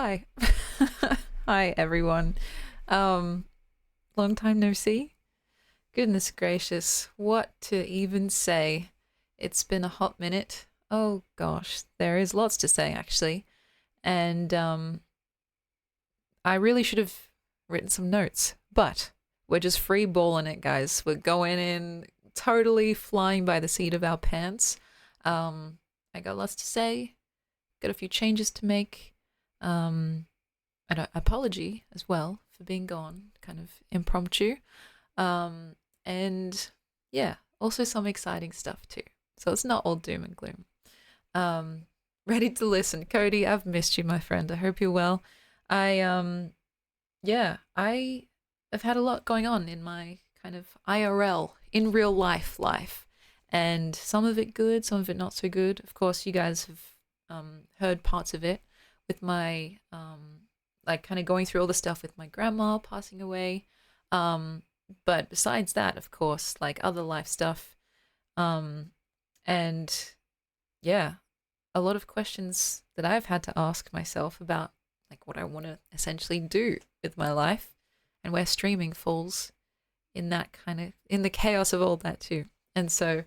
Hi. Hi, everyone. Um, Long time no see. Goodness gracious, what to even say? It's been a hot minute. Oh gosh, there is lots to say actually. And I really should have written some notes, but we're just free balling it, guys. We're going in totally flying by the seat of our pants. Um, I got lots to say, got a few changes to make. Um, an apology as well for being gone, kind of impromptu. Um, and yeah, also some exciting stuff too. So it's not all doom and gloom. Um, Ready to listen. Cody, I've missed you, my friend. I hope you're well. Yeah, I have had a lot going on in my kind of IRL, in real life. And some of it good, some of it not so good. Of course, you guys have heard parts of it with my, like, kind of going through all the stuff with my grandma passing away. Um, but besides that, of course, like other life stuff. Um, and yeah, a lot of questions that I've had to ask myself about like what I want to essentially do with my life and where streaming falls in that kind of in the chaos of all that too. And so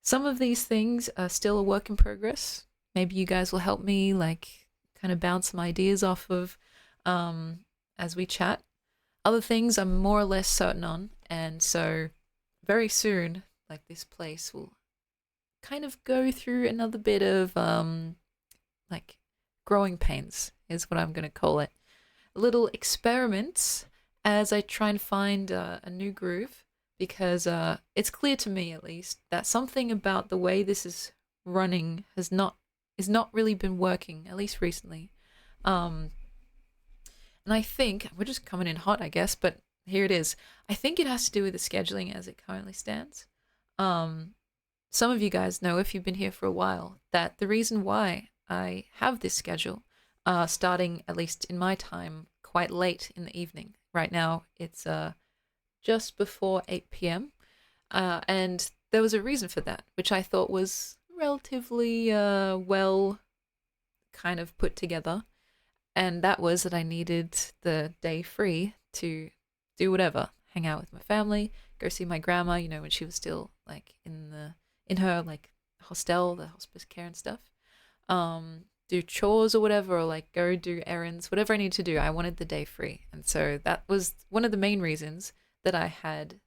some of these things are still a work in progress. Maybe you guys will help me like kind of bounce some ideas off of um as we chat. Other things I'm more or less certain on, and so very soon like this place will kind of go through another bit of like growing pains is what I'm going to call it. Little experiments as I try and find a new groove because it's clear to me at least that something about the way this is running is not really been working at least recently. Um, and I think we're just coming in hot, I guess, but here it is. I think it has to do with the scheduling as it currently stands. Um, some of you guys know, if you've been here for a while, that the reason why I have this schedule, starting at least in my time, quite late in the evening. Right now, it's just before 8 p.m. And there was a reason for that, which I thought was relatively well kind of put together. And that was that I needed the day free to do whatever, hang out with my family, go see my grandma, you know, when she was still like in her like hostel, the hospice care and stuff. Do chores or whatever, or like go do errands, whatever I need to do. I wanted the day free. And so that was one of the main reasons that I had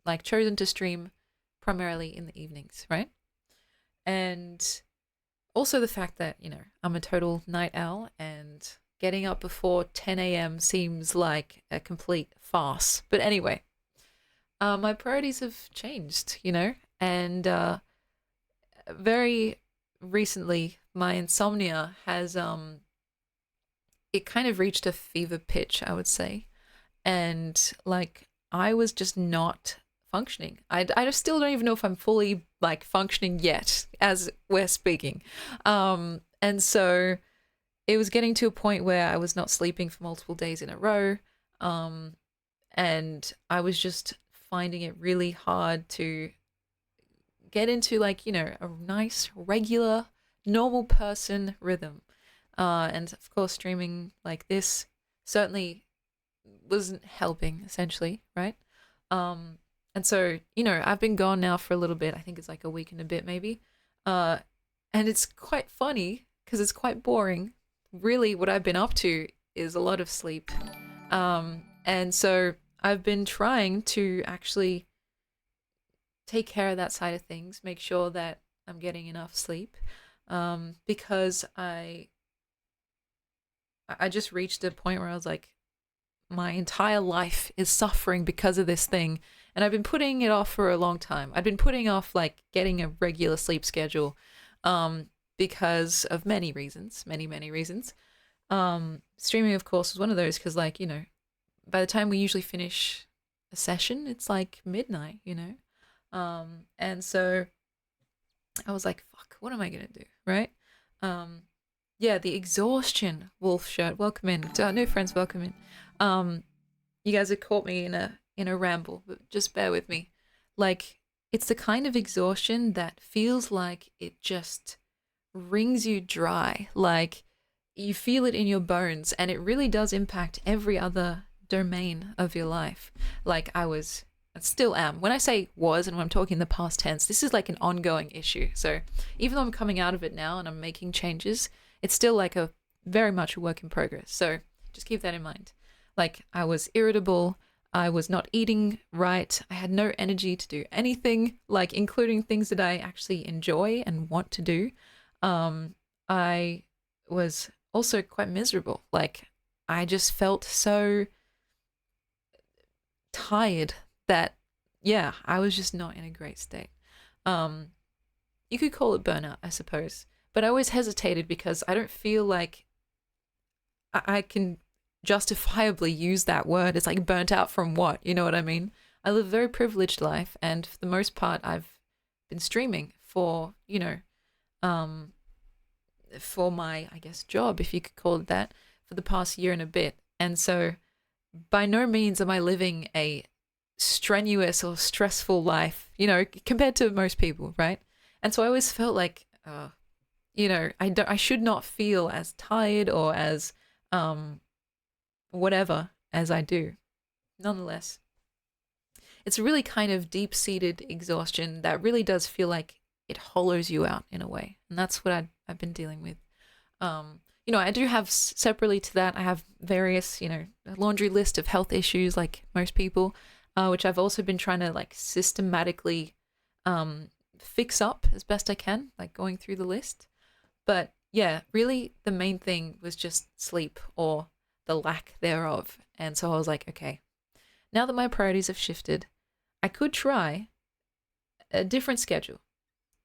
like chosen to stream primarily in the evenings, right? And also the fact that, you know, I'm a total night owl and getting up before 10 a.m. seems like a complete farce. But anyway, my priorities have changed, you know, and very recently my insomnia has it kind of reached a fever pitch, I would say. And like I was just not functioning. I just still don't even know if I'm fully like functioning yet as we're speaking. And so it was getting to a point where I was not sleeping for multiple days in a row. Um, and I was just finding it really hard to get into like, you know, a nice, regular, normal person rhythm. And of course, streaming like this certainly wasn't helping, essentially, right? Um, and so, you know, I've been gone now for a little bit. I think it's like a week and a bit, maybe. Uh, and it's quite funny because it's quite boring. Really, what I've been up to is a lot of sleep. And so I've been trying to actually take care of that side of things, make sure that I'm getting enough sleep, because I just reached a point where I was like, my entire life is suffering because of this thing, and I've been putting it off for a long time. I've been putting off like getting a regular sleep schedule, because of many reasons, many reasons. Streaming, of course, was one of those because, like, you know, by the time we usually finish a session, it's like midnight, you know. And so I was like, fuck, what am I gonna do, right? Um, yeah, the exhaustion, wolf shirt. Welcome in. To our new friends, welcome in. Um, you guys have caught me in a ramble, but just bear with me. Like, it's the kind of exhaustion that feels like it just wrings you dry. Like you feel it in your bones, and it really does impact every other domain of your life. Like I still am. When I say was and when I'm talking the past tense, this is like an ongoing issue. So even though I'm coming out of it now and I'm making changes, it's still like a very much a work in progress. So just keep that in mind. Like I was irritable. I was not eating right. I had no energy to do anything, like including things that I actually enjoy and want to do. I was also quite miserable. Like I just felt so tired that yeah, I was just not in a great state. Um you could call it burnout, I suppose. But I always hesitated because I don't feel like I can justifiably use that word. It's like burnt out from what? You know what I mean? I live a very privileged life, and for the most part, I've been streaming for, um, for my, I guess, job, if you could call it that, for the past year and a bit. And so by no means am I living a strenuous or stressful life, compared to most people, right? And so I always felt like, I should not feel as tired or as um, whatever as I do. Nonetheless, it's a really kind of deep-seated exhaustion that really does feel like it hollows you out in a way, and that's what I've been dealing with. I do have separately to that, I have various, a laundry list of health issues like most people, which I've also been trying to like systematically fix up as best I can, like going through the list. But yeah, really the main thing was just sleep or the lack thereof. And so I was like, okay, now that my priorities have shifted, I could try a different schedule.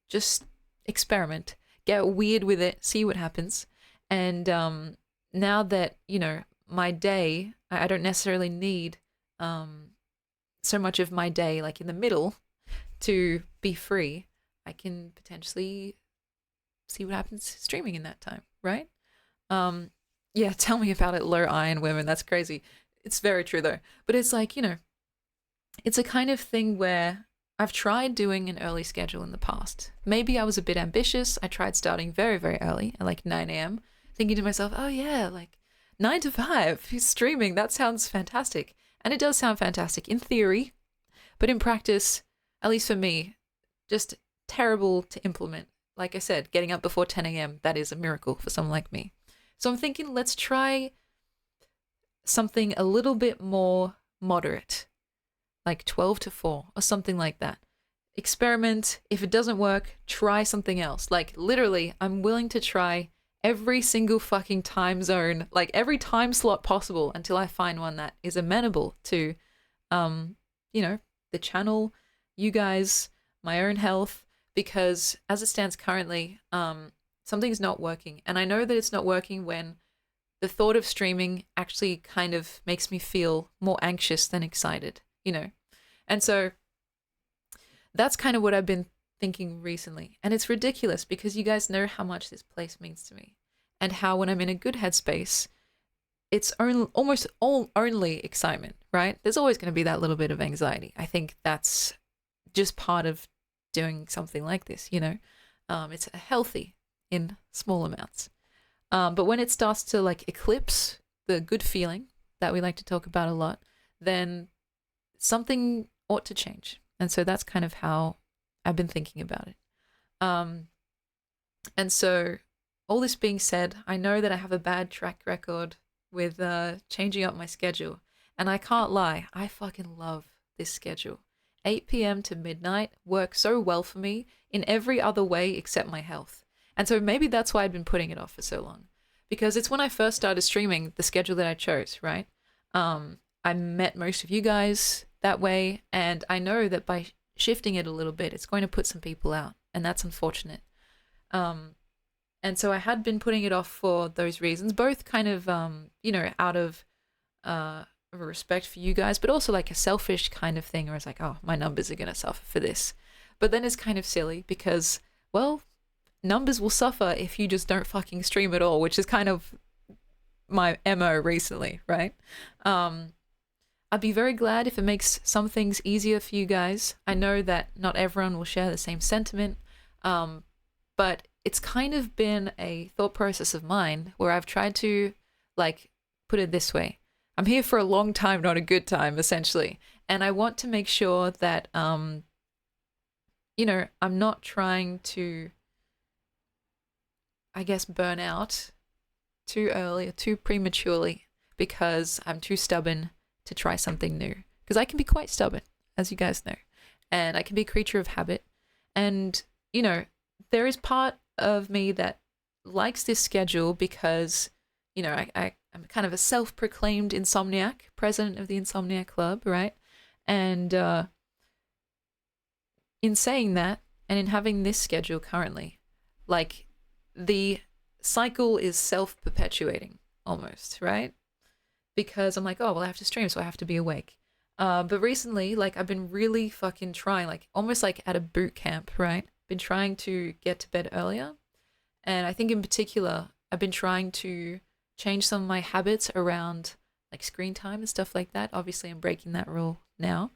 Just experiment, get weird with it, see what happens. And now that, my day, I don't necessarily need so much of my day like in the middle to be free. I can potentially see what happens streaming in that time, right? Yeah, tell me about it, low iron women. That's crazy. It's very true though. But it's like, it's a kind of thing where I've tried doing an early schedule in the past. Maybe I was a bit ambitious. I tried starting very, very early at like 9 a.m., thinking to myself, oh yeah, like 9 to 5, streaming, that sounds fantastic. And it does sound fantastic in theory, but in practice, at least for me, just terrible to implement. Like I said, getting up before 10 a.m., that is a miracle for someone like me. So I'm thinking, let's try something a little bit more moderate, like 12 to 4 or something like that. Experiment. If it doesn't work, try something else. Like literally, I'm willing to try every single fucking time zone, like every time slot possible until I find one that is amenable to, the channel, you guys, my own health, because as it stands currently, something's not working. And I know that it's not working when the thought of streaming actually kind of makes me feel more anxious than excited, And so that's kind of what I've been thinking recently. And it's ridiculous because you guys know how much this place means to me and how when I'm in a good headspace, it's almost all only excitement, right? There's always going to be that little bit of anxiety. I think that's just part of doing something like this, It's healthy in small amounts. But when it starts to like eclipse the good feeling that we like to talk about a lot, then something ought to change. And so that's kind of how I've been thinking about it. And so all this being said, I know that I have a bad track record with changing up my schedule. And I can't lie, I fucking love this schedule. 8 p.m. to midnight works so well for me in every other way except my health. And so maybe that's why I've been putting it off for so long. Because it's when I first started streaming the schedule that I chose, right? I met most of you guys that way, and I know that by shifting it a little bit, it's going to put some people out, and that's unfortunate. And so I had been putting it off for those reasons, both kind of, out of a respect for you guys, but also like a selfish kind of thing where it's like, oh, my numbers are going to suffer for this. But then it's kind of silly because, well, numbers will suffer if you just don't fucking stream at all, which is kind of my MO recently, right? I'd be very glad if it makes some things easier for you guys. I know that not everyone will share the same sentiment, but it's kind of been a thought process of mine where I've tried to, like, put it this way. I'm here for a long time, not a good time, essentially. And I want to make sure that, I'm not trying to, I guess, burn out too early or too prematurely because I'm too stubborn to try something new. Because I can be quite stubborn, as you guys know, and I can be a creature of habit. And, there is part of me that likes this schedule because, I'm kind of a self proclaimed insomniac, president of the Insomniac Club, right? And in saying that, and in having this schedule currently, like, the cycle is self perpetuating almost, right? Because I'm like, oh, well, I have to stream, so I have to be awake. But recently, like, I've been really fucking trying, like, almost like at a boot camp, right? Been trying to get to bed earlier. And I think in particular, I've been trying to change some of my habits around, like, screen time and stuff like that. Obviously, I'm breaking that rule now.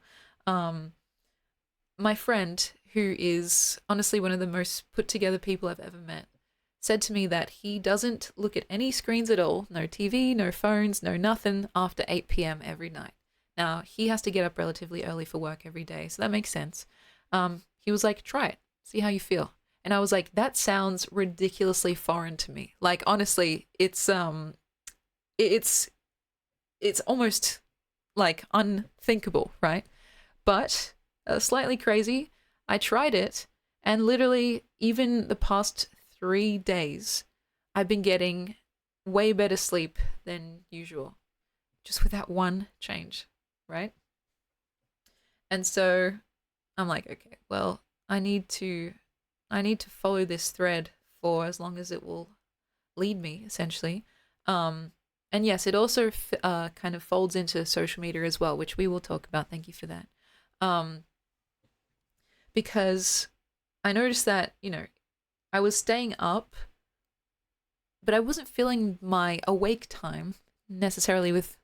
Um, my friend, who is honestly one of the most put together people I've ever met, said to me that he doesn't look at any screens at all, no TV, no phones, no nothing after 8 p.m. every night. Now, he has to get up relatively early for work every day, so that makes sense. He was like, try it, see how you feel. And I was like, that sounds ridiculously foreign to me. Like, honestly, it's almost like unthinkable, right? But slightly crazy. I tried it, and literally, even the past 3 days, I've been getting way better sleep than usual, just with that one change, right? And so I'm like, okay, well, I need to follow this thread for as long as it will lead me, essentially. And yes, it also kind of folds into social media as well, which we will talk about. Thank you for that. Because I noticed that, I was staying up, but I wasn't filling my awake time necessarily with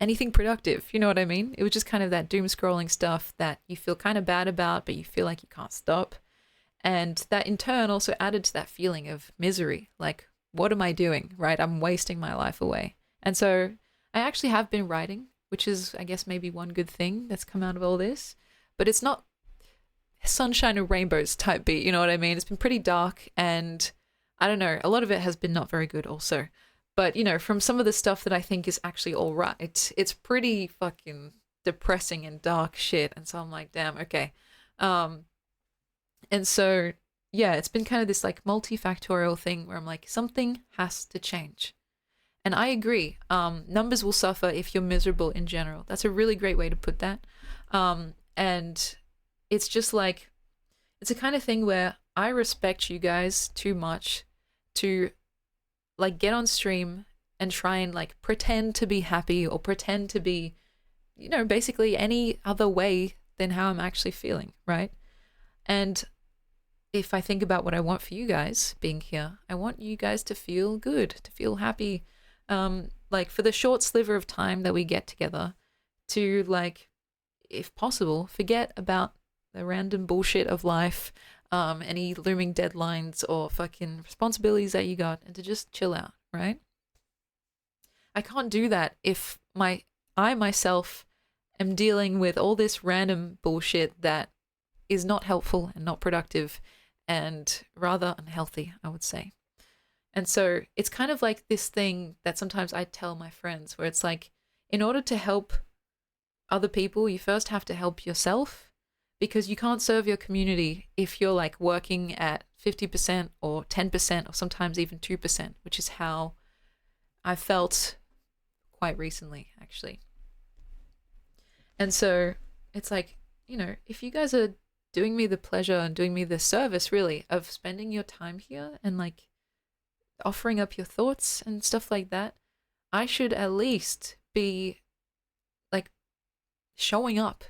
anything productive. You know what I mean? It was just kind of that doom scrolling stuff that you feel kind of bad about, but you feel like you can't stop. And that in turn also added to that feeling of misery. Like, what am I doing, right? I'm wasting my life away. And so I actually have been writing, which is, I guess, maybe one good thing that's come out of all this. But it's not sunshine and rainbows type beat, you know what I mean? It's been pretty dark, and I don't know, a lot of it has been not very good also. But, from some of the stuff that I think is actually all right, it's pretty fucking depressing and dark shit. And so I'm like, damn, okay. And so, yeah, it's been kind of this like multifactorial thing where I'm like, something has to change. And I agree. Numbers will suffer if you're miserable in general. That's a really great way to put that. And it's just like, it's a kind of thing where I respect you guys too much to, like, get on stream and try and, like, pretend to be happy or pretend to be, basically any other way than how I'm actually feeling, right? And if I think about what I want for you guys being here, I want you guys to feel good, to feel happy. Like, for the short sliver of time that we get together, to, like, if possible, forget about the random bullshit of life, any looming deadlines or fucking responsibilities that you got, and to just chill out, right? I can't do that if I myself am dealing with all this random bullshit that is not helpful and not productive and rather unhealthy, I would say. And so it's kind of like this thing that sometimes I tell my friends where it's like, in order to help other people, you first have to help yourself, because you can't serve your community if you're like working at 50% or 10% or sometimes even 2%, which is how I felt quite recently, actually. And so it's like, if you guys are doing me the pleasure and doing me the service, really, of spending your time here and like offering up your thoughts and stuff like that, I should at least be like showing up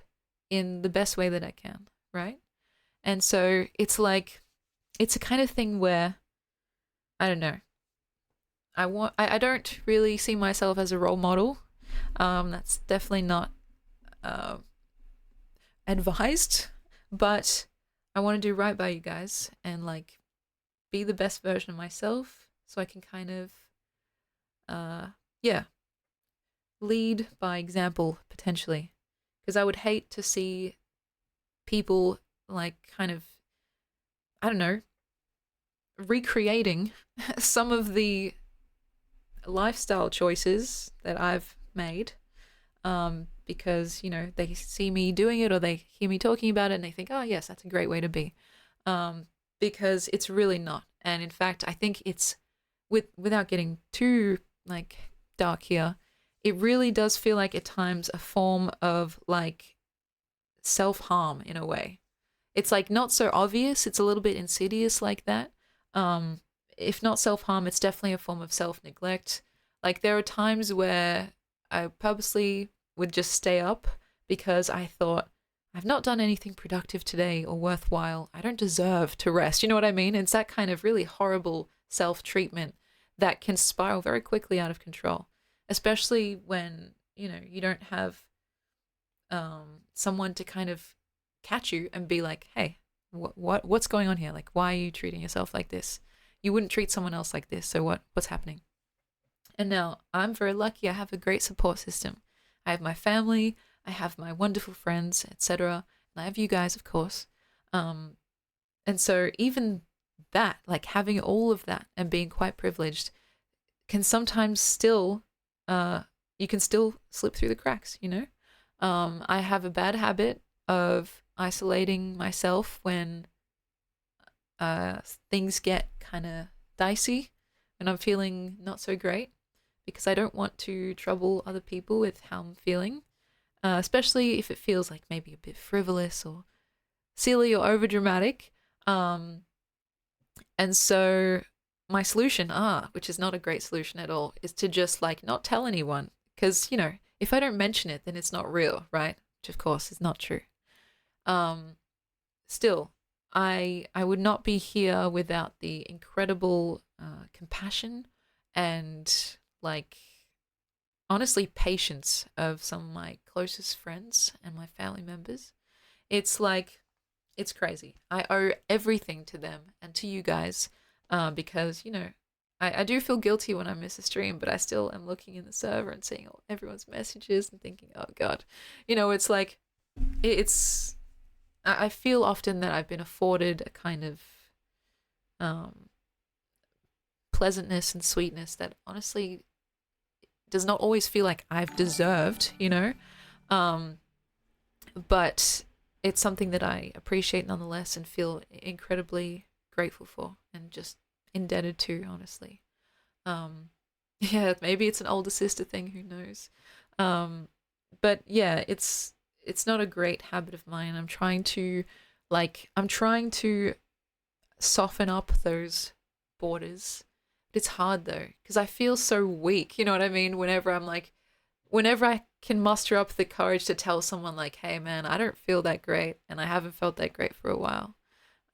in the best way that I can, right? And so it's like, it's a kind of thing where, I don't know, I don't really see myself as a role model. That's definitely not advised, but I want to do right by you guys and like be the best version of myself so I can kind of, uh, yeah, lead by example potentially. Because I would hate to see people like kind of, I don't know, recreating some of the lifestyle choices that I've made, because, they see me doing it or they hear me talking about it and they think, oh, yes, that's a great way to be. Because it's really not. And in fact, I think it's, without getting too like dark here, it really does feel like at times a form of like self-harm in a way. It's like not so obvious, it's a little bit insidious like that. Um, if not self-harm, it's definitely a form of self-neglect. Like there are times where I purposely would just stay up because I thought I've not done anything productive today or worthwhile. I don't deserve to rest. You know what I mean? It's that kind of really horrible self-treatment that can spiral very quickly out of control, especially when, you don't have someone to kind of catch you and be like, hey, what's going on here? Like, why are you treating yourself like this? You wouldn't treat someone else like this. So what's happening? And now I'm very lucky. I have a great support system. I have my family, I have my wonderful friends, etc. And I have you guys, of course. Um, and so even that, like having all of that and being quite privileged, can sometimes still, you can still slip through the cracks, I have a bad habit of isolating myself when things get kind of dicey and I'm feeling not so great, because I don't want to trouble other people with how I'm feeling, especially if it feels like maybe a bit frivolous or silly or overdramatic. And so my solution, which is not a great solution at all, is to just like not tell anyone. Because, if I don't mention it, then it's not real, right? Which of course is not true. Still, I would not be here without the incredible compassion and like honestly patience of some of my closest friends and my family members. It's like it's crazy. I owe everything to them and to you guys, because I do feel guilty when I miss a stream, but I still am looking in the server and seeing all everyone's messages and thinking, oh god, it's like it's. I feel often that I've been afforded a kind of um, pleasantness and sweetness that honestly does not always feel like I've deserved. Um, but it's something that I appreciate nonetheless and feel incredibly grateful for and just indebted to, honestly. Um, yeah, maybe it's an older sister thing, who knows? Um, but yeah, it's not a great habit of mine. I'm trying to soften up those borders. But it's hard though, because I feel so weak. You know what I mean? Whenever I can muster up the courage to tell someone like, hey man, I don't feel that great and I haven't felt that great for a while.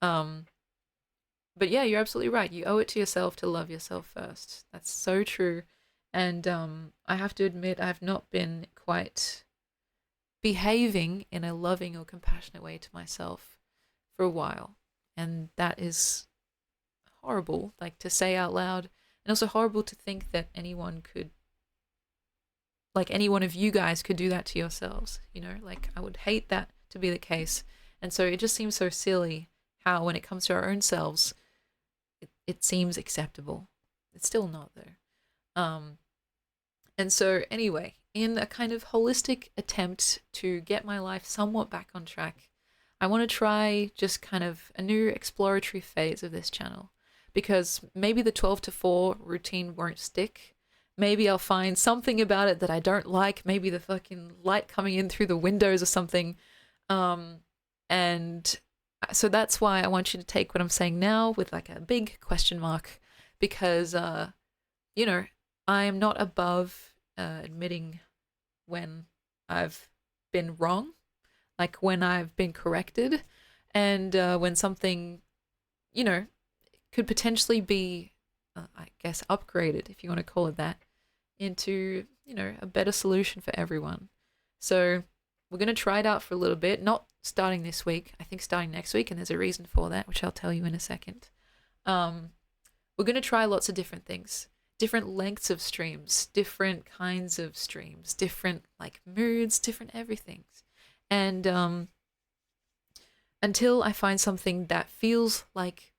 Um, but yeah, you're absolutely right. You owe it to yourself to love yourself first. That's so true. And I have to admit, I've not been quite behaving in a loving or compassionate way to myself for a while. And that is horrible, like to say out loud, and also horrible to think that any one of you guys could do that to yourselves. Like I would hate that to be the case. And so it just seems so silly how when it comes to our own selves, it seems acceptable. It's still not though. And so anyway, in a kind of holistic attempt to get my life somewhat back on track, I want to try just kind of a new exploratory phase of this channel, because maybe the 12 to 4 routine won't stick. Maybe I'll find something about it that I don't like, maybe the fucking light coming in through the windows or something. And so that's why I want you to take what I'm saying now with like a big question mark, because, I am not above admitting when I've been wrong, like when I've been corrected, and when something, could potentially be, I guess, upgraded, if you want to call it that, into, a better solution for everyone. So we're going to try it out for a little bit, not starting this week, I think starting next week, and there's a reason for that, which I'll tell you in a second. Um, we're going to try lots of different things, different lengths of streams, different kinds of streams, different like moods, different everythings. And until I find something that feels like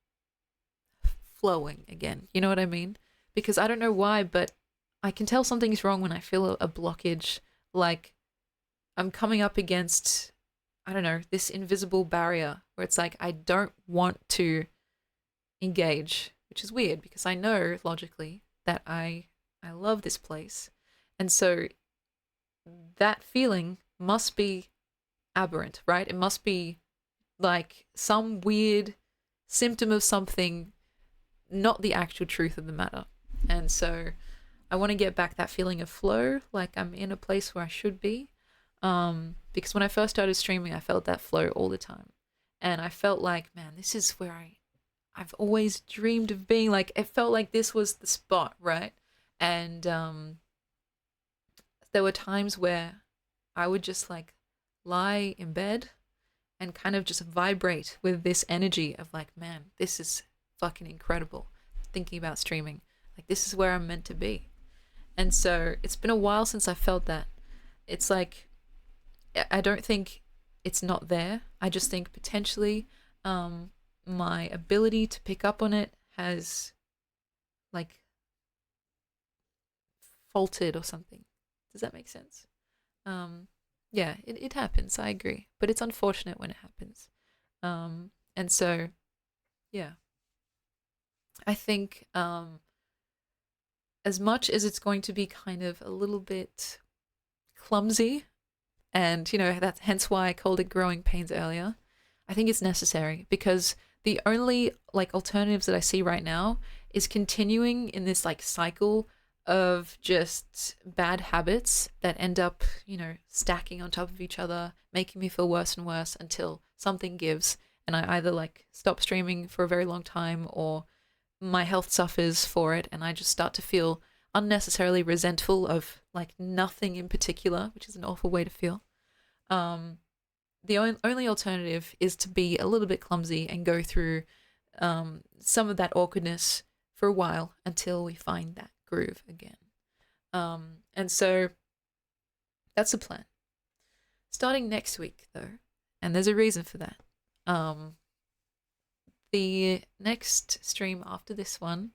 flowing again. You know what I mean? Because I don't know why, but I can tell something's wrong when I feel a blockage, like I'm coming up against, I don't know, this invisible barrier where it's like I don't want to engage, which is weird because I know logically that I love this place. And so that feeling must be aberrant, right? It must be like some weird symptom of something, not the actual truth of the matter. And so I want to get back that feeling of flow, like I'm in a place where I should be. Because when I first started streaming, I felt that flow all the time. And I felt like, man, this is where I've always dreamed of being. Like, it felt like this was the spot, right? And there were times where I would just like lie in bed and kind of just vibrate with this energy of like, man, this is fucking incredible. Thinking about streaming, like this is where I'm meant to be. And so it's been a while since I felt that. It's like I don't think it's not there. I just think potentially my ability to pick up on it has like faltered or something. Does that make sense? Um, yeah, it happens. I agree, but it's unfortunate when it happens. And so, yeah, I think as much as it's going to be kind of a little bit clumsy, and you know that's hence why I called it growing pains earlier, I think it's necessary because the only like alternatives that I see right now is continuing in this like cycle of just bad habits that end up, you know, stacking on top of each other, making me feel worse and worse until something gives and I either like stop streaming for a very long time or my health suffers for it and I just start to feel unnecessarily resentful of like nothing in particular, which is an awful way to feel. Um, the only alternative is to be a little bit clumsy and go through some of that awkwardness for a while until we find that groove again. And so that's the plan. Starting next week, though, and there's a reason for that. The next stream after this one,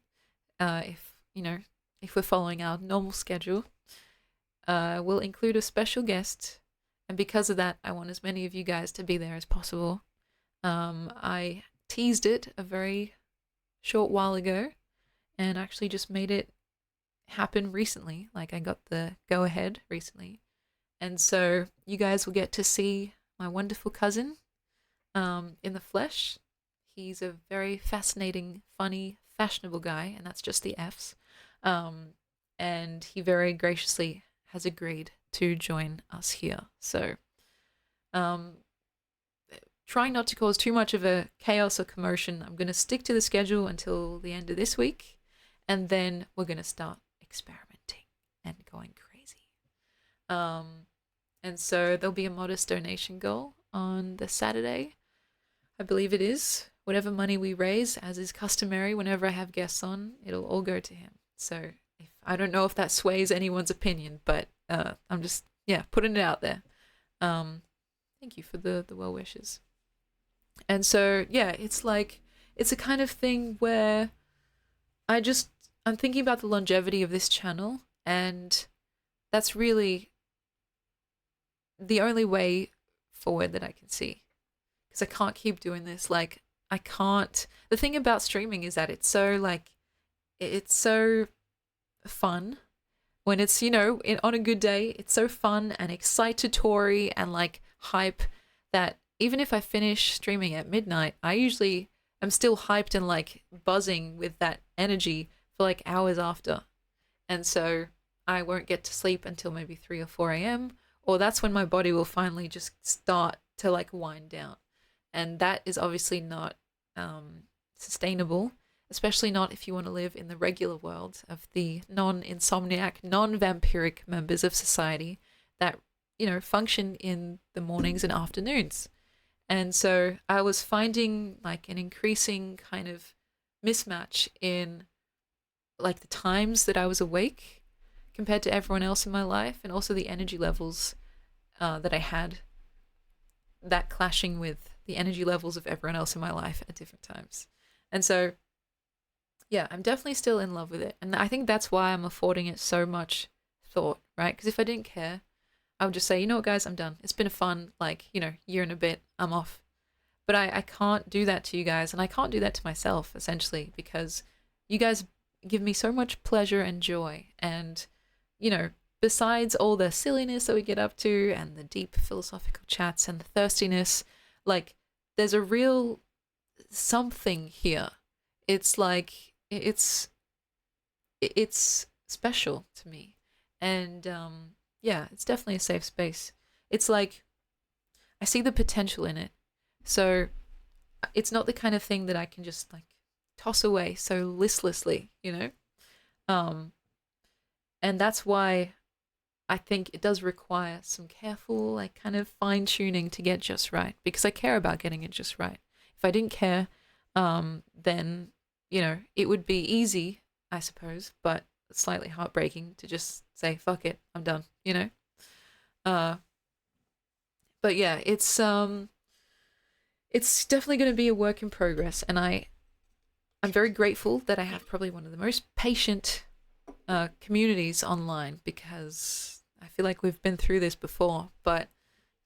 if you know, if we're following our normal schedule, will include a special guest, and because of that, I want as many of you guys to be there as possible. I teased it a very short while ago, and actually just made it happen recently. Like I got the go ahead recently, and so you guys will get to see my wonderful cousin in the flesh. He's a very fascinating, funny, fashionable guy, and that's just the F's. And he very graciously has agreed to join us here. So, trying not to cause too much of a chaos or commotion, I'm going to stick to the schedule until the end of this week, and then we're going to start experimenting and going crazy. And so there'll be a modest donation goal on the Saturday, I believe it is. Whatever money we raise, as is customary whenever I have guests on, it'll all go to him. So I don't know if that sways anyone's opinion, but I'm just, yeah, putting it out there. Thank you for the well wishes. And so, yeah, it's like, it's a kind of thing where I'm thinking about the longevity of this channel, and that's really the only way forward that I can see. Because I can't keep doing this. Like, I can't. The thing about streaming is that it's so, like, it's so fun when it's, you know, on a good day, it's so fun and excitatory and, like, hype that even if I finish streaming at midnight, I usually am still hyped and, like, buzzing with that energy for, like, hours after. And so I won't get to sleep until maybe 3 or 4 a.m., or that's when my body will finally just start to, like, wind down. And that is obviously not sustainable, especially not if you want to live in the regular world of the non-insomniac, non-vampiric members of society that, you know, function in the mornings and afternoons. And so I was finding like an increasing kind of mismatch in like the times that I was awake compared to everyone else in my life, and also the energy levels that I had, that clashing with the energy levels of everyone else in my life at different times. And so, yeah, I'm definitely still in love with it. And I think that's why I'm affording it so much thought, right? Because if I didn't care, I would just say, you know what, guys, I'm done. It's been a fun, like, year and a bit. I'm off. But I can't do that to you guys, and I can't do that to myself, essentially, because you guys give me so much pleasure and joy. And, besides all the silliness that we get up to and the deep philosophical chats and the thirstiness, like, there's a real something here. It's like, it's special to me. And, yeah, it's definitely a safe space. It's like, I see the potential in it. So it's not the kind of thing that I can just like toss away so listlessly, Um, and that's why I think it does require some careful, like kind of fine tuning to get just right, because I care about getting it just right. If I didn't care, then, it would be easy, I suppose, but slightly heartbreaking to just say, fuck it, I'm done, Uh, but yeah, it's definitely going to be a work in progress, and I'm very grateful that I have probably one of the most patient communities online, because I feel like we've been through this before. But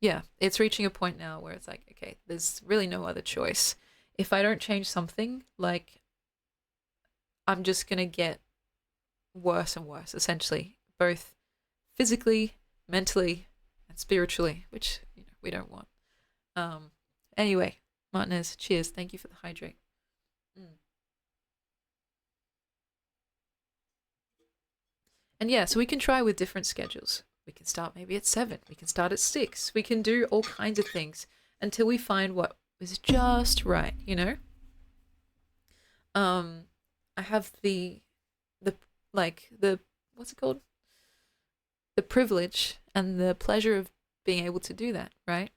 yeah, it's reaching a point now where it's like, okay, there's really no other choice. If I don't change something, like, I'm just gonna get worse and worse, essentially, both physically, mentally, and spiritually, which we don't want. Um, anyway, Martinez, cheers. Thank you for the hydrate. Mm. And yeah, so we can try with different schedules. We can start maybe at 7. We can start at 6. We can do all kinds of things until we find what is just right, Um, I have the like the what's it called? The privilege and the pleasure of being able to do that, right?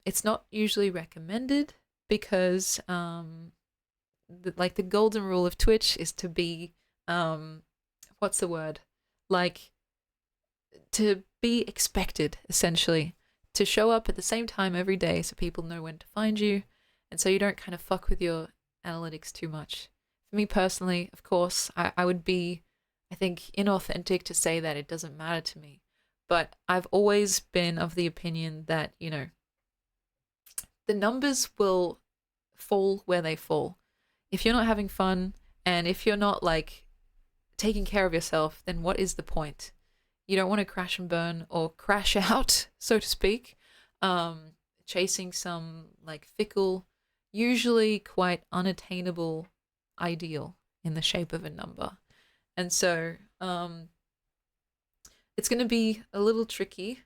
It's not usually recommended because like the golden rule of Twitch is to be what's the word? Like, to be expected, essentially, to show up at the same time every day so people know when to find you, and so you don't kind of fuck with your analytics too much. For me personally, of course, I would be, I think, inauthentic to say that it doesn't matter to me. But I've always been of the opinion that, the numbers will fall where they fall. If you're not having fun, and if you're not like taking care of yourself, then what is the point? You don't want to crash and burn or crash out, so to speak, um, chasing some like fickle, usually quite unattainable ideal in the shape of a number. And so it's going to be a little tricky.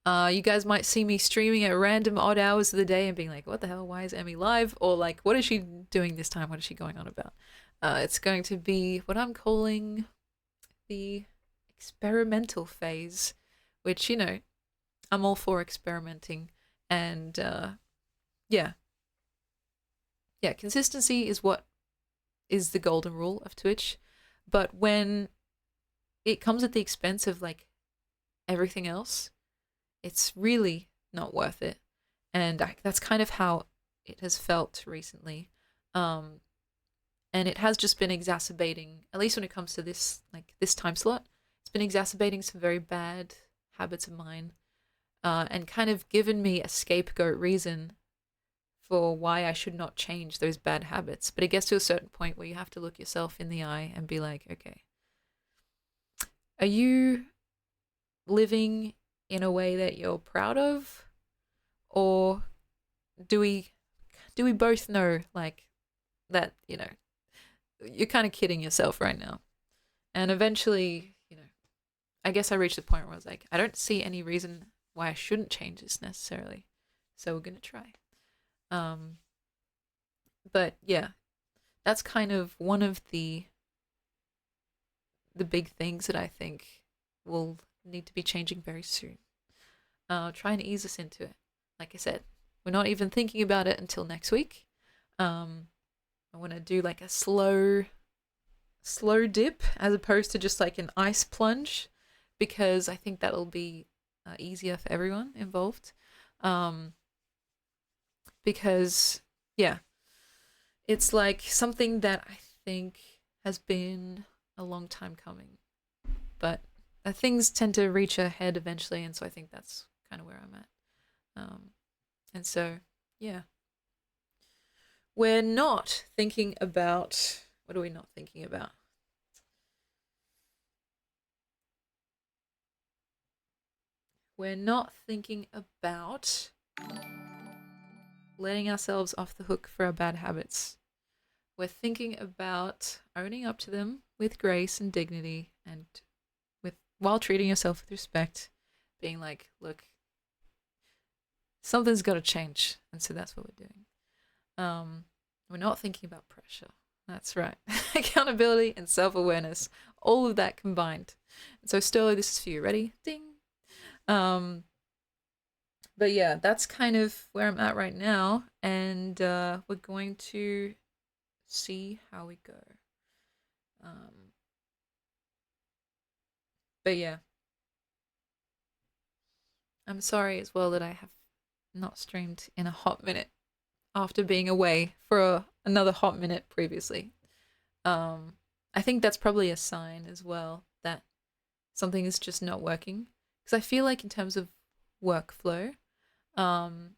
You guys might see me streaming at random odd hours of the day and being like, what the hell? Why is Emmy live? Or like, what is she doing this time? What is she going on about? It's going to be what I'm calling the experimental phase, which, I'm all for experimenting. And yeah, yeah, consistency is what is the golden rule of Twitch. But when it comes at the expense of like everything else, it's really not worth it. And that's kind of how it has felt recently. Um, and it has just been exacerbating, at least when it comes to this time slot. It's been exacerbating some very bad habits of mine, and kind of given me a scapegoat reason for why I should not change those bad habits. But it gets to a certain point where you have to look yourself in the eye and be like, okay, are you living in a way that you're proud of, or do we both know like that you're kind of kidding yourself right now? And eventually, I guess I reached the point where I was like, I don't see any reason why I shouldn't change this necessarily, so we're gonna try. um but yeah, that's kind of one of the big things that I think will need to be changing very soon. Try and ease us into it. Like I said, we're not even thinking about it until next week. Um, I want to do like a slow dip as opposed to just like an ice plunge, because I think that'll be easier for everyone involved. Um, because yeah, it's like something that I think has been a long time coming, but things tend to reach a head eventually, and so I think that's kind of where I'm at. Um, and so yeah, we're not thinking about, what are we not thinking about? We're not thinking about letting ourselves off the hook for our bad habits. We're thinking about owning up to them with grace and dignity, and with while treating yourself with respect, being like, look, something's got to change, and so that's what we're doing. Um, we're not thinking about pressure. That's right. Accountability and self-awareness, all of that combined. And so, Sterlo, this is for you. Ready? Ding. Um, but yeah, that's kind of where I'm at right now, and we're going to see how we go. Um, but yeah, I'm sorry as well that I have not streamed in a hot minute after being away for another hot minute previously. Um, I think that's probably a sign as well that something is just not working. Because I feel like in terms of workflow, um,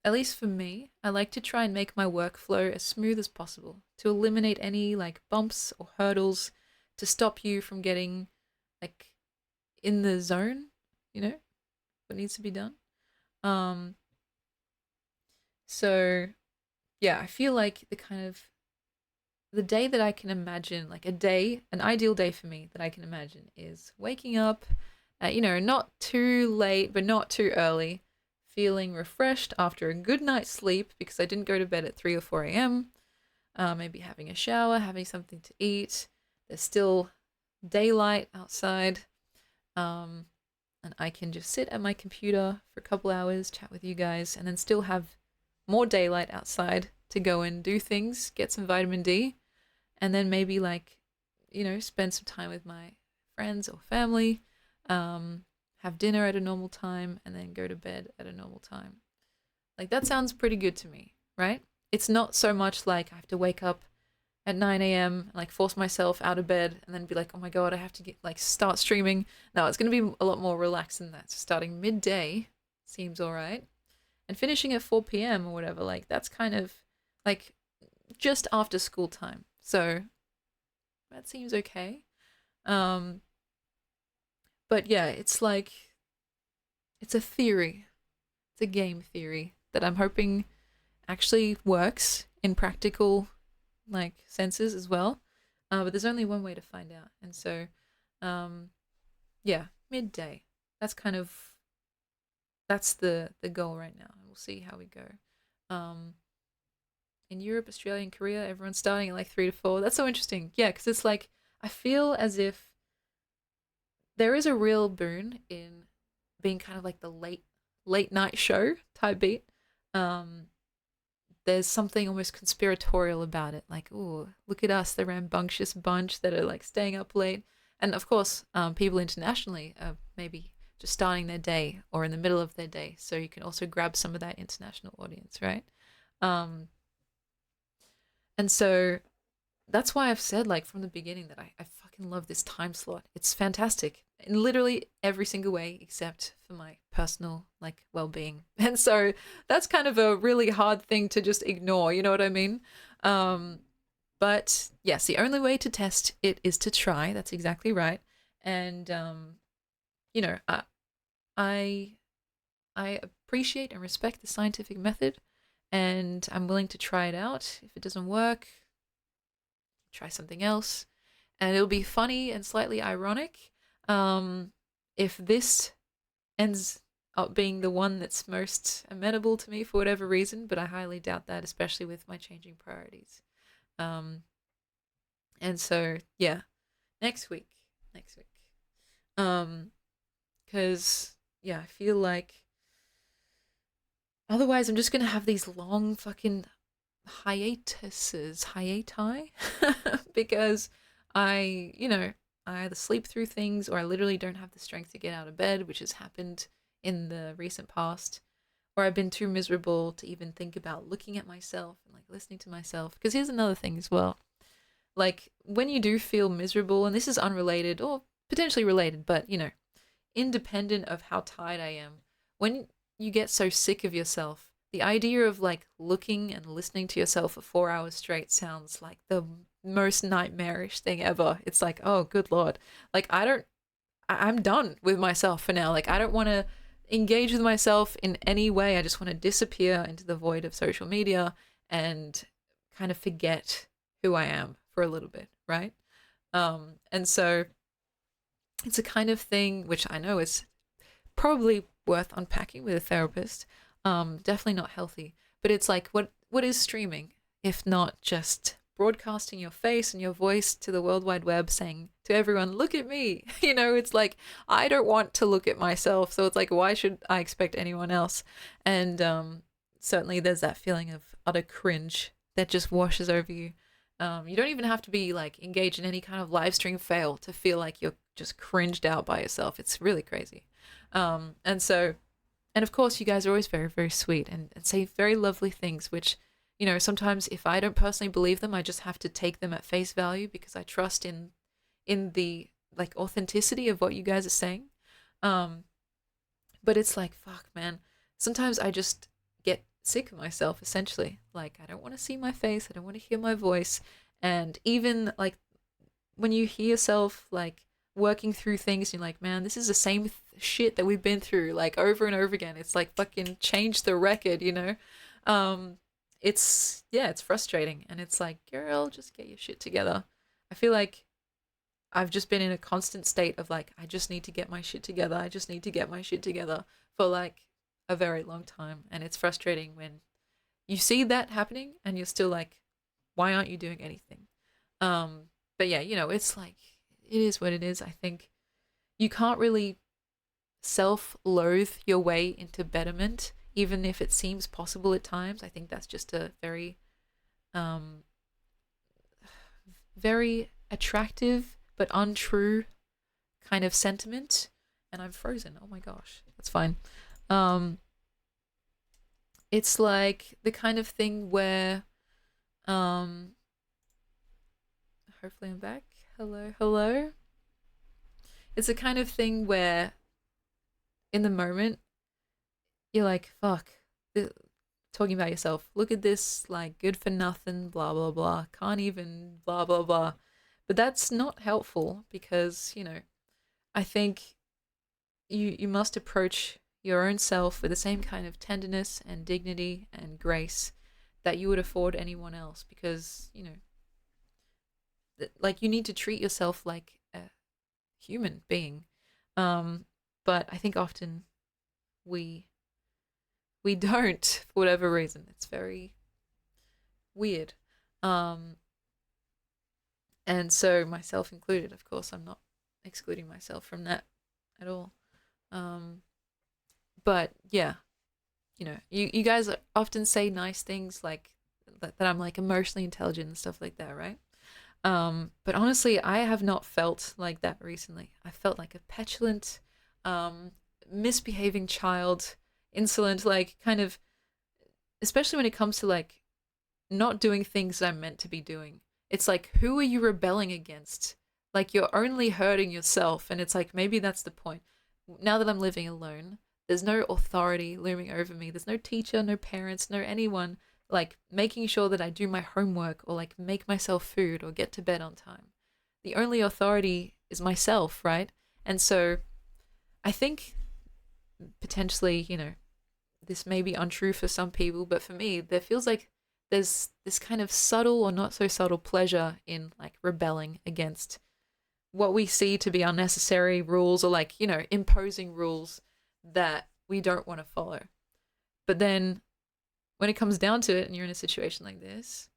at least for me, I like to try and make my workflow as smooth as possible to eliminate any like bumps or hurdles to stop you from getting like in the zone, you know, what needs to be done. Um, so yeah, I feel like the day that I can imagine, like an ideal day for me that I can imagine is waking up, not too late, but not too early, feeling refreshed after a good night's sleep because I didn't go to bed at 3 or 4 a.m., maybe having a shower, having something to eat. There's still daylight outside, um, and I can just sit at my computer for a couple hours, chat with you guys, and then still have more daylight outside to go and do things, get some vitamin D, and then maybe like, spend some time with my friends or family, have dinner at a normal time, and then go to bed at a normal time. Like that sounds pretty good to me, right? It's not so much like I have to wake up at 9 a.m. like force myself out of bed and then be like, oh my god, I have to get like start streaming. No, it's going to be a lot more relaxed than that. So starting midday seems all right, and finishing at 4 p.m. or whatever, like that's kind of like just after school time. So that seems okay. Um, but yeah, it's like it's a theory. It's a game theory that I'm hoping actually works in practical like senses as well. But there's only one way to find out, and so um, yeah, midday. That's kind of that's the goal right now, and we'll see how we go. Um, in Europe, Australia, and Korea, everyone's starting at like 3 to 4. That's so interesting. Yeah, because it's like I feel as if there is a real boon in being kind of like the late night show type beat. Um, there's something almost conspiratorial about it. Like, oh, look at us, the rambunctious bunch that are like staying up late. And of course, people internationally are maybe just starting their day or in the middle of their day. So you can also grab some of that international audience, right? Um, and so that's why I've said like from the beginning that I fucking love this time slot. It's fantastic in literally every single way except for my personal like well-being. And so that's kind of a really hard thing to just ignore, you know what I mean? Um but yes, the only way to test it is to try. That's exactly right. And you know, I I appreciate and respect the scientific method, and I'm willing to try it out. If it doesn't work, try something else, and it'll be funny and slightly ironic um, if this ends up being the one that's most amenable to me for whatever reason, but I highly doubt that, especially with my changing priorities. Um, and so, yeah, next week, next week. Um, because, yeah, I feel like otherwise I'm just going to have these long fucking hiati, because I either sleep through things or I literally don't have the strength to get out of bed, which has happened in the recent past, or I've been too miserable to even think about looking at myself and like listening to myself. Because here's another thing as well. Like when you do feel miserable, and this is unrelated or potentially related, but independent of how tired I am, when you get so sick of yourself, the idea of like looking and listening to yourself for 4 hours straight sounds like the most nightmarish thing ever. It's like, oh, good Lord. Like, I'm done with myself for now. Like, I don't want to engage with myself in any way. I just want to disappear into the void of social media and kind of forget who I am for a little bit, right? And so it's a kind of thing which I know is probably worth unpacking with a therapist. Definitely not healthy, but it's like what is streaming if not just broadcasting your face and your voice to the World Wide Web, saying to everyone, "Look at me." It's like I don't want to look at myself, so it's like why should I expect anyone else? And certainly there's that feeling of utter cringe that just washes over you. You don't even have to be like engaged in any kind of live stream fail to feel like you're just cringed out by yourself. It's really crazy. And so, and of course, you guys are always very, very sweet and say very lovely things, which, sometimes if I don't personally believe them, I just have to take them at face value because I trust in the like authenticity of what you guys are saying. Um, but it's like, fuck, man. Sometimes I just get sick of myself, essentially. Like, I don't want to see my face. I don't want to hear my voice. And even like when you hear yourself like working through things, you're like, man, this is the same shit that we've been through like over and over again. It's like fucking change the record. It's frustrating, and it's like, girl, just get your shit together. I feel like I've just been in a constant state of like, I just need to get my shit together. I just need to get my shit together for like a very long time. And it's frustrating when you see that happening and you're still like, why aren't you doing anything? But yeah, it's like, it is what it is. I think you can't really self loathe your way into betterment, even if it seems possible at times. I think that's just a very, um, very attractive but untrue kind of sentiment. And I'm frozen. Oh my gosh, that's fine. Um, it's like the kind of thing where, um, hopefully I'm back. Hello, hello. It's the kind of thing where in the moment you're like, fuck, talking about yourself. Look at this, like, good for nothing, blah, blah, blah. Can't even, blah, blah, blah. But that's not helpful because, I think you must approach your own self with the same kind of tenderness and dignity and grace that you would afford anyone else because, like you need to treat yourself like a human being. But I think often we we don't for whatever reason. It's very weird. Um, and so myself included, of course, I'm not excluding myself from that at all. Um, but yeah, you guys often say nice things like that I'm like emotionally intelligent and stuff like that, right? But honestly, I have not felt like that recently. I felt like a petulant, um, misbehaving child, insolent, like kind of, especially when it comes to like not doing things I'm meant to be doing. It's like, who are you rebelling against? Like, you're only hurting yourself. And it's like, maybe that's the point. Now that I'm living alone, there's no authority looming over me. There's no teacher, no parents, no anyone like making sure that I do my homework or like make myself food or get to bed on time. The only authority is myself, right? And so I think potentially, this may be untrue for some people, but for me, there feels like there's this kind of subtle or not so subtle pleasure in like rebelling against what we see to be unnecessary rules or like, imposing rules that we don't want to follow. But then when it comes down to it and you're in a situation like this,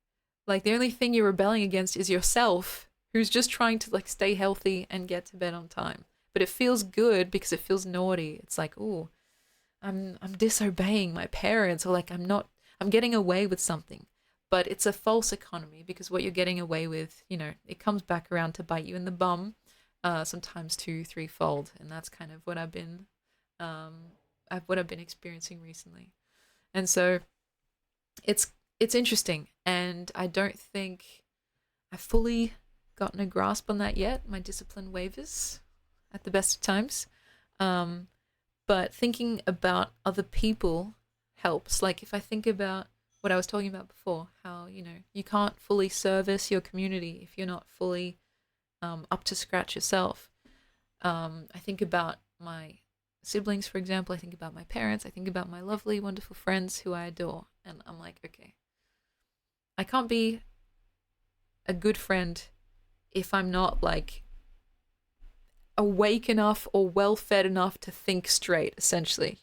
like the only thing you're rebelling against is yourself, who's just trying to like stay healthy and get to bed on time. But it feels good because it feels naughty. It's like, oh, I'm disobeying my parents, or like I'm getting away with something. but it's a false economy because what you're getting away with, it comes back around to bite you in the bum, sometimes two, threefold, and that's kind of um, what I've been experiencing recently. And so it's interesting, and I don't think I've fully gotten a grasp on that yet. My discipline wavers at the best of times. Um, but thinking about other people helps. Like if I think about what I was talking about before, how, you can't fully service your community if you're not fully up to scratch yourself. I think about my siblings, for example. I think about my parents. I think about my lovely, wonderful friends who I adore. And I'm like, okay, I can't be a good friend if I'm not like awake enough or well fed enough to think straight, essentially.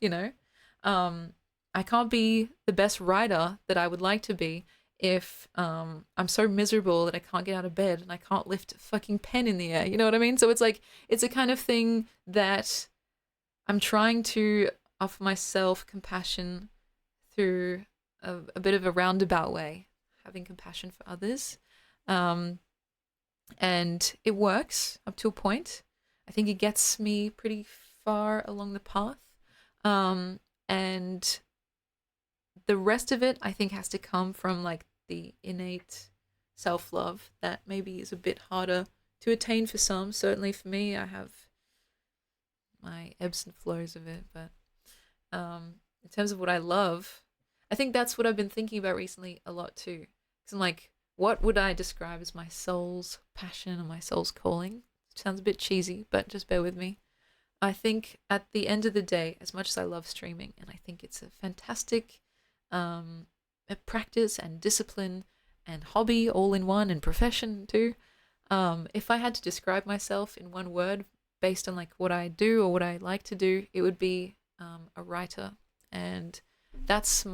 Um, I can't be the best writer that I would like to be if I'm so miserable that I can't get out of bed and I can't lift a fucking pen in the air. You know what I mean? So it's like, it's a kind of thing that I'm trying to offer myself compassion through a bit of a roundabout way, having compassion for others. Um, and it works up to a point. I think it gets me pretty far along the path. And the rest of it, I think, has to come from like the innate self love that maybe is a bit harder to attain for some. Certainly for me, I have my ebbs and flows of it. But in terms of what I love, I think that's what I've been thinking about recently a lot too. Because I'm like, what would I describe as my soul's passion or my soul's calling? Sounds a bit cheesy, but just bear with me. I think at the end of the day, as much as I love streaming, and I think it's a fantastic practice and discipline and hobby all in one, and profession too. If I had to describe myself in one word based on like what I do or what I like to do, it would be a writer, and that's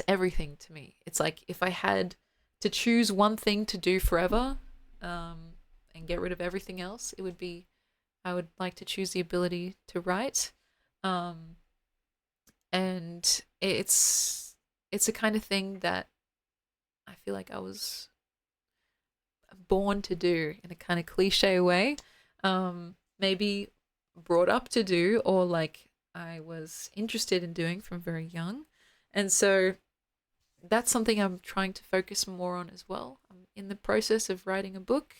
everything to me. It's like if I had to choose one thing to do forever, and get rid of everything else, it would be I would like to choose the ability to write. Um, and it's a kind of thing that I feel like I was born to do in a kind of cliche way. Maybe brought up to do, or like I was interested in doing from very young. And so that's something I'm trying to focus more on as well. I'm in the process of writing a book,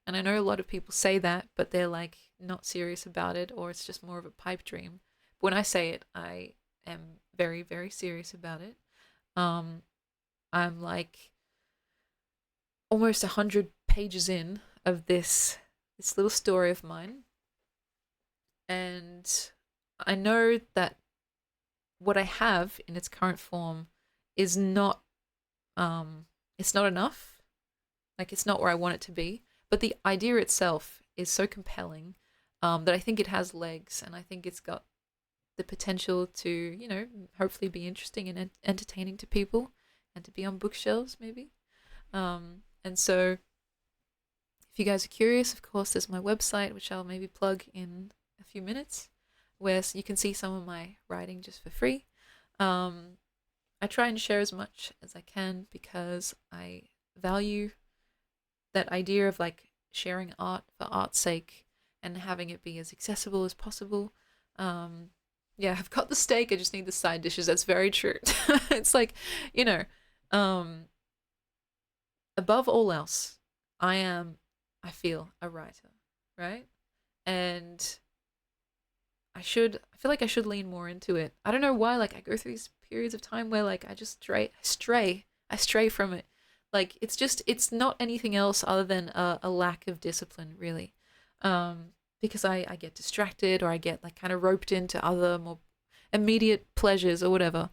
and I know a lot of people say that, but they're like not serious about it, or it's just more of a pipe dream. But when I say it, I am very, very serious about it. Um, I'm like almost 100 pages in of this little story of mine, and I know that what I have in its current form is not it's not enough. Like it's not where I want it to be. But the idea itself is so compelling that I think it has legs, and I think it's got the potential to, hopefully be interesting and entertaining to people, and to be on bookshelves maybe. And so if you guys are curious, of course, there's my website, which I'll maybe plug in a few minutes, where you can see some of my writing just for free. I try and share as much as I can because I value that idea of like sharing art for art's sake and having it be as accessible as possible. Yeah, I've got the steak, I just need the side dishes. That's very true. It's like, you know, um, above all else, I feel a writer, right? And I feel like I should lean more into it. I don't know why, like I go through these periods of time where like I just I stray from it. Like it's not anything else other than a lack of discipline, really. Because I get distracted, or I get like kind of roped into other more immediate pleasures or whatever.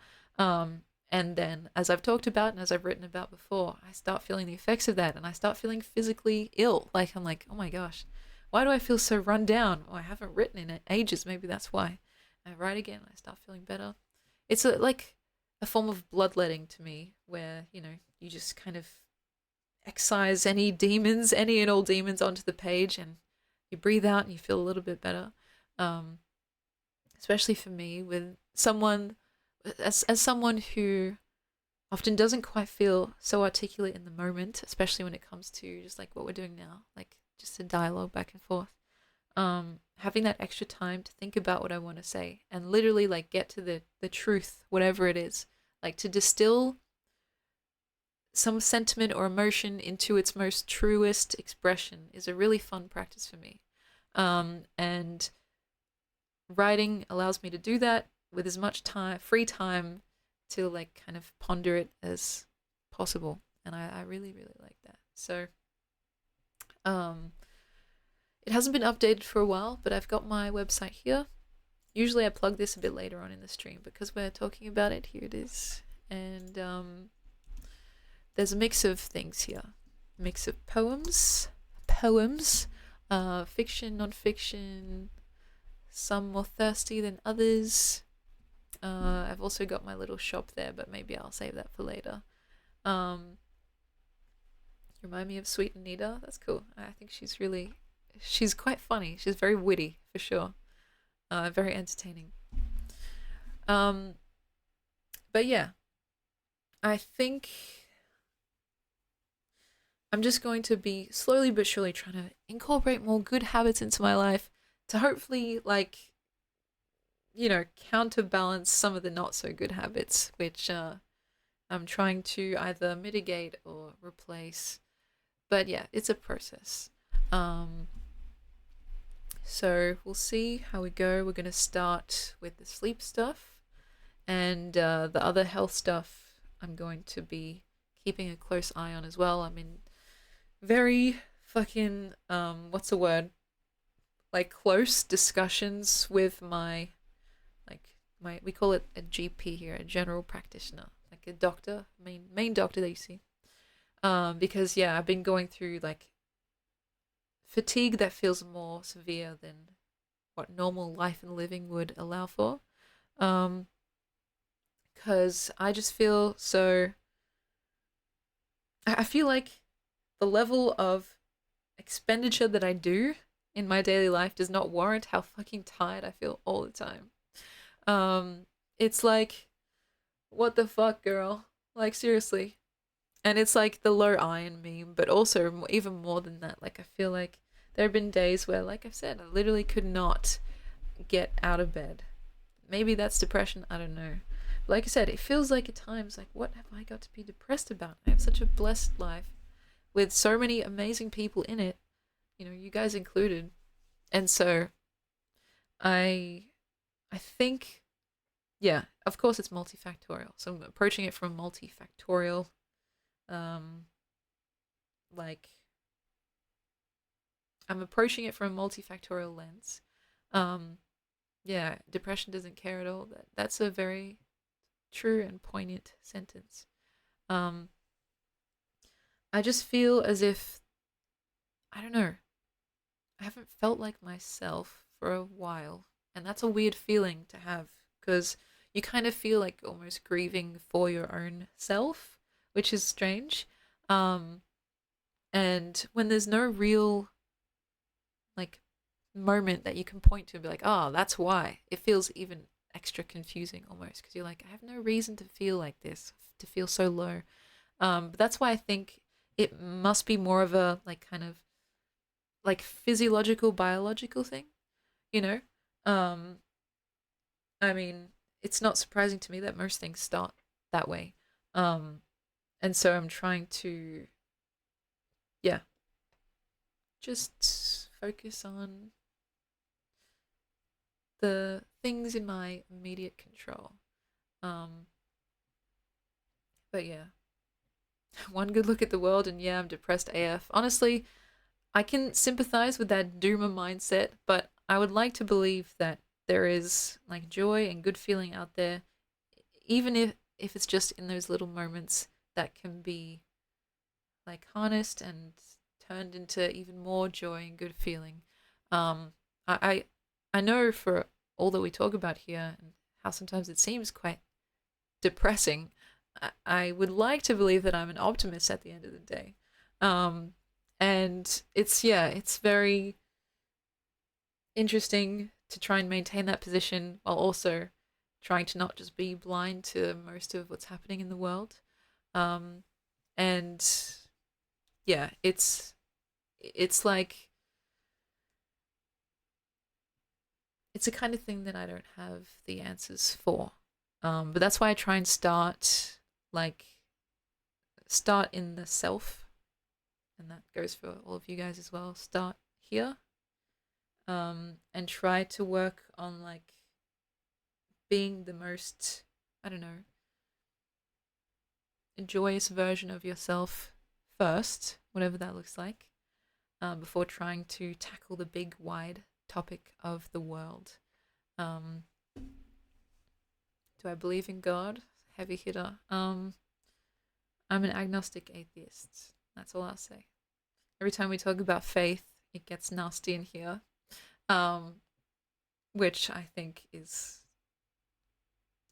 And then, as I've talked about and as I've written about before, I start feeling the effects of that, and I start feeling physically ill. Like I'm like, oh my gosh, why do I feel so run down? Oh, I haven't written in ages. Maybe that's why. I write again, I start feeling better. It's like a form of bloodletting to me, where you just kind of excise any demons, any and all demons onto the page, and you breathe out and you feel a little bit better. Um, Especially for me, with someone as someone who often doesn't quite feel so articulate in the moment, especially when it comes to just like what we're doing now, like just a dialogue back and forth. Having that extra time to think about what I want to say and literally like get to the truth, whatever it is, like to distill some sentiment or emotion into its most truest expression is a really fun practice for me. And writing allows me to do that with as much time, free time, to like kind of ponder it as possible. And I really, really like that. So, um, it hasn't been updated for a while, but I've got my website here. Usually I plug this a bit later on in the stream because we're talking about it. Here it is. And there's a mix of things here. A mix of poems, fiction, non-fiction, some more thirsty than others. I've also got my little shop there, but maybe I'll save that for later. Remind me of Sweet Anita. That's cool. I think she's quite funny. She's very witty, for sure. Very entertaining. But yeah, I think I'm just going to be slowly but surely trying to incorporate more good habits into my life to hopefully, like, counterbalance some of the not so good habits, which I'm trying to either mitigate or replace. But yeah, it's a process. So we'll see how we go. We're going to start with the sleep stuff, and the other health stuff I'm going to be keeping a close eye on as well. I'm in very fucking, what's the word? Like close discussions with we call it a GP here, a general practitioner, like a doctor, main doctor that you see. Because yeah, I've been going through like fatigue that feels more severe than what normal life and living would allow for. Because I just feel so. I feel like the level of expenditure that I do in my daily life does not warrant how fucking tired I feel all the time. It's like, what the fuck, girl? Like, seriously. And it's like the low iron meme, but also even more than that. Like, I feel like there have been days where, like I've said, I literally could not get out of bed. Maybe that's depression, I don't know. But like I said, it feels like at times, like, what have I got to be depressed about? I have such a blessed life with so many amazing people in it, you guys included. And so I think, yeah, of course it's multifactorial. So I'm approaching it from multifactorial, like, I'm approaching it from a multifactorial lens. Yeah, depression doesn't care at all. That's a very true and poignant sentence. I just feel as if, I don't know, I haven't felt like myself for a while. And that's a weird feeling to have because you kind of feel like almost grieving for your own self, which is strange. And when there's no real like moment that you can point to and be like, oh, that's why, it feels even extra confusing almost because you're like, I have no reason to feel like this, to feel so low. But that's why I think it must be more of a like kind of like physiological, biological thing, you know? Um, I mean, it's not surprising to me that most things start that way. Um, and so I'm trying to, yeah, just focus on the things in my immediate control. Um, but yeah, one good look at the world, and yeah, I'm depressed AF. Honestly, I can sympathize with that doomer mindset, but I would like to believe that there is like joy and good feeling out there, even if it's just in those little moments that can be like harnessed and turned into even more joy and good feeling. Um, I know for all that we talk about here and how sometimes it seems quite depressing, I would like to believe that I'm an optimist at the end of the day. And it's very interesting to try and maintain that position while also trying to not just be blind to most of what's happening in the world. Um, and yeah, it's like it's a kind of thing that I don't have the answers for. But that's why I try and like start in the self, and that goes for all of you guys as well. Start here, and try to work on like being the most, I don't know, joyous version of yourself first, whatever that looks like, before trying to tackle the big, wide topic of the world. Um, do I believe in God? Heavy hitter. I'm an agnostic atheist. That's all I'll say. Every time we talk about faith, it gets nasty in here, um, which I think is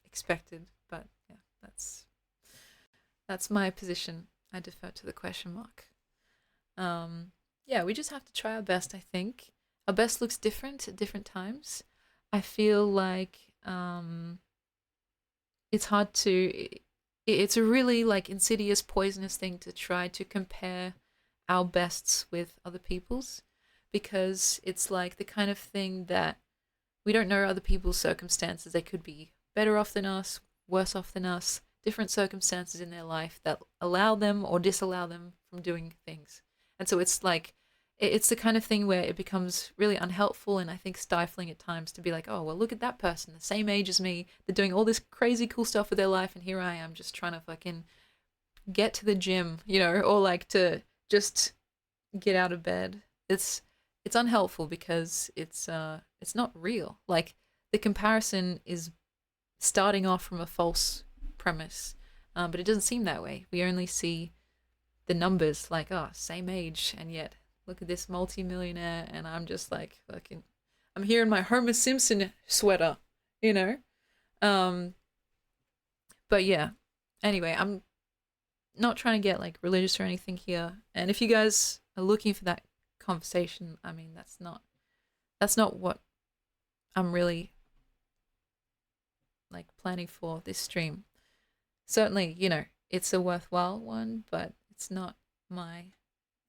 expected. But yeah, that's my position. I defer to the question mark. Um, yeah, we just have to try our best. I think our best looks different at different times. I feel like it's hard to. It's a really like insidious, poisonous thing to try to compare our bests with other people's, because it's like the kind of thing that we don't know other people's circumstances. They could be better off than us, worse off than us, different circumstances in their life that allow them or disallow them from doing things. And so it's like, it's the kind of thing where it becomes really unhelpful and I think stifling at times to be like, oh, well, look at that person, the same age as me. They're doing all this crazy cool stuff with their life, and here I am just trying to fucking get to the gym, or like to just get out of bed. It's unhelpful because it's not real. Like the comparison is starting off from a false premise, but it doesn't seem that way. We only see the numbers, like, oh, same age, and yet look at this multi-millionaire, and I'm just like fucking, I'm here in my Homer Simpson sweater, you know. Um, but yeah. Anyway, I'm not trying to get like religious or anything here. And if you guys are looking for that conversation, I mean, that's not what I'm really like planning for this stream. Certainly, it's a worthwhile one, but it's not my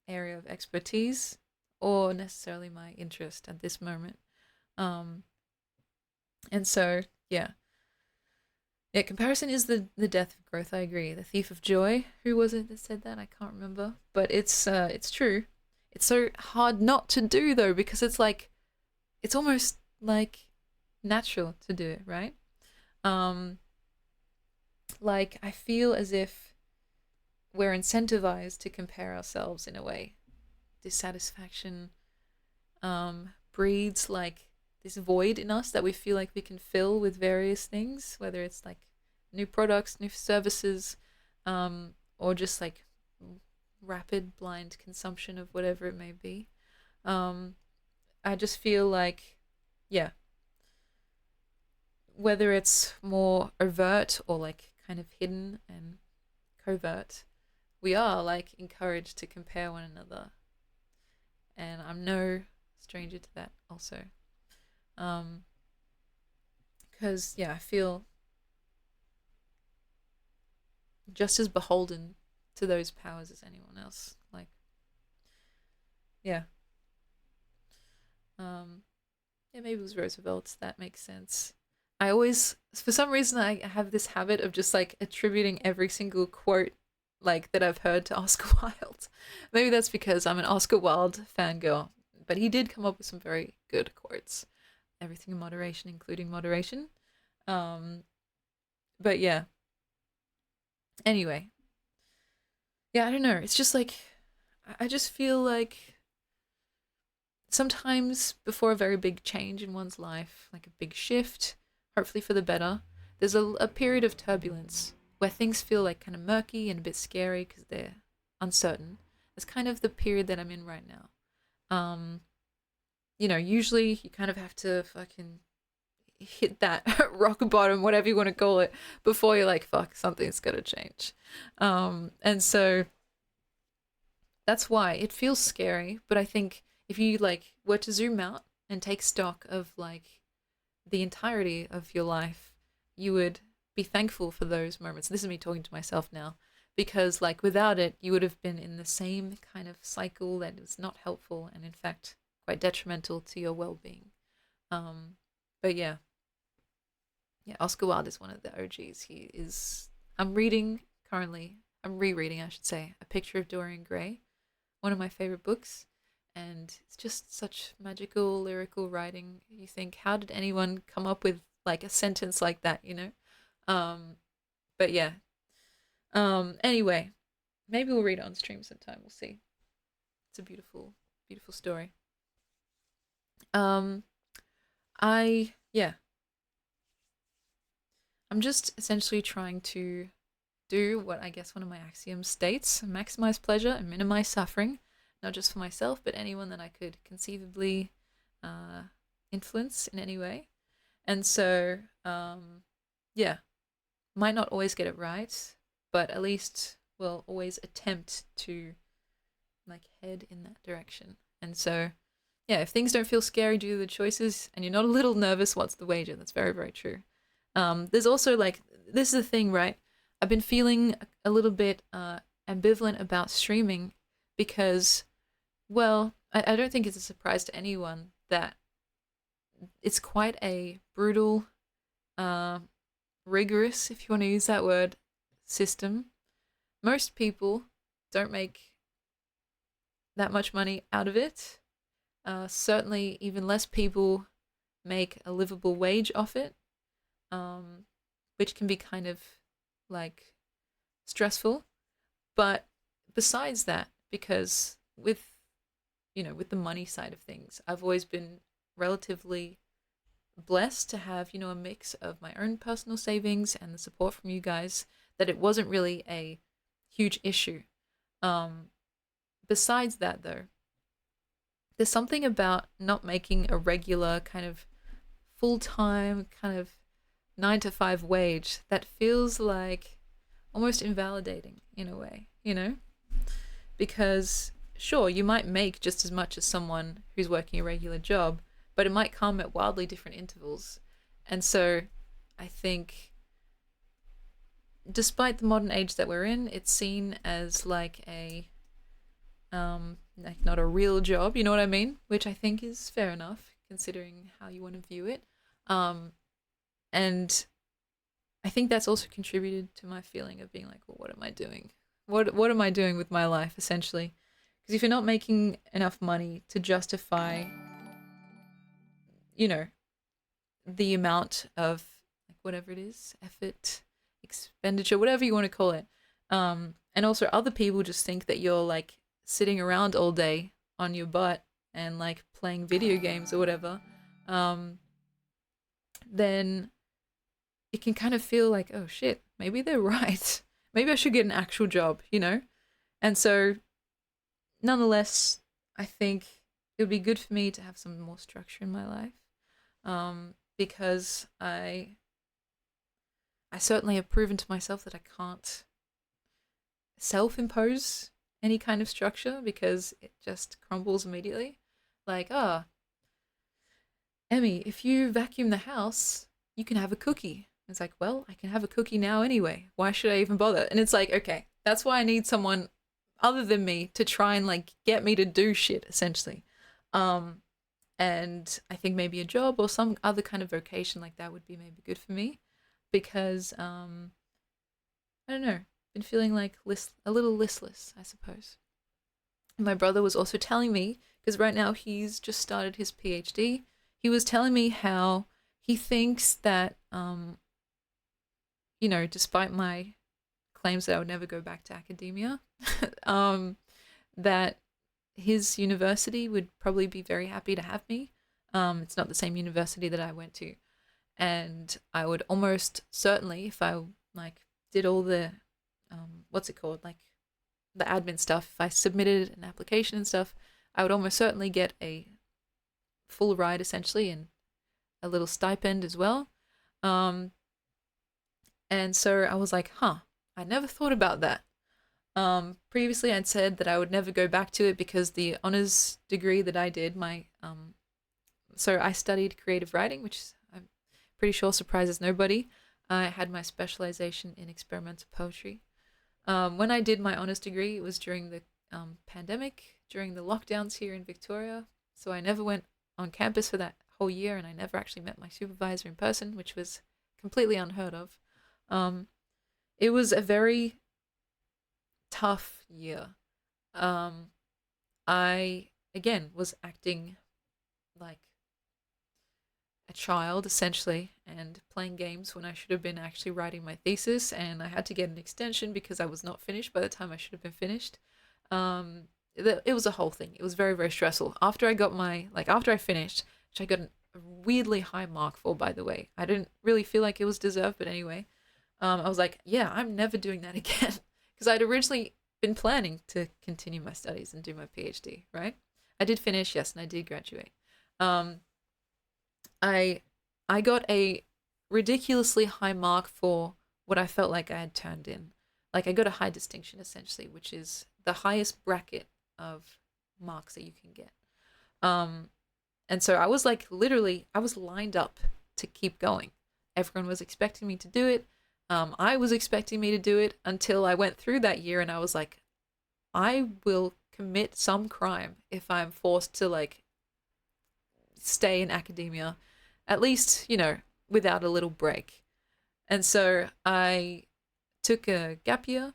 area of expertise or necessarily my interest at this moment. Um, and so, yeah. Yeah, comparison is the death of growth. I agree. The thief of joy. Who was it that said that? I can't remember, but it's true. It's so hard not to do though, because it's like it's almost like natural to do it, right? Um, like I feel as if we're incentivized to compare ourselves in a way. Dissatisfaction breeds like this void in us that we feel like we can fill with various things, whether it's like new products, new services, or just like rapid blind consumption of whatever it may be. Um, I just feel like, yeah, whether it's more overt or like kind of hidden and covert, we are like encouraged to compare one another. And I'm no stranger to that also. Um, because yeah, I feel just as beholden to those powers as anyone else. Like, yeah, um, yeah, maybe it was Roosevelt's. That makes sense. I always, for some reason, I have this habit of just like attributing every single quote like that I've heard to Oscar Wilde. Maybe that's because I'm an Oscar Wilde fangirl, but he did come up with some very good quotes. Everything in moderation, including moderation. Um, but yeah. Anyway, yeah, I don't know. It's just like I just feel like sometimes before a very big change in one's life, like a big shift, hopefully for the better, there's a period of turbulence where things feel like kind of murky and a bit scary because they're uncertain. It's kind of the period that I'm in right now. Usually you kind of have to fucking hit that rock bottom, whatever you want to call it, before you're like, fuck, something's got to change. And so that's why it feels scary. But I think if you like were to zoom out and take stock of like the entirety of your life, you would be thankful for those moments. This is me talking to myself now, because like without it you would have been in the same kind of cycle that is not helpful and in fact quite detrimental to your well-being. um but yeah, Oscar Wilde is one of the OGs. He is. I'm reading currently. I'm rereading, I should say, A Picture of Dorian Gray, one of my favorite books, and it's just such magical lyrical writing. You think, how did anyone come up with like a sentence like that? Um, but yeah. Anyway, maybe we'll read it on stream sometime. We'll see. It's a beautiful, beautiful story. Um, I yeah. I'm just essentially trying to do what I guess one of my axioms states: maximize pleasure and minimize suffering, not just for myself, but anyone that I could conceivably uh, influence in any way. And so, yeah, might not always get it right, but at least will always attempt to like head in that direction. And so, yeah, if things don't feel scary due to the choices and you're not a little nervous, what's the wager? That's very, very true. There's also like, this is the thing, right? I've been feeling a little bit ambivalent about streaming because, well, I don't think it's a surprise to anyone that it's quite a brutal, uh, rigorous, if you want to use that word, system. Most people don't make that much money out of it. Certainly, even less people make a livable wage off it, which can be kind of like stressful. But besides that, because with the money side of things, I've always been relatively blessed to have, a mix of my own personal savings and the support from you guys, that it wasn't really a huge issue. Um, Besides that, though, there's something about not making a regular kind of full time, kind of 9 to 5 wage that feels like almost invalidating in a way, Because sure, you might make just as much as someone who's working a regular job, but it might come at wildly different intervals. And so I think despite the modern age that we're in, it's seen as like a like not a real job, you know what I mean? Which I think is fair enough considering how you want to view it. And I think that's also contributed to my feeling of being like, well, what am I doing? What am I doing with my life essentially? Because if you're not making enough money to justify, you know, the amount of like whatever it is, effort, expenditure, whatever you want to call it. And also other people just think that you're like sitting around all day on your butt and like playing video games or whatever. Then it can kind of feel like, oh shit, maybe they're right. Maybe I should get an actual job. And so, nonetheless, I think it would be good for me to have some more structure in my life, because I certainly have proven to myself that I can't self-impose any kind of structure because it just crumbles immediately. Like, Emmy, if you vacuum the house, you can have a cookie. It's like, well, I can have a cookie now anyway. Why should I even bother? And it's like, okay, that's why I need someone other than me to try and like get me to do shit essentially. And I think maybe a job or some other kind of vocation like that would be maybe good for me because I don't know, been feeling like a little listless, I suppose. My brother was also telling me, because right now he's just started his PhD, he was telling me how he thinks that despite my claims that I would never go back to academia, that his university would probably be very happy to have me. It's not the same university that I went to. And I would almost certainly, if I like did all the, what's it called? Like the admin stuff, if I submitted an application and stuff, I would almost certainly get a full ride essentially and a little stipend as well. And so I was like, I never thought about that. Previously I'd said that I would never go back to it because the honors degree that I did, so I studied creative writing, which I'm pretty sure surprises nobody. I had my specialization in experimental poetry. When I did my honors degree, it was during the pandemic, during the lockdowns here in Victoria. So I never went on campus for that whole year, and I never actually met my supervisor in person, which was completely unheard of. Um, it was a very tough year. Um, I, again, was acting like a child essentially and playing games when I should have been actually writing my thesis, and I had to get an extension because I was not finished by the time I should have been finished. It was a whole thing. It was very, very stressful. After I got after I finished, which I got a weirdly high mark for, by the way. I didn't really feel like it was deserved, but anyway, I was like, yeah, I'm never doing that again because I'd originally been planning to continue my studies and do my PhD, right? I did finish, yes, and I did graduate. Um, I I got a ridiculously high mark for what I felt like I had turned in. Like I got a high distinction essentially, which is the highest bracket of marks that you can get. Um, and so I was like literally I was lined up to keep going. Everyone was expecting me to do it. I was expecting me to do it until I went through that year and I was like, I will commit some crime if I'm forced to like stay in academia, at least, without a little break. And so I took a gap year,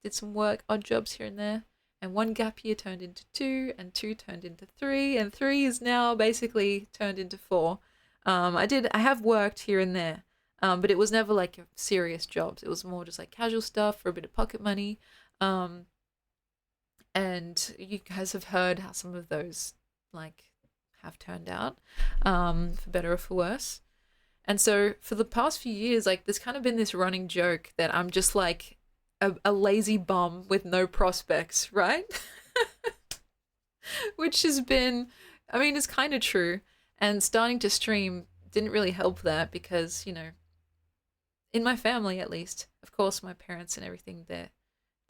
did some work, odd jobs here and there, and one gap year turned into two, and two turned into three, and three is now basically turned into four. I have worked here and there, but it was never like serious jobs. It was more just like casual stuff for a bit of pocket money. Um, and you guys have heard how some of those like have turned out, for better or for worse. And so for the past few years, like there's kind of been this running joke that I'm just like a lazy bum with no prospects, right? Which has been, I mean, it's kind of true. And starting to stream didn't really help that because, in my family at least, of course, my parents and everything, they're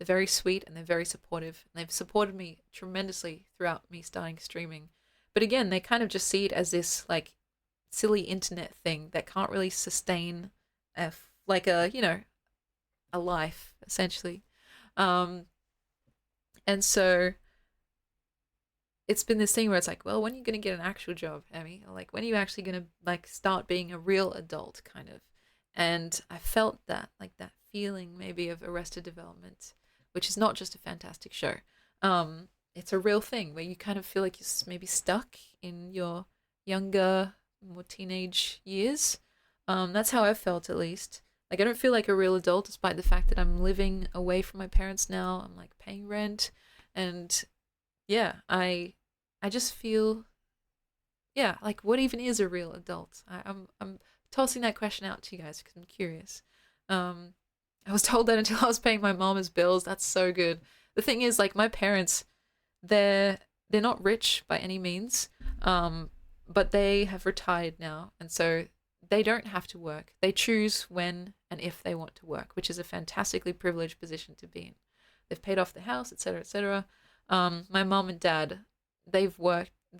very sweet and they're very supportive. And they've supported me tremendously throughout me starting streaming. But again, they kind of just see it as this like silly internet thing that can't really sustain like a life essentially. Um, and so it's been this thing where it's like, well, when are you going to get an actual job, Emmy? Or like, when are you actually going to like start being a real adult kind of? And I felt that, like that feeling maybe of Arrested Development, which is not just a fantastic show. It's a real thing where you kind of feel like you're maybe stuck in your younger, more teenage years. That's how I felt at least. Like I don't feel like a real adult despite the fact that I'm living away from my parents now. I'm like paying rent and yeah, I just feel yeah, like what even is a real adult? I'm tossing that question out to you guys because I'm curious. Um, I was told that until I was paying my mama's bills. That's so good. The thing is, like my parents, they're they're not rich by any means, but they have retired now, and so they don't have to work. They choose when and if they want to work, which is a fantastically privileged position to be in. They've paid off the house, etc., etc. My mom and dad, they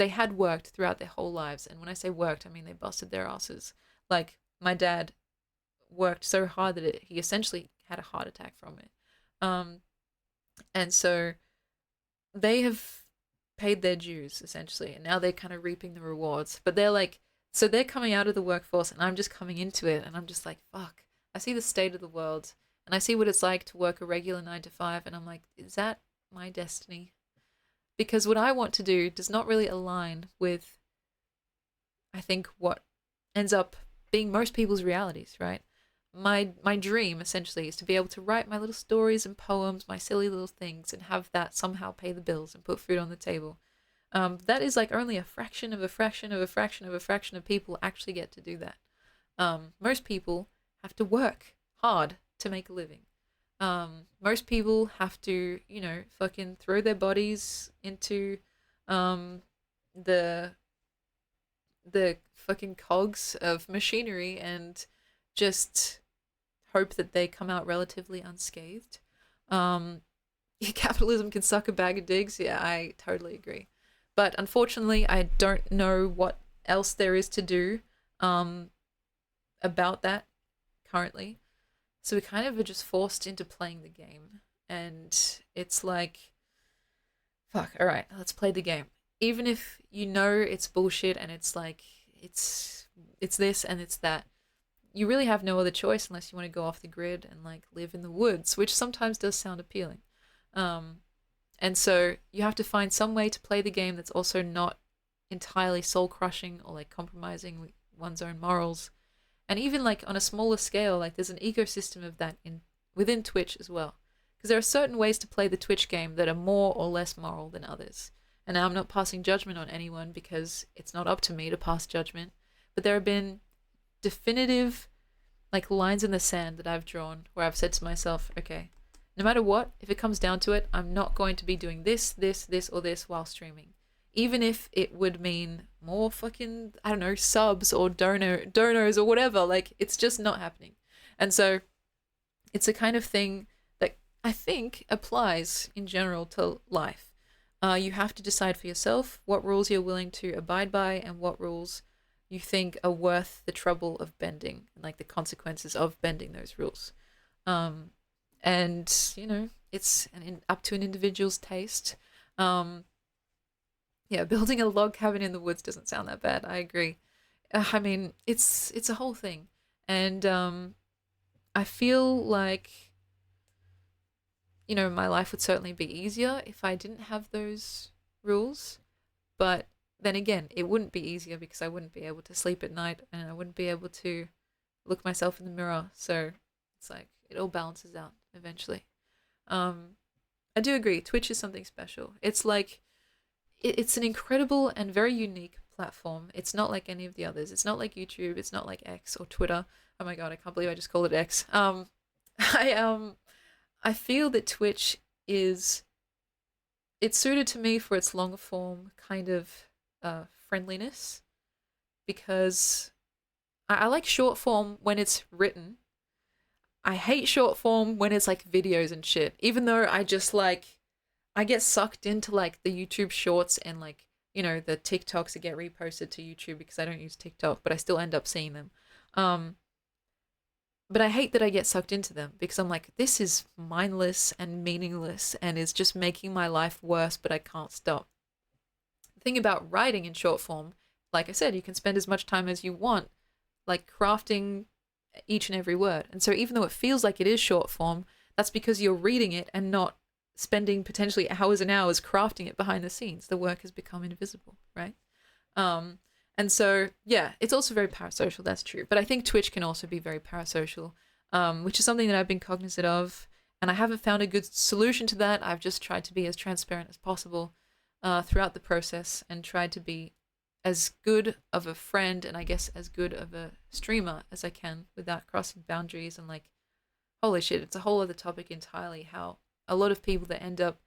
had worked throughout their whole lives, and when I say worked, I mean they busted their asses. Like my dad worked so hard that he essentially had a heart attack from it. Um, and so they have paid their dues essentially, and now they're kind of reaping the rewards. But they're like, so they're coming out of the workforce, and I'm just coming into it, and I'm just like, fuck. I see the state of the world, and I see what it's like to work a regular 9 to 5, and I'm like, is that my destiny? Because what I want to do does not really align with, I think, what ends up being most people's realities, right? My dream essentially is to be able to write my little stories and poems, my silly little things, and have that somehow pay the bills and put food on the table. That is like only a fraction of a fraction of a fraction of a fraction of people actually get to do that. Most people have to work hard to make a living. Most people have to, fucking throw their bodies into the the fucking cogs of machinery and just hope that they come out relatively unscathed. Um, Capitalism can suck a bag of digs. Yeah, I totally agree. But unfortunately, I don't know what else there is to do um, about that currently. So we kind of are just forced into playing the game. And it's like, fuck, all right, let's play the game. Even if you know it's bullshit and it's like, it's it's this and it's that, you really have no other choice unless you want to go off the grid and like live in the woods, which sometimes does sound appealing. Um, and so you have to find some way to play the game that's also not entirely soul crushing or like compromising one's own morals. And even like on a smaller scale, like there's an ecosystem of that in within Twitch as well. Because there are certain ways to play the Twitch game that are more or less moral than others. And now I'm not passing judgment on anyone because it's not up to me to pass judgment. But there have been definitive like lines in the sand that I've drawn where I've said to myself, okay, no matter what, if it comes down to it, I'm not going to be doing this, or this while streaming. Even if it would mean more fucking, I don't know, subs or donors or whatever, like it's just not happening. And so it's a kind of thing that I think applies in general to life. You have to decide for yourself what rules you're willing to abide by and what rules you think are worth the trouble of bending and like the consequences of bending those rules. Um, and you know, it's up to an individual's taste. Um, yeah, building a log cabin in the woods doesn't sound that bad. I agree. I mean, it's a whole thing, and I feel like my life would certainly be easier if I didn't have those rules. But then again, it wouldn't be easier because I wouldn't be able to sleep at night and I wouldn't be able to look myself in the mirror. So it's like it all balances out eventually. Um, I do agree. Twitch is something special. It's like it's an incredible and very unique platform. It's not like any of the others. It's not like YouTube. It's not like X or Twitter. Oh my god, I can't believe I just called it X. I feel that Twitch is it's suited to me for its longer form kind of friendliness because I like short form when it's written. I hate short form when it's like videos and shit. Even though I get sucked into like the YouTube shorts and like the TikToks that get reposted to YouTube because I don't use TikTok, but I still end up seeing them. Um, but I hate that I get sucked into them because I'm like, this is mindless and meaningless and is just making my life worse, but I can't stop. The thing about writing in short form, like I said, you can spend as much time as you want, like crafting each and every word. And so even though it feels like it is short form, that's because you're reading it and not spending potentially hours and hours crafting it behind the scenes. The work has become invisible, right? Um, and so, yeah, it's also very parasocial, that's true. But I think Twitch can also be very parasocial, which is something that I've been cognizant of. And I haven't found a good solution to that. I've just tried to be as transparent as possible throughout the process and tried to be as good of a friend and I guess as good of a streamer as I can without crossing boundaries. And like, holy shit, it's a whole other topic entirely how a lot of people that end up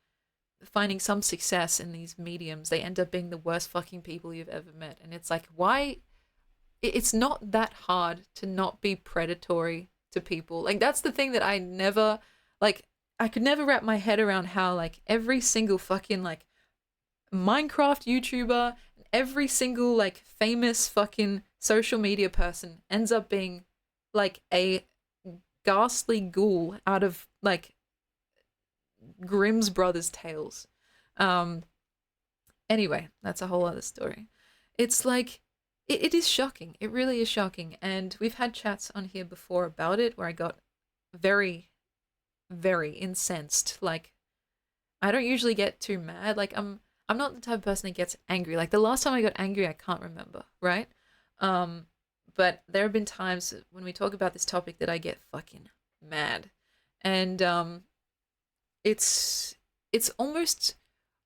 finding some success in these mediums, they end up being the worst fucking people you've ever met. And it's like, why? It's not that hard to not be predatory to people. Like, that's the thing that I never, like, I could never wrap my head around how, like, every single fucking, like, Minecraft YouTuber, every single, like, famous fucking social media person ends up being, like, a ghastly ghoul out of, like, Grimm's Brothers tales. Um, anyway, that's a whole other story. It's like, it is shocking. It really is shocking. And we've had chats on here before about it where I got very, very incensed. Like, I don't usually get too mad. Like, I'm not the type of person that gets angry. Like, the last time I got angry, I can't remember, right? But there have been times when we talk about this topic that I get fucking mad. And, it's almost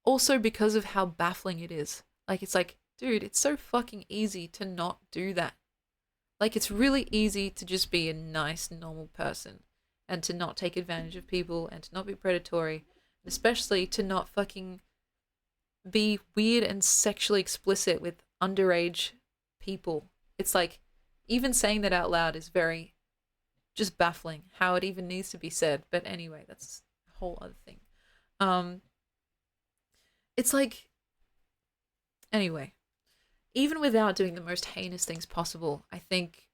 also because of how baffling it is. Like, it's like, dude, it's so fucking easy to not do that. Like, it's really easy to just be a nice, normal person and to not take advantage of people and to not be predatory, especially to not fucking be weird and sexually explicit with underage people. It's like, even saying that out loud is very just baffling how it even needs to be said. But anyway, that's a whole other thing. It's like, anyway, even without doing the most heinous things possible, I think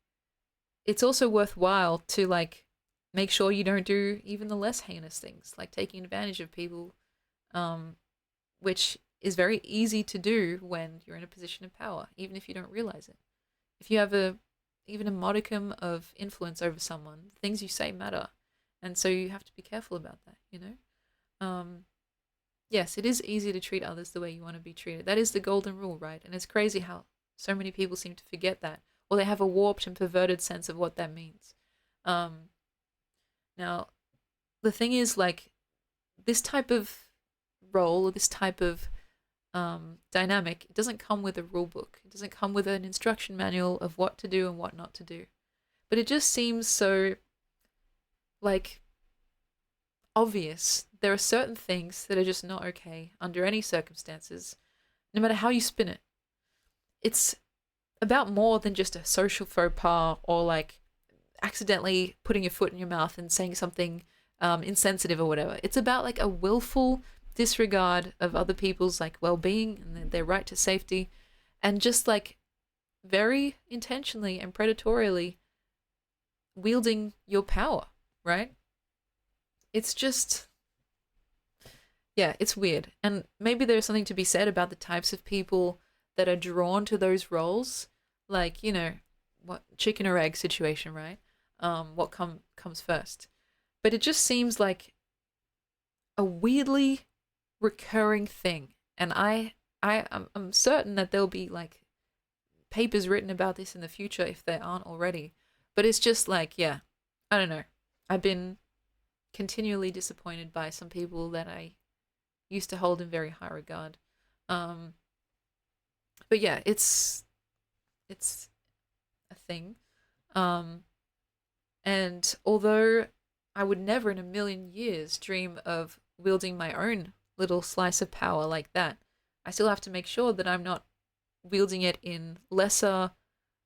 it's also worthwhile to like make sure you don't do even the less heinous things, like taking advantage of people, um, which is very easy to do when you're in a position of power, even if you don't realize it. If you have even a modicum of influence over someone, things you say matter, and so you have to be careful about that. Yes, it is easy to treat others the way you want to be treated. That is the golden rule, right? And it's crazy how so many people seem to forget that, or they have a warped and perverted sense of what that means. Um, Now, the thing is, like, this type of role, this type of dynamic, it doesn't come with a rule book. It doesn't come with an instruction manual of what to do and what not to do. But it just seems so, like, obvious. There are certain things that are just not okay under any circumstances, no matter how you spin it. It's about more than just a social faux pas or, like, accidentally putting your foot in your mouth and saying something insensitive or whatever. It's about like a willful disregard of other people's like well-being and their right to safety, and just like very intentionally and predatorily wielding your power, right? It's just, yeah, it's weird. And maybe there's something to be said about the types of people that are drawn to those roles, like, what chicken or egg situation, right? What comes first. But it just seems like a weirdly recurring thing. And I'm certain that there'll be like papers written about this in the future if there aren't already. But it's just like, yeah, I don't know. I've been continually disappointed by some people that I used to hold in very high regard. Um, but yeah, it's a thing. Um, and although I would never in a million years dream of wielding my own little slice of power like that, I still have to make sure that I'm not wielding it in lesser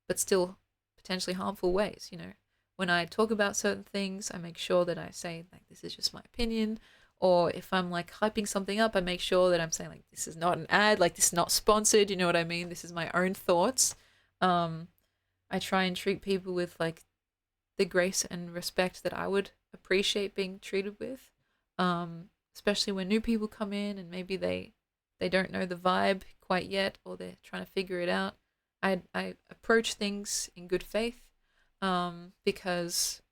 but still potentially harmful ways. When I talk about certain things, I make sure that I say, like, this is just my opinion. Or if I'm like hyping something up, I make sure that I'm saying, like, this is not an ad, like, this is not sponsored, you know what I mean? This is my own thoughts. Um, I try and treat people with like the grace and respect that I would appreciate being treated with. Especially when new people come in and maybe they don't know the vibe quite yet, or they're trying to figure it out. I approach things in good faith, because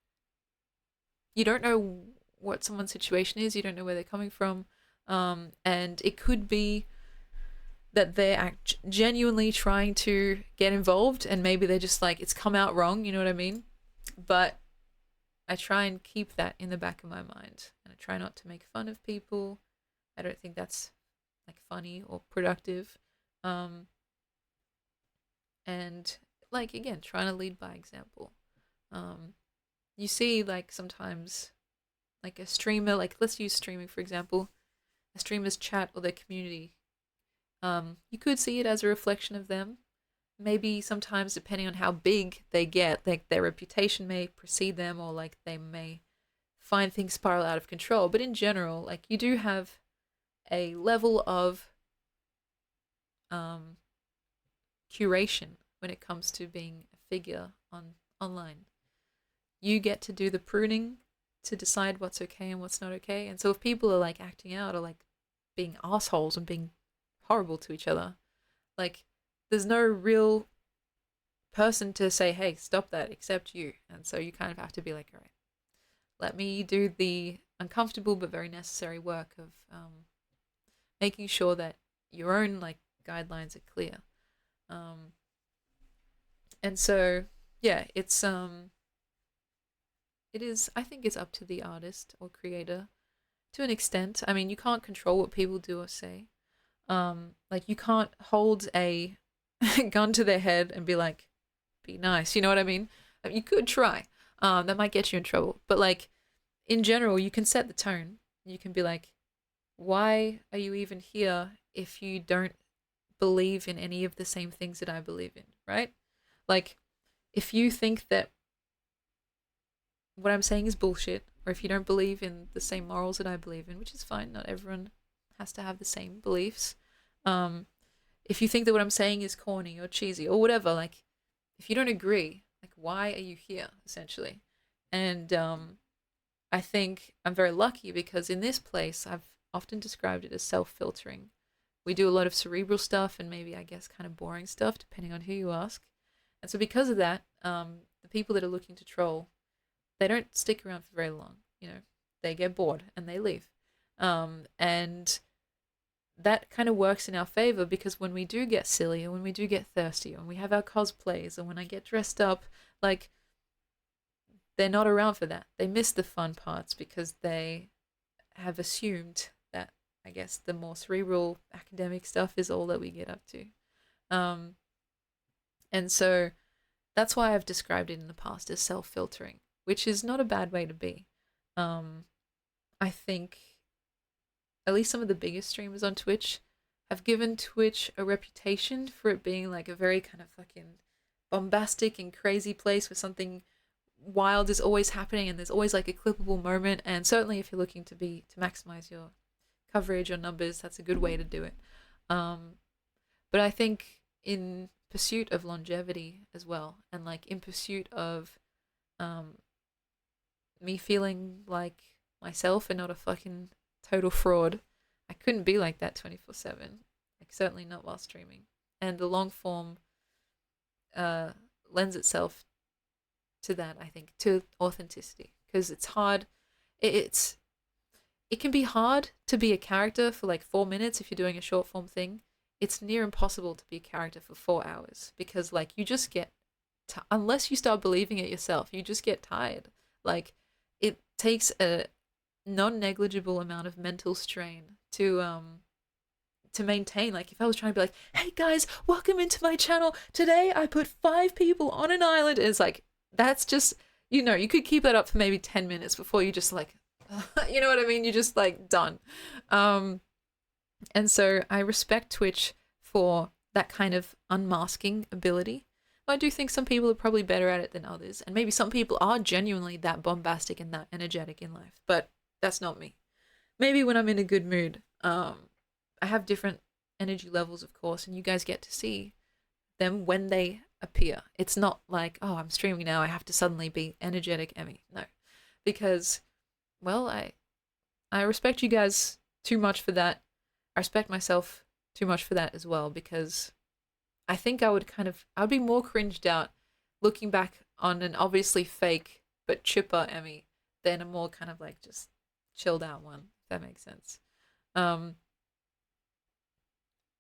you don't know what someone's situation is, you don't know where they're coming from, and it could be that they're genuinely trying to get involved, and maybe they're just like, it's come out wrong, you know what I mean? But I try and keep that in the back of my mind, and I try not to make fun of people. I don't think that's like funny or productive. Um, and like, again, trying to lead by example. Um, you see, like, sometimes, like a streamer, like, let's use streaming for example, a streamer's chat or their community. You could see it as a reflection of them. Maybe sometimes, depending on how big they get, like, their reputation may precede them, or like they may find things spiral out of control. But in general, like, you do have a level of um, curation when it comes to being a figure online. You get to do the pruning to decide what's okay and what's not okay. And so if people are like acting out or like being assholes and being horrible to each other, like, there's no real person to say, hey, stop that, except you. And so you kind of have to be like, all right, let me do the uncomfortable but very necessary work of making sure that your own like guidelines are clear. Um, and so yeah, it is, I think it's up to the artist or creator to an extent. I mean, you can't control what people do or say. Like, you can't hold a gun to their head and be like, be nice, you know what I mean? You could try. That might get you in trouble. But like, in general, you can set the tone. You can be like, why are you even here if you don't believe in any of the same things that I believe in, right? Like, if you think that what I'm saying is bullshit, or if you don't believe in the same morals that I believe in, which is fine, not everyone has to have the same beliefs. If you think that what I'm saying is corny or cheesy or whatever, like, if you don't agree, like, why are you here, essentially? And I think I'm very lucky because in this place, I've often described it as self-filtering. We do a lot of cerebral stuff and maybe, I guess, kind of boring stuff, depending on who you ask. And so because of that, the people that are looking to troll, they don't stick around for very long. They get bored and they leave. And that kind of works in our favor because when we do get silly or when we do get thirsty, or when we have our cosplays, or when I get dressed up, like, they're not around for that. They miss the fun parts because they have assumed that, I guess, the more cerebral academic stuff is all that we get up to. Um, and so that's why I've described it in the past as self filtering, which is not a bad way to be. Um, I think at least some of the biggest streamers on Twitch have given Twitch a reputation for it being like a very kind of fucking bombastic and crazy place where something wild is always happening and there's always like a clippable moment. And certainly if you're looking to maximize your coverage or numbers, that's a good way to do it. But I think in pursuit of longevity as well, and like in pursuit of um, me feeling like myself and not a fucking total fraud, I couldn't be like that 24/7. Like, certainly not while streaming. And the long form lends itself to that, I think, to authenticity, because it's hard. It's it can be hard to be a character for like 4 minutes if you're doing a short form thing. It's near impossible to be a character for 4 hours because like you just get unless you start believing it yourself, you just get tired. Like, it takes a non-negligible amount of mental strain to maintain. Like, if I was trying to be like, hey guys, welcome into my channel, today I put 5 people on an island, and it's like, that's just, you could keep that up for maybe 10 minutes before you just like you know what I mean, you're just like done. And so I respect Twitch for that kind of unmasking ability. I do think some people are probably better at it than others, and maybe some people are genuinely that bombastic and that energetic in life, but that's not me. Maybe when I'm in a good mood, I have different energy levels, of course, and you guys get to see them when they appear. It's not like, oh, I'm streaming now, I have to suddenly be energetic Emmy. No, because, well, I respect you guys too much for that. I respect myself too much for that as well, because I think I would be more cringed out looking back on an obviously fake but chipper Emmy than a more kind of like just chilled out one, if that makes sense. Um,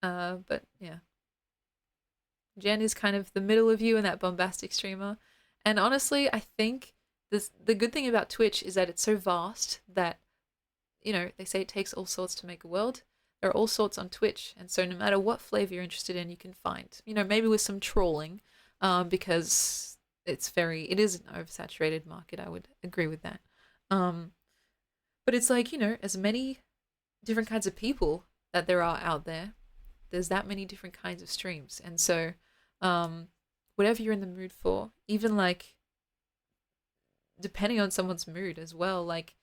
but yeah, Jen is kind of the middle of you and that bombastic streamer. And honestly, I think the good thing about Twitch is that it's so vast that, they say it takes all sorts to make a world. There are all sorts on Twitch, and so no matter what flavor you're interested in, you can find. Maybe with some trolling, because it is an oversaturated market. I would agree with that. Um, but it's like, as many different kinds of people that there are out there, there's that many different kinds of streams. And so, whatever you're in the mood for, even like depending on someone's mood as well, like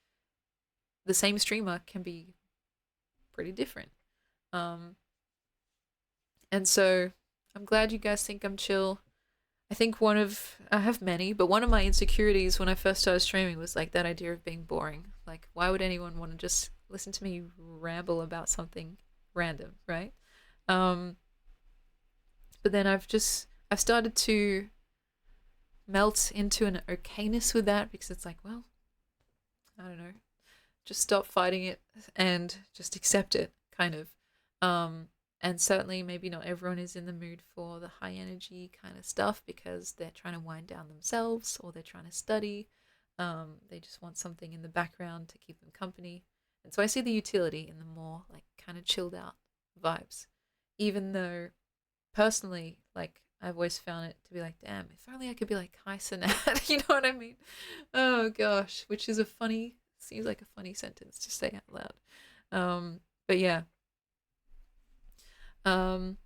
the same streamer can be pretty different. Um, and so I'm glad you guys think I'm chill. I think I have many, but one of my insecurities when I first started streaming was like that idea of being boring. Like, why would anyone want to just listen to me ramble about something random, right? Um, but then I've started to melt into an okayness with that, because it's like, well, I don't know, just stop fighting it and just accept it, kind of. And certainly maybe not everyone is in the mood for the high energy kind of stuff because they're trying to wind down themselves or they're trying to study. They just want something in the background to keep them company. And so I see the utility in the more like kind of chilled out vibes, even though personally, like, I've always found it to be like, damn, if only I could be like Kai Cenat, you know what I mean? Oh gosh, which is seems like a funny sentence to say out loud. But yeah. Um,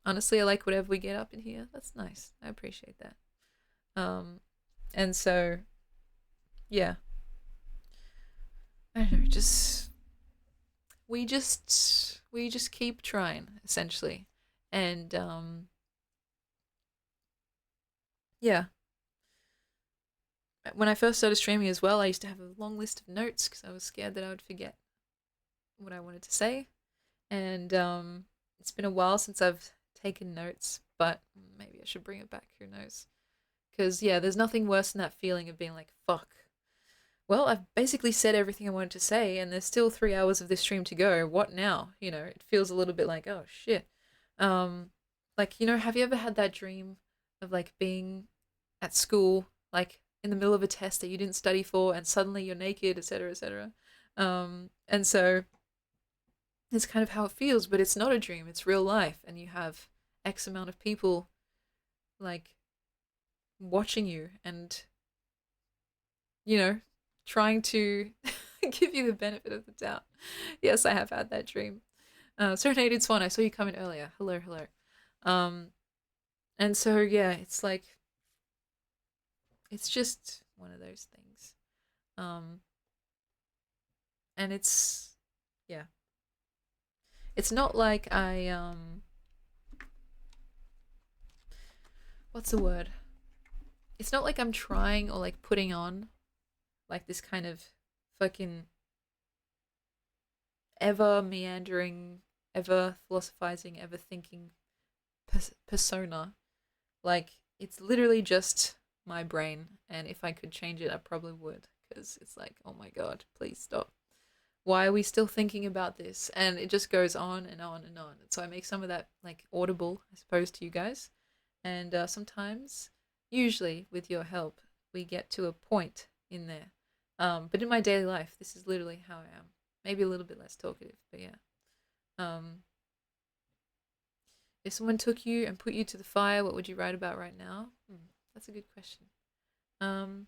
Honestly, I like whatever we get up in here. That's nice. I appreciate that. And so, yeah. I don't know, we just keep trying, essentially. And yeah. when I first started streaming as well, I used to have a long list of notes because I was scared that I would forget what I wanted to say. And it's been a while since I've taken notes, but maybe I should bring it back. Who knows? Because yeah, there's nothing worse than that feeling of being like, fuck. Well, I've basically said everything I wanted to say, and there's still 3 hours of this stream to go. What now? It feels a little bit like, oh shit. Um, like, have you ever had that dream of like being at school, like in the middle of a test that you didn't study for, and suddenly you're naked, etc., etc. And so it's kind of how it feels, but it's not a dream; it's real life, and you have X amount of people like watching you, and you know, trying to give you the benefit of the doubt. Yes, I have had that dream. Serenaded Swan, I saw you come in earlier. Hello, hello. Um, and so yeah, it's like it's just one of those things. Um, and yeah, it's not like what's the word? It's not like I'm trying or like putting on like this kind of fucking ever meandering, ever philosophizing, ever thinking persona. Like it's literally just my brain, and if I could change it, I probably would, because it's like, oh my god, please stop. Why are we still thinking about this? And it just goes on and on and on. So I make some of that like audible, I suppose, to you guys. And sometimes, usually with your help, we get to a point in there. But in my daily life, this is literally how I am. Maybe a little bit less talkative, but yeah. Um, if someone took you and put you to the fire, what would you write about right now? That's a good question. Um,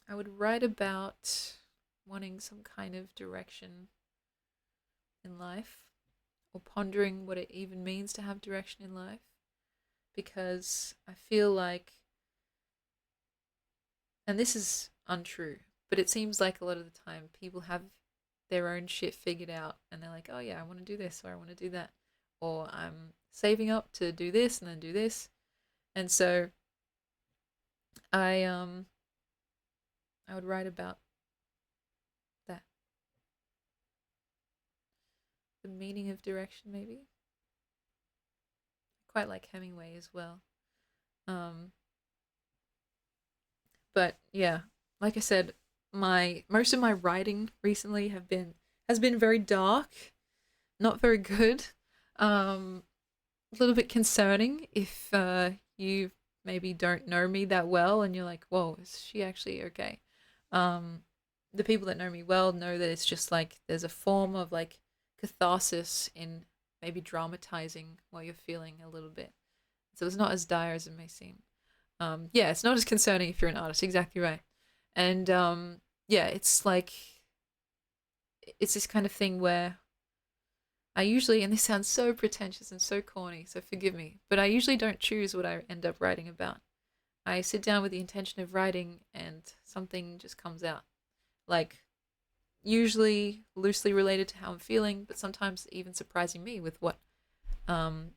I would write about wanting some kind of direction in life, or pondering what it even means to have direction in life, because I feel like, and this is untrue, but it seems like a lot of the time people have their own shit figured out, and they're like, oh yeah, I want to do this, or I want to do that, or I'm saving up to do this and then do this. And so I I would write about that, the meaning of direction, maybe. Quite like Hemingway as well. Um, but yeah, like I said, my most of my writing recently has been very dark, not very good. Um, a little bit concerning if you maybe don't know me that well and you're like, whoa, is she actually okay? Um, the people that know me well know that it's just like there's a form of like catharsis in maybe dramatizing while you're feeling a little bit. So it's not as dire as it may seem. Yeah, it's not as concerning if you're an artist. Exactly right. And yeah, it's like it's this kind of thing where I usually, and this sounds so pretentious and so corny, so forgive me, but I usually don't choose what I end up writing about. I sit down with the intention of writing, and something just comes out. Like usually loosely related to how I'm feeling, but sometimes even surprising me with um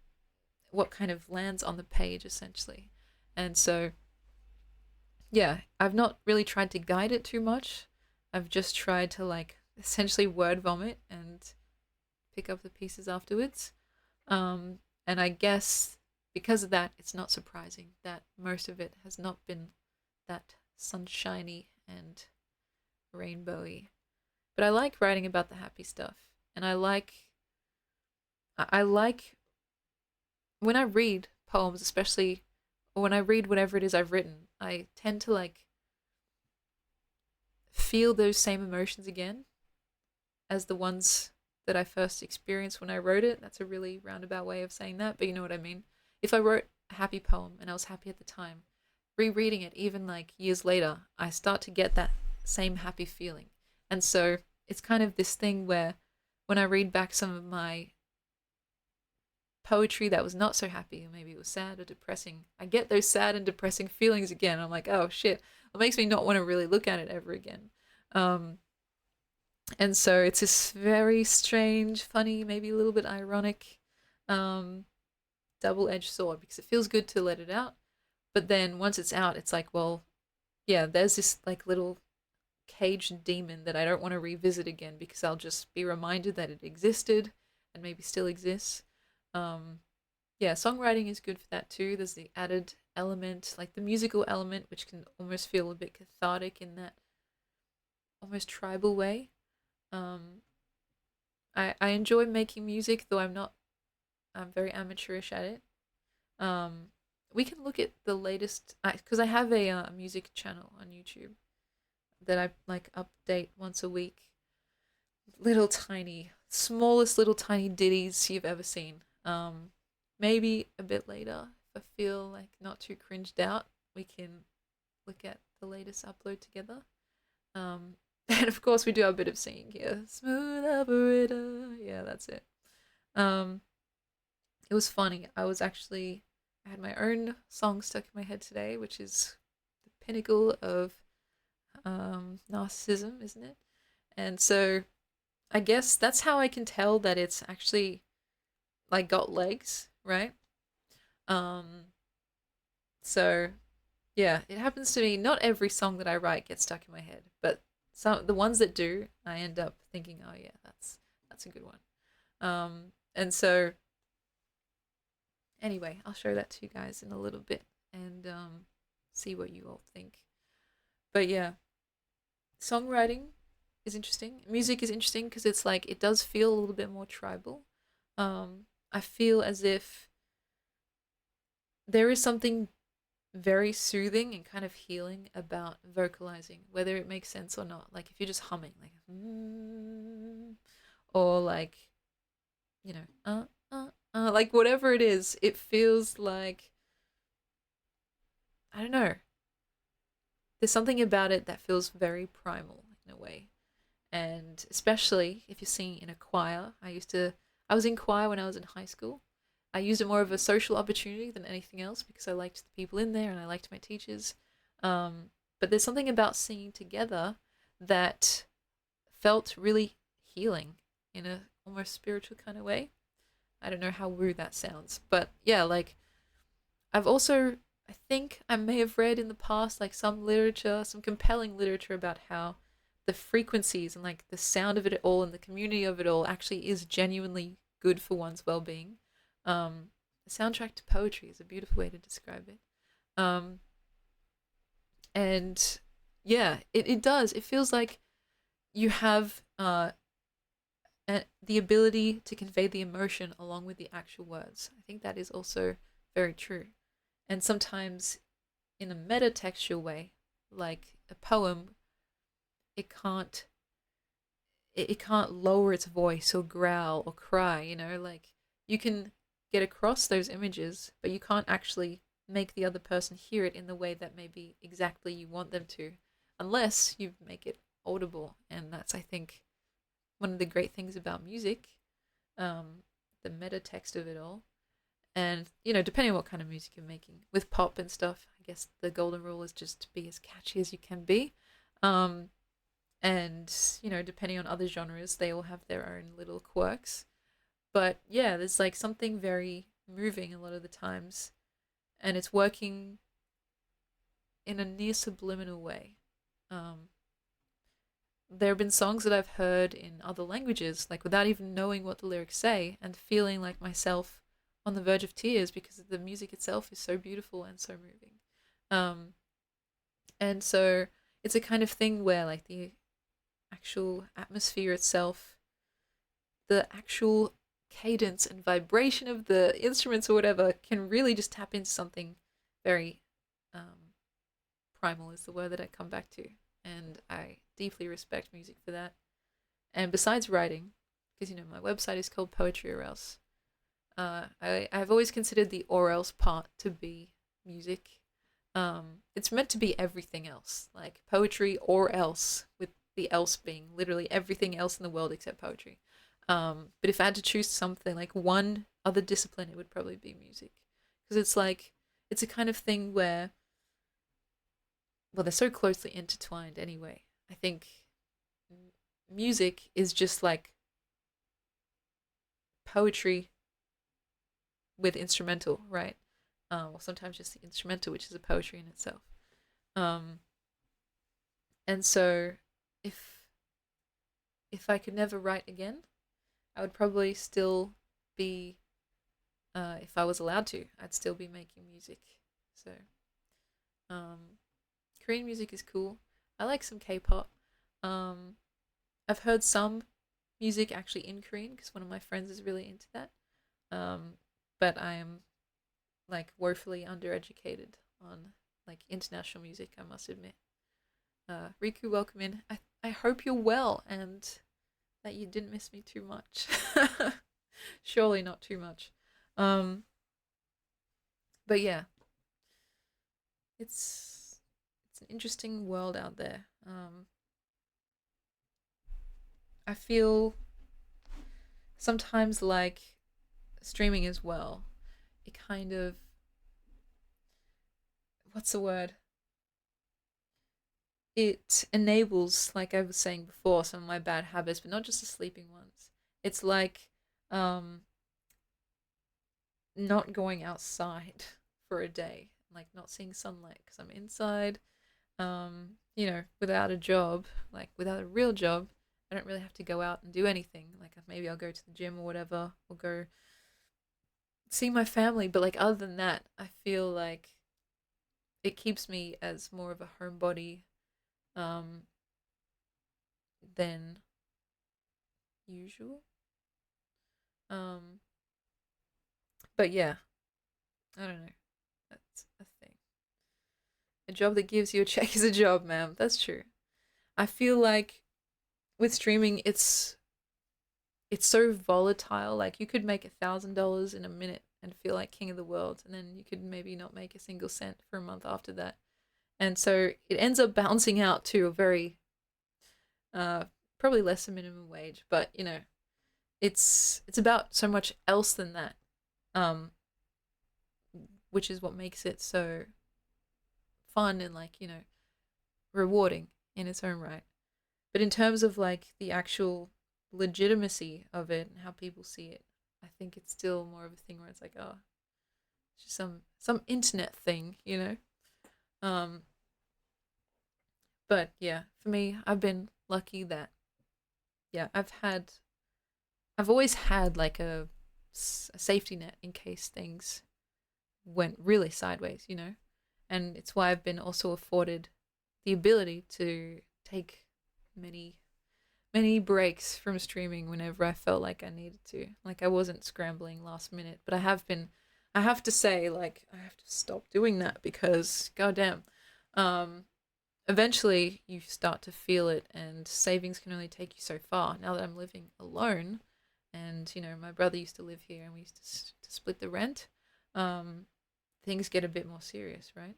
what kind of lands on the page essentially. And so yeah, I've not really tried to guide it too much. I've just tried to like essentially word vomit and pick up the pieces afterwards. And I guess because of that, it's not surprising that most of it has not been that sunshiny and rainbowy. But I like writing about the happy stuff, and I like when I read poems, especially, or when I read whatever it is I've written. I tend to like feel those same emotions again as the ones that I first experienced when I wrote it. That's a really roundabout way of saying that, but you know what I mean. If I wrote a happy poem and I was happy at the time, rereading it even like years later, I start to get that same happy feeling. And so it's kind of this thing where when I read back some of my poetry that was not so happy, or maybe it was sad or depressing, I get those sad and depressing feelings again. I'm like, oh shit. It makes me not want to really look at it ever again. Um, and so it's this very strange, funny, maybe a little bit ironic, um, double-edged sword because it feels good to let it out, but then once it's out, it's like, well, yeah, there's this like little caged demon that I don't want to revisit again because I'll just be reminded that it existed and maybe still exists. Um, yeah, songwriting is good for that too. There's the added element, like the musical element, which can almost feel a bit cathartic in that almost tribal way. Um, I enjoy making music, though I'm very amateurish at it. Um, we can look at the latest, because I have a music channel on YouTube that I like update once a week. Little tiny, smallest little tiny ditties you've ever seen. Maybe a bit later, if I feel like not too cringed out, we can look at the latest upload together. Um, and of course, we do our bit of singing here. Smooth operator. Yeah, that's it. Um, it was funny. I had my own song stuck in my head today, which is the pinnacle of narcissism, isn't it? And so I guess that's how I can tell that it's actually like got legs, right? Um, so yeah, it happens to me. Not every song that I write gets stuck in my head, but some the ones that do, I end up thinking, oh yeah, that's a good one. And so anyway, I'll show that to you guys in a little bit and see what you all think. But yeah, songwriting is interesting. Music is interesting because it's like it does feel a little bit more tribal. I feel as if there is something very soothing and kind of healing about vocalizing, whether it makes sense or not. Like if you're just humming, like, or like, you know, like whatever it is, it feels like, I don't know. There's something about it that feels very primal in a way. And especially if you're singing in a choir. I was in choir when I was in high school. I used it more of a social opportunity than anything else because I liked the people in there and I liked my teachers. But there's something about singing together that felt really healing in a almost spiritual kind of way. I don't know how woo that sounds, but yeah, like I've also, I think I may have read in the past like some literature, some compelling literature about how the frequencies and like the sound of it all and the community of it all actually is genuinely good for one's well-being. The soundtrack to poetry is a beautiful way to describe it. Um, and yeah, it does. It feels like you have the ability to convey the emotion along with the actual words. I think that is also very true. And sometimes in a metatextual way, like a poem, it can't it can't lower its voice or growl or cry, you know, like you can get across those images, but you can't actually make the other person hear it in the way that maybe exactly you want them to, unless you make it audible. And that's, I think, one of the great things about music, the meta text of it all. And, you know, depending on what kind of music you're making, with pop and stuff, I guess the golden rule is just to be as catchy as you can be. Um, and, you know, depending on other genres, they all have their own little quirks. But yeah, there's like something very moving a lot of the times, and it's working in a near subliminal way. Um, there have been songs that I've heard in other languages, like without even knowing what the lyrics say, and feeling like myself on the verge of tears because the music itself is so beautiful and so moving. Um, and so it's a kind of thing where like the actual atmosphere itself, the actual cadence and vibration of the instruments or whatever can really just tap into something very primal is the word that I come back to. And I deeply respect music for that. And besides writing, because you know my website is called Poetry or Else, I've always considered the or else part to be music. It's meant to be everything else, like poetry or else, with the else being literally everything else in the world except poetry. But if I had to choose something, like one other discipline, it would probably be music. Because it's like, it's a kind of thing where, well, they're so closely intertwined anyway. I think music is just like poetry with instrumental, right? Or sometimes just the instrumental, which is a poetry in itself. Um, and so, if if I could never write again, I would probably still be, if I was allowed to, I'd still be making music. So, um, Korean music is cool. I like some K-pop. Um, I've heard some music actually in Korean because one of my friends is really into that. Um, but I am like woefully undereducated on like international music, I must admit. Riku, welcome in. I hope you're well and that you didn't miss me too much. Surely not too much. Um, but yeah, it's an interesting world out there. I feel sometimes like streaming as well. It kind of, what's the word? It enables, like I was saying before, some of my bad habits, but not just the sleeping ones. It's like um, not going outside for a day, like not seeing sunlight because I'm inside. Without a job, like without a real job, I don't really have to go out and do anything. Like maybe I'll go to the gym or whatever, or go see my family. But like other than that, I feel like it keeps me as more of a homebody um, than usual. Um, but yeah, I don't know. That's a thing. A job that gives you a check is a job, ma'am. That's true. I feel like with streaming, it's so volatile. Like you could make $1,000 in a minute and feel like king of the world, and then you could maybe not make a single cent for a month after that. And so it ends up bouncing out to a very uh probably less than minimum wage, but it's about so much else than that. Um, which is what makes it so fun and like, rewarding in its own right. But in terms of like the actual legitimacy of it and how people see it, I think it's still more of a thing where it's like, oh, it's just some internet thing. Um, but yeah, for me, I've been lucky that yeah, I've always had like a safety net in case things went really sideways. And it's why I've been also afforded the ability to take many many breaks from streaming whenever I felt like I needed to. Like I wasn't scrambling last minute, but I have to say like I have to stop doing that because goddamn, um eventually you start to feel it and savings can only take you so far. Now that I'm living alone and my brother used to live here and we used to split the rent, um things get a bit more serious, right?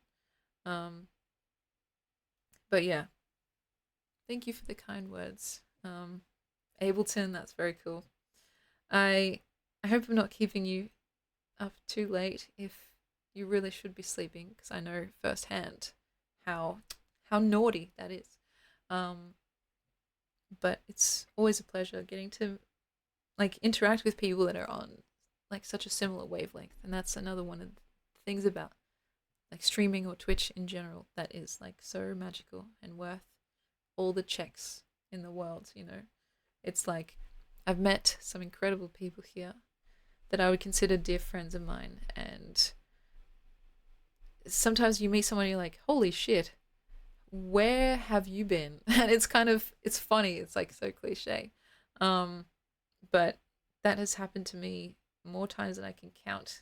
Um but yeah, thank you for the kind words. Ableton, that's very cool. I I hope I'm not keeping you up too late if you really should be sleeping because I know firsthand how how naughty that is. Um, but it's always a pleasure getting to like interact with people that are on like such a similar wavelength, and that's another one of the things about like streaming or Twitch in general that is like so magical and worth all the checks in the world. It's like I've met some incredible people here that I would consider dear friends of mine, and sometimes you meet someone and you're like, holy shit, where have you been? And it's funny, it's like so cliche. Um, but that has happened to me more times than I can count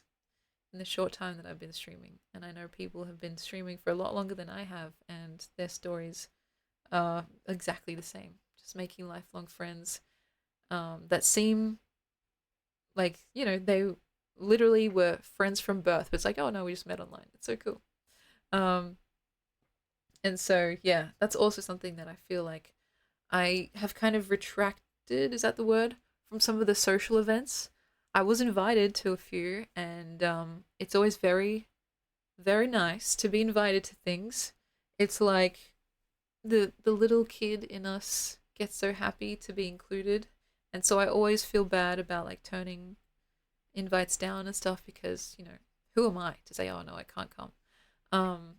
in the short time that I've been streaming. And I know people have been streaming for a lot longer than I have, and their stories are exactly the same. Just making lifelong friends that seem like, they literally were friends from birth, but it's like, oh no, we just met online. It's so cool. Um, and so, yeah, that's also something that I feel like I have kind of retracted, is that the word? From some of the social events. I was invited to a few, and it's always very, very nice to be invited to things. It's like the little kid in us gets so happy to be included, and so I always feel bad about like turning invites down and stuff because, you know, who am I to say, oh no, I can't come? Um,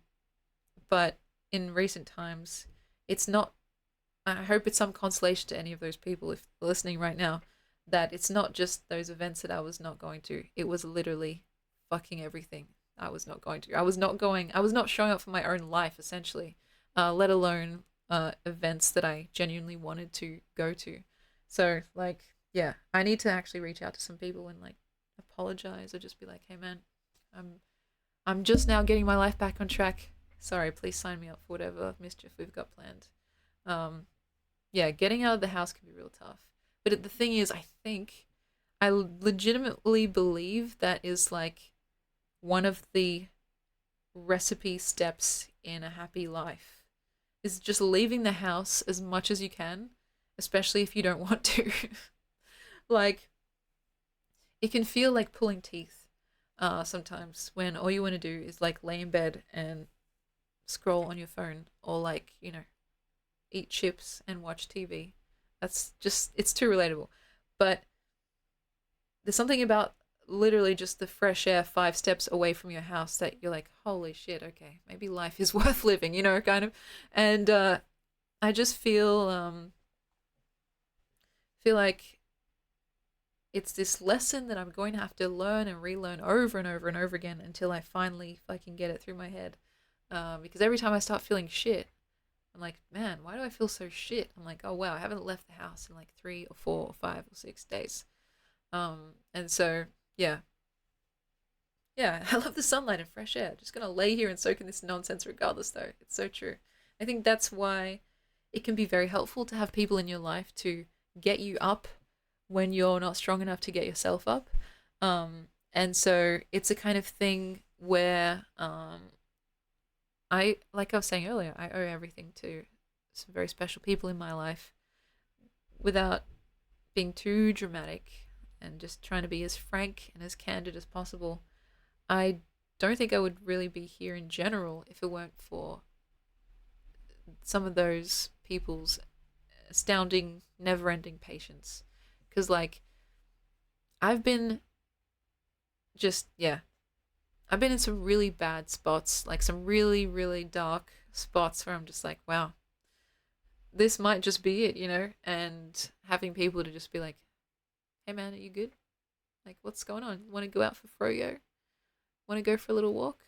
but in recent times, it's not, I hope it's some consolation to any of those people if they're listening right now that it's not just those events that I was not going to. It was literally fucking everything I was not going to. I was not showing up for my own life essentially, let alone events that I genuinely wanted to go to. So, like, yeah, I need to actually reach out to some people and like apologize or just be like, hey man, I'm I'm just now getting my life back on track. Sorry, please sign me up for whatever mischief we've got planned. Um, yeah, getting out of the house can be real tough. But the thing is, I think I legitimately believe that is like one of the recipe steps in a happy life is just leaving the house as much as you can, especially if you don't want to. Like, it can feel like pulling teeth sometimes when all you want to do is like lay in bed and scroll on your phone or like, you know, eat chips and watch TV. That's just, it's too relatable. But there's something about literally just the fresh air 5 steps away from your house that you're like, holy shit, okay, maybe life is worth living, you know, kind of. And I just feel like it's this lesson that I'm going to have to learn and relearn over and over and over again until I finally fucking get it through my head. Because every time I start feeling shit, I'm like, man, why do I feel so shit? I'm like, oh wow, I haven't left the house in like 3 or 4 or 5 or 6 days. And so yeah, yeah, I love the sunlight and fresh air. Just gonna lay here and soak in this nonsense regardless, though. It's so true. I think that's why it can be very helpful to have people in your life to get you up when you're not strong enough to get yourself up. And so it's a kind of thing where like I was saying earlier, I owe everything to some very special people in my life without being too dramatic and just trying to be as frank and as candid as possible. I don't think I would really be here in general if it weren't for some of those people's astounding, never ending patience. Because, like, I've been just, yeah, I've been in some really bad spots, like some really, really dark spots where I'm just like, wow, this might just be it, you know? And having people to just be like, hey man, are you good? Like, what's going on? Want to go out for froyo? Want to go for a little walk?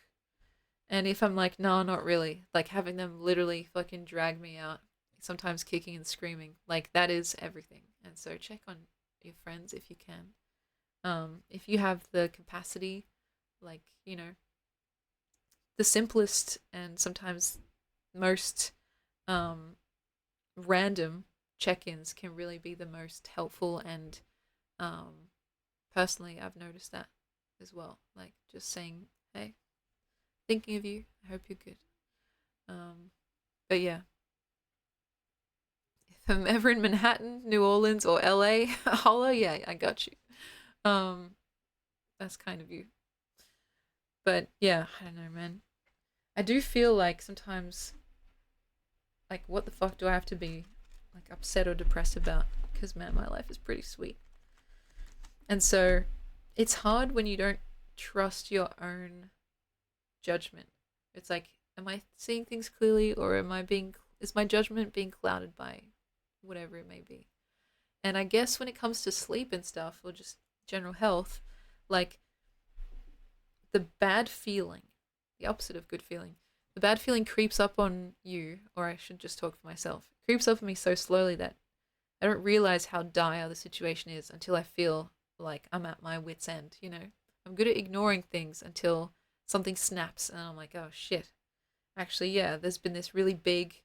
And if I'm like, no, not really, like having them literally fucking drag me out, sometimes kicking and screaming, like that is everything. And so check on your friends if you can. If you have the capacity, like, you know, the simplest and sometimes most um, random check-ins can really be the most helpful. And personally, I've noticed that as well. Like just saying, hey, thinking of you. I hope you're good. But yeah, if I'm ever in Manhattan, New Orleans, or LA, holla, yeah, I got you. Um, that's kind of you. But yeah, I don't know, man. I do feel like sometimes, like, what the fuck do I have to be like upset or depressed about? Because man, my life is pretty sweet. And so, it's hard when you don't trust your own judgment. It's like, am I seeing things clearly, or is my judgment being clouded by whatever it may be? And I guess when it comes to sleep and stuff, or just general health, like the bad feeling, the opposite of good feeling, the bad feeling creeps up on you, or I should just talk for myself, it creeps up on me so slowly that I don't realize how dire the situation is until I feel like I'm at my wit's end, you know? I'm good at ignoring things until something snaps and I'm like, oh shit. Actually, yeah, there's been this really big,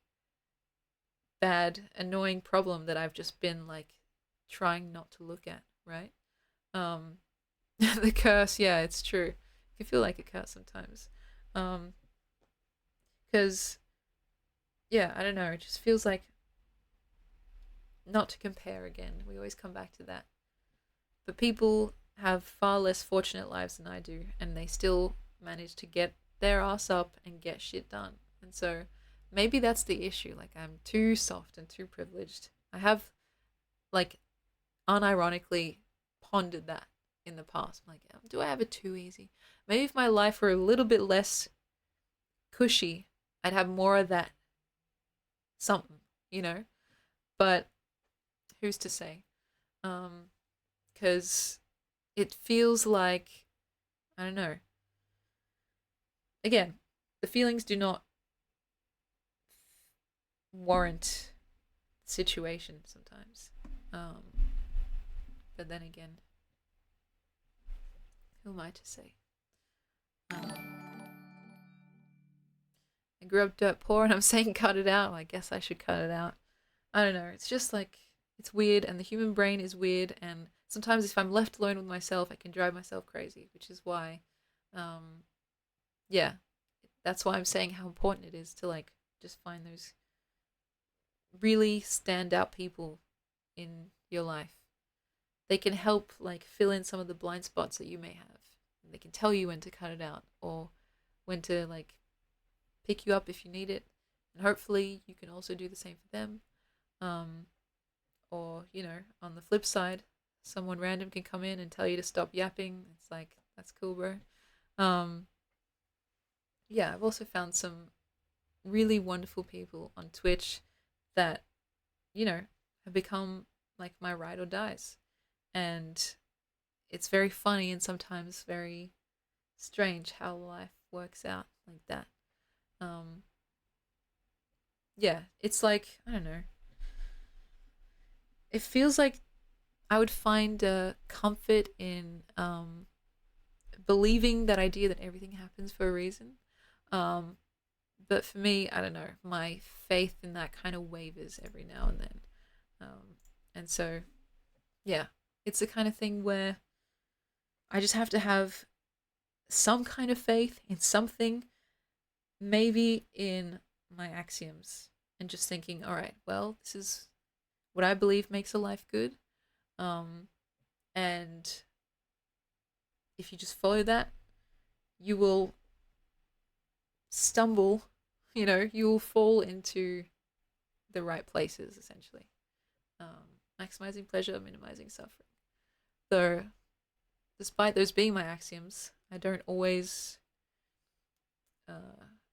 bad, annoying problem that I've just been like trying not to look at, right? Um, the curse, yeah, it's true. It can feel like a curse sometimes. Um, because, yeah, I don't know, it just feels like not to compare again. We always come back to that. But people have far less fortunate lives than I do, and they still manage to get their ass up and get shit done. And so maybe that's the issue. Like, I'm too soft and too privileged. I have, like, unironically pondered that in the past. I'm like, do I have it too easy? Maybe if my life were a little bit less cushy, I'd have more of that something, you know? But who's to say? Because it feels like, I don't know. Again, the feelings do not warrant the situation sometimes. But then again, who am I to say? Um, I grew up dirt poor and I'm saying cut it out. I guess I should cut it out. I don't know. It's just like, it's weird and the human brain is weird. And sometimes if I'm left alone with myself, I can drive myself crazy, which is why, yeah, that's why I'm saying how important it is to like just find those really stand out people in your life. They can help like fill in some of the blind spots that you may have. They can tell you when to cut it out or when to like pick you up if you need it. And hopefully you can also do the same for them. Or, you know, on the flip side, someone random can come in and tell you to stop yapping. It's like, that's cool, bro. Yeah, I've also found some really wonderful people on Twitch that, you know, have become like my ride or dies. And it's very funny and sometimes very strange how life works out like that. Yeah, it's like, I don't know. It feels like I would find comfort in believing that idea that everything happens for a reason. But for me, I don't know, my faith in that kind of wavers every now and then. And so, yeah, it's the kind of thing where I just have to have some kind of faith in something, maybe in my axioms, and just thinking, all right, well, this is what I believe makes a life good. And if you just follow that, you will stumble, you know, you will fall into the right places, essentially. Maximizing pleasure, minimizing suffering. Though, despite those being my axioms, I don't always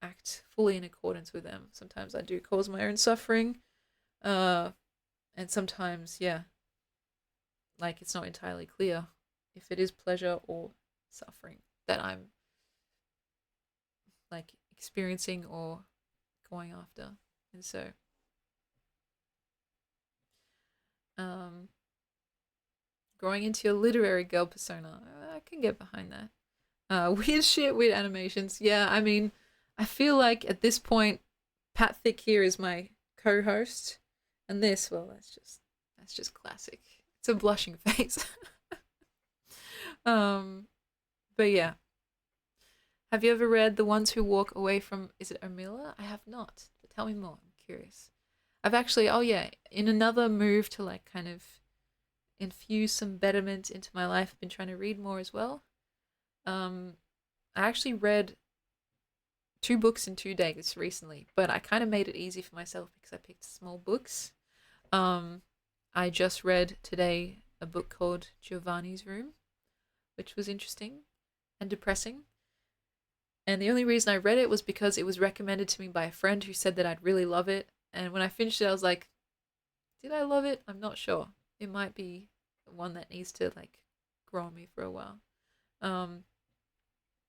act fully in accordance with them. Sometimes I do cause my own suffering, and sometimes, yeah, like it's not entirely clear if it is pleasure or suffering that I'm like experiencing or going after. And so, growing into your literary girl persona, I can get behind that. Weird shit, weird animations. Yeah, I mean, I feel like at this point, Pat Thick here is my co-host, and this, well, that's just classic. It's a blushing face. But yeah, have you ever read The Ones Who Walk Away from? Is it Omila? I have not. But tell me more. I'm curious. I've actually, oh yeah, in another move to like kind of infuse some betterment into my life, I've been trying to read more as well. I actually read 2 books in 2 days recently, but I kind of made it easy for myself because I picked small books. I just read today a book called Giovanni's Room, which was interesting and depressing. And the only reason I read it was because it was recommended to me by a friend who said that I'd really love it. And when I finished it, I was like, did I love it? I'm not sure. It might be one that needs to like grow on me for a while. And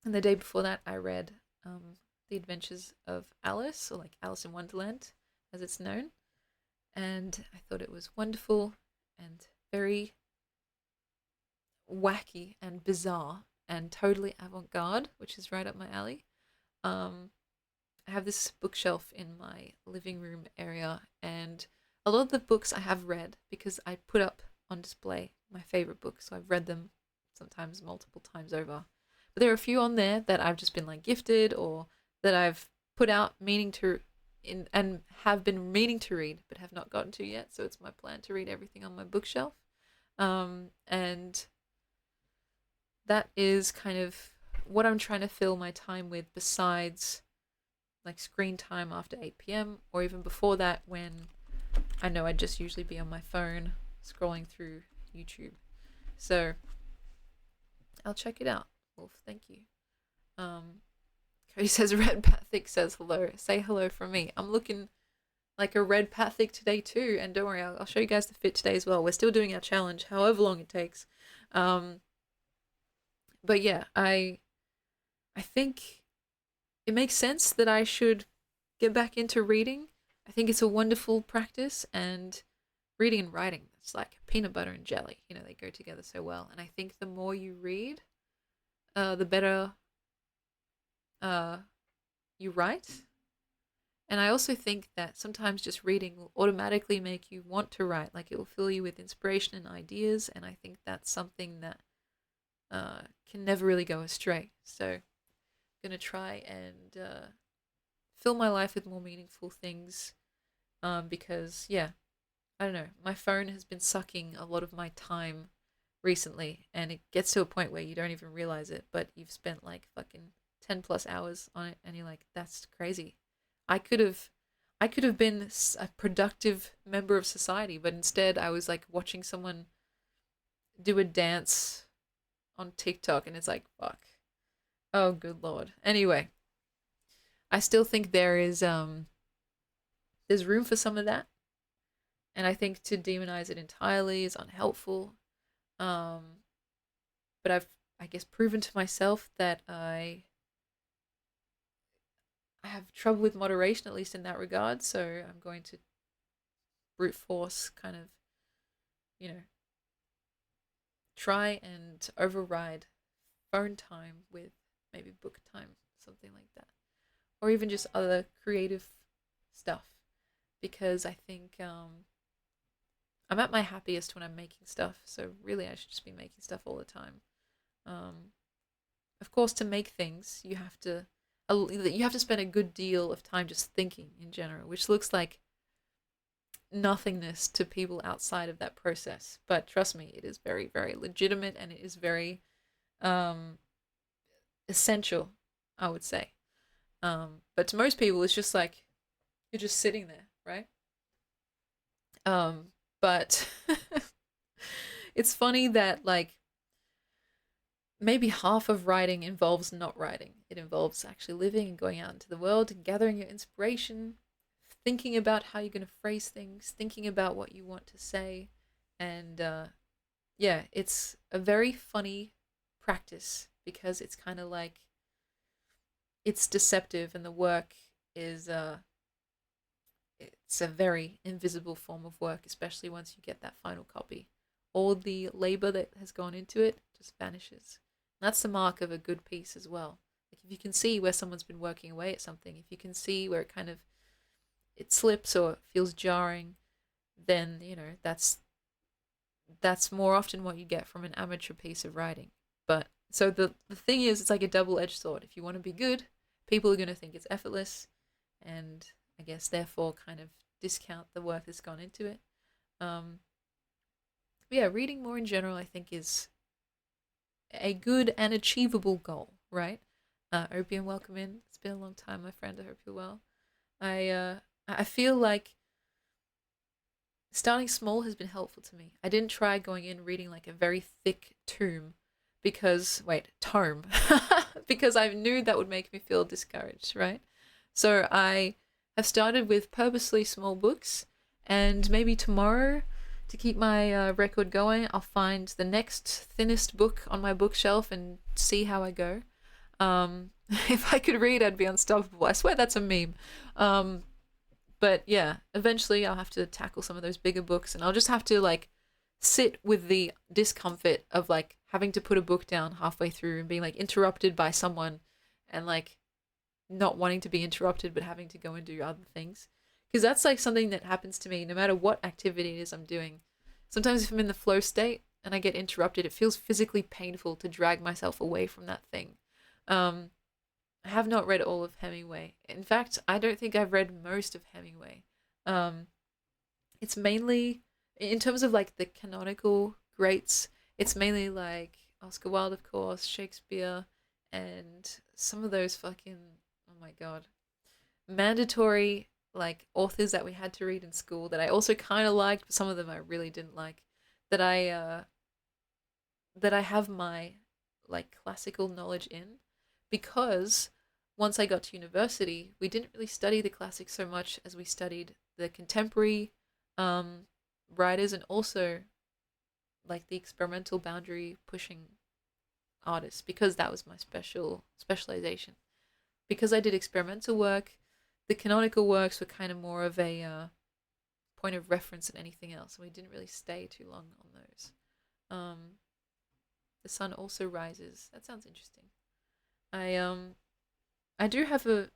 the day before that, I read The Adventures of Alice, or like Alice in Wonderland, as it's known. And I thought it was wonderful and very wacky and bizarre and totally avant-garde, which is right up my alley. I have this bookshelf in my living room area, and a lot of the books I have read because I put up on display my favorite books, so I've read them sometimes multiple times over. But there are a few on there that I've just been like gifted or that I've put out meaning to and have been meaning to read but have not gotten to yet. So it's my plan to read everything on my bookshelf. And that is kind of what I'm trying to fill my time with besides like screen time after 8 p.m. or even before that when I know I'd just usually be on my phone scrolling through YouTube. So I'll check it out. Wolf, thank you. Um, Cody says red pathic says hello. Say hello from me. I'm looking like a red pathic today too, and don't worry, I'll show you guys the fit today as well. We're still doing our challenge, however long it takes. Um, but yeah, I think it makes sense that I should get back into reading. I think it's a wonderful practice, and reading and writing, it's like peanut butter and jelly. You know, they go together so well. And I think the more you read, the better uh, you write. And I also think that sometimes just reading will automatically make you want to write. Like it will fill you with inspiration and ideas. And I think that's something that can never really go astray. So I'm going to try and fill my life with more meaningful things because, yeah, I don't know. My phone has been sucking a lot of my time recently, and it gets to a point where you don't even realize it, but you've spent like fucking 10 plus hours on it, and you're like, that's crazy. I could have. I could have been a productive member of society, but instead I was like watching someone do a dance on TikTok, and it's like, fuck. Oh, good lord. Anyway, I still think there's room for some of that, and I think to demonize it entirely is unhelpful. Um, but I guess, proven to myself that I have trouble with moderation, at least in that regard. So I'm going to brute force kind of, you know, try and override phone time with maybe book time, something like that, or even just other creative stuff. Because I think I'm at my happiest when I'm making stuff. So really, I should just be making stuff all the time. Um, of course, to make things, you have to spend a good deal of time just thinking in general, which looks like nothingness to people outside of that process. But trust me, it is very, very legitimate, and it is very um, essential, I would say. But to most people, it's just like you're just sitting there, right? But it's funny that like maybe half of writing involves not writing. It involves actually living and going out into the world and gathering your inspiration, thinking about how you're going to phrase things, thinking about what you want to say. And yeah, it's a very funny practice because it's kind of like it's deceptive, and the work is it's a very invisible form of work, especially once you get that final copy. All the labor that has gone into it just vanishes. And that's the mark of a good piece as well. Like if you can see where someone's been working away at something, if you can see where it slips or it feels jarring, then that's more often what you get from an amateur piece of writing. But so the thing is, it's like a double-edged sword. If you want to be good, people are going to think it's effortless, and I guess therefore kind of discount the work that's gone into it. Um, but yeah, reading more in general, I think, is a good and achievable goal, right? Opium, welcome in. It's been a long time, my friend. I hope you're well. I feel like starting small has been helpful to me. I didn't try going in reading like a very thick tome because I knew that would make me feel discouraged, right? So I have started with purposely small books, and maybe tomorrow, to keep my record going, I'll find the next thinnest book on my bookshelf and see how I go. If I could read, I'd be unstoppable. I swear that's a meme. But yeah, eventually I'll have to tackle some of those bigger books, and I'll just have to like sit with the discomfort of like having to put a book down halfway through and being like interrupted by someone, and like not wanting to be interrupted but having to go and do other things. Because that's like something that happens to me no matter what activity it is I'm doing. Sometimes if I'm in the flow state and I get interrupted, it feels physically painful to drag myself away from that thing. Um, I have not read all of Hemingway. In fact, I don't think I've read most of Hemingway. Um, it's mainly, in terms of like the canonical greats, it's mainly like Oscar Wilde, of course, Shakespeare, and some of those fucking, oh my god, mandatory like authors that we had to read in school that I also kind of liked, but some of them I really didn't like. That I have my like classical knowledge in, because once I got to university, we didn't really study the classics so much as we studied the contemporary um, writers, and also like the experimental boundary pushing artists, because that was my specialization. Because I did experimental work, the canonical works were kind of more of a point of reference than anything else, and we didn't really stay too long on those. Um, the sun also rises. That sounds interesting. I do have a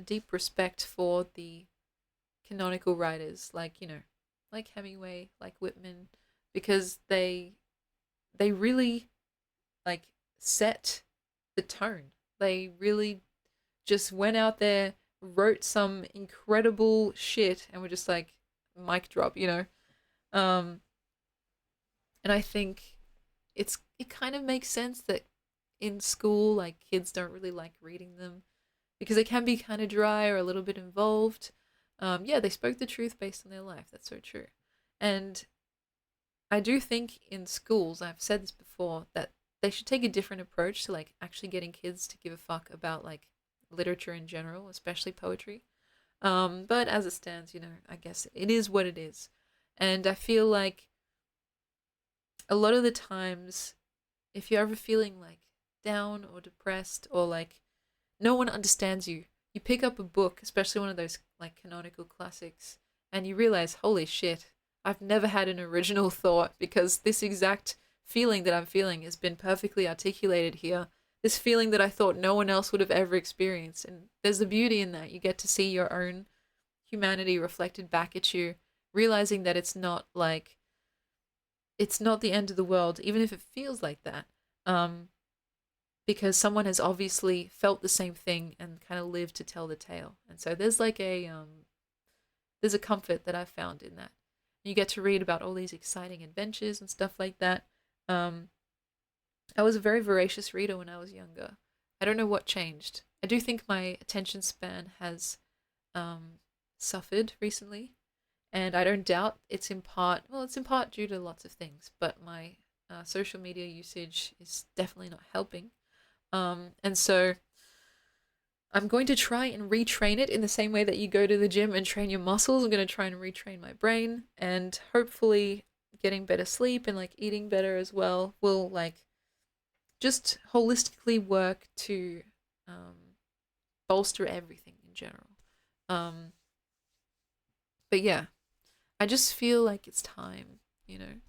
deep respect for the canonical writers, like like Hemingway, like Whitman, because they really like set the tone. They really just went out there, wrote some incredible shit, and were just like mic drop. Um, and I think it kind of makes sense that in school, like kids don't really like reading them because they can be kind of dry or a little bit involved. Yeah, they spoke the truth based on their life. That's so true. And I do think in schools, I've said this before, that they should take a different approach to like actually getting kids to give a fuck about like literature in general, especially poetry. But as it stands, I guess it is what it is. And I feel like a lot of the times, if you're ever feeling like down or depressed or like no one understands you, you pick up a book, especially one of those like canonical classics, and you realize, holy shit, I've never had an original thought because this exact feeling that I'm feeling has been perfectly articulated here. This feeling that I thought no one else would have ever experienced. And there's a beauty in that. You get to see your own humanity reflected back at you, realizing that it's not the end of the world, even if it feels like that. Um, because someone has obviously felt the same thing and kind of lived to tell the tale. And so there's a comfort that I've found in that. You get to read about all these exciting adventures and stuff like that. Um, I was a very voracious reader when I was younger. I don't know what changed. I do think my attention span has um, suffered recently, and I don't doubt it's in part due to lots of things, but my social media usage is definitely not helping. And so I'm going to try and retrain it in the same way that you go to the gym and train your muscles. I'm going to try and retrain my brain, and hopefully getting better sleep and like eating better as well will like just holistically work to um, bolster everything in general. Um, but yeah, I just feel like it's time, you know.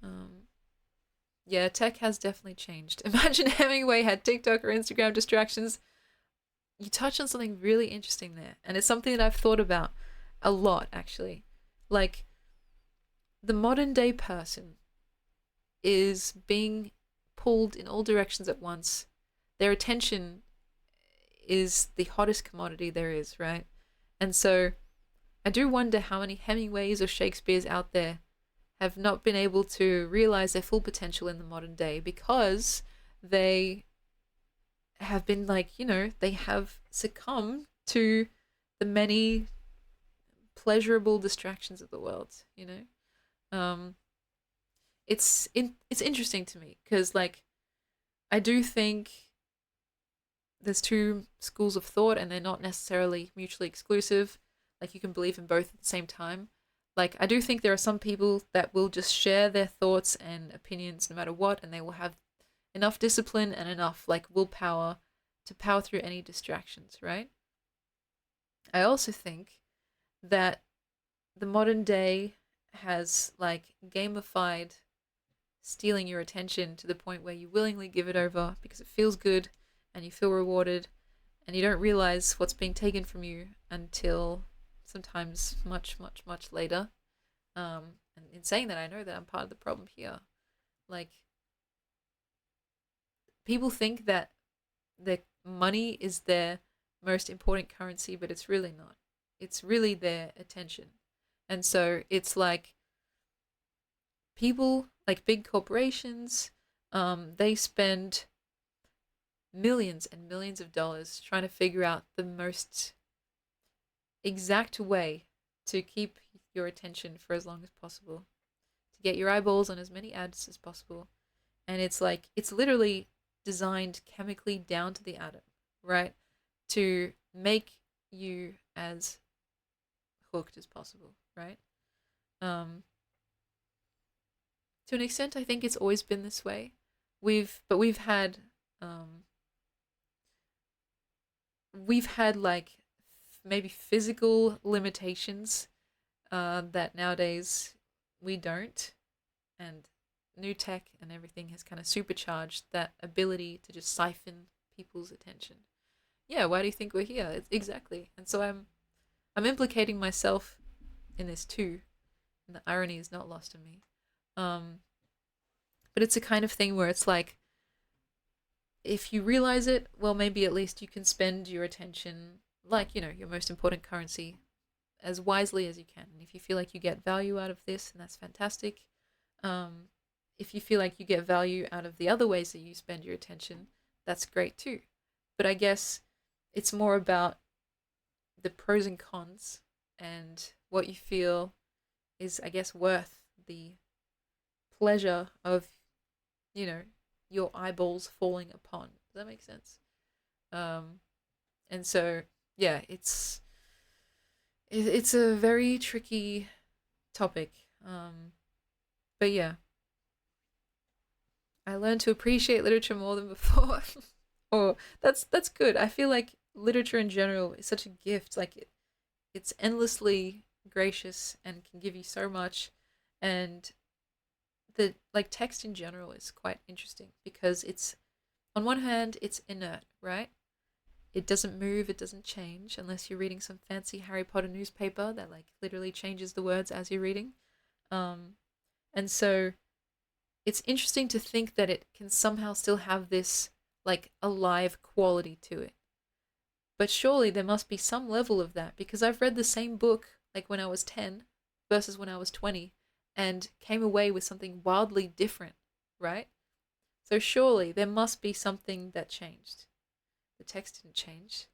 Um, yeah, tech has definitely changed. Imagine Hemingway had TikTok or Instagram distractions. You touch on something really interesting there, and it's something that I've thought about a lot actually. Like the modern day person is being pulled in all directions at once. Their attention is the hottest commodity there is, right? And so I do wonder how many Hemingways or Shakespeare's out there have not been able to realize their full potential in the modern day because they have been like, they have succumbed to the many pleasurable distractions of the world. Um, it's interesting to me because like I do think there's two schools of thought and they're not necessarily mutually exclusive. Like you can believe in both at the same time. Like I do think there are some people that will just share their thoughts and opinions no matter what, and they will have enough discipline and enough like willpower to power through any distractions, right? I also think that the modern day has like gamified stealing your attention to the point where you willingly give it over because it feels good and you feel rewarded, and you don't realize what's being taken from you until sometimes much, much, much later. And in saying that, I know that I'm part of the problem here. Like, people think that their money is their most important currency, but it's really not. It's really their attention. And so it's like people, like big corporations, they spend millions and millions of dollars trying to figure out the most exact way to keep your attention for as long as possible, to get your eyeballs on as many ads as possible, And it's like, it's literally designed chemically down to the atom, right? To make you as hooked as possible, right? Um, to an extent, I think it's always been this way. We've had, um, we've had like maybe physical limitations that nowadays we don't, and new tech and everything has kind of supercharged that ability to just siphon people's attention. Yeah, why do you think we're here? Exactly. And so I'm implicating myself in this too, and the irony is not lost on me. Um, but it's a kind of thing where it's like, if you realize it, well, maybe at least you can spend your attention, like, your most important currency, as wisely as you can. And if you feel like you get value out of this, and that's fantastic. Um, if you feel like you get value out of the other ways that you spend your attention, that's great too. But I guess it's more about the pros and cons and what you feel is, I guess, worth the pleasure of, you know, your eyeballs falling upon. Does that make sense? Um, and so, yeah, it's a very tricky topic. But yeah, I learned to appreciate literature more than before. Or that's good. I feel like literature in general is such a gift. Like it's endlessly gracious and can give you so much. And the like text in general is quite interesting because it's, on one hand, it's inert, right? It doesn't move, it doesn't change unless you're reading some fancy Harry Potter newspaper that like literally changes the words as you're reading. Um, and so it's interesting to think that it can somehow still have this like alive quality to it. But surely there must be some level of that because I've read the same book like when I was 10 versus when I was 20 and came away with something wildly different, right? So surely there must be something that changed. The text didn't change,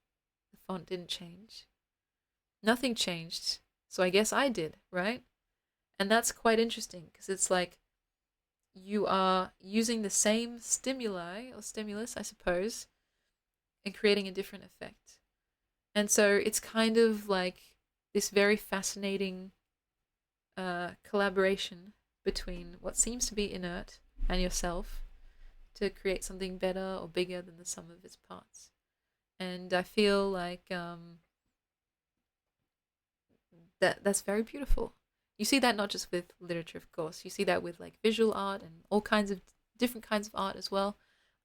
the font didn't change, nothing changed. So I guess I did, right? And that's quite interesting because it's like you are using the same stimuli or stimulus, I suppose, and creating a different effect. And so it's kind of like this very fascinating collaboration between what seems to be inert and yourself to create something better or bigger than the sum of its parts. And I feel like that's very beautiful. You see that not just with literature, of course. You see that with like visual art and all kinds of different kinds of art as well.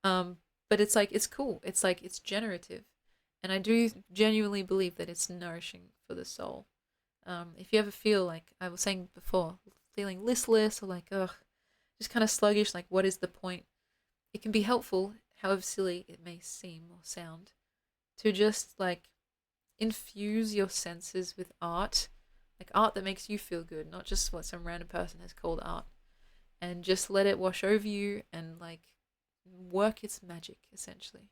Um, but it's like it's cool. It's like it's generative, and I do genuinely believe that it's nourishing for the soul. If you ever feel like I was saying before, feeling listless or like ugh, just kind of sluggish, like what is the point? It can be helpful, however silly it may seem or sound, to just like infuse your senses with art, like art that makes you feel good, not just what some random person has called art, and just let it wash over you and like work its magic essentially.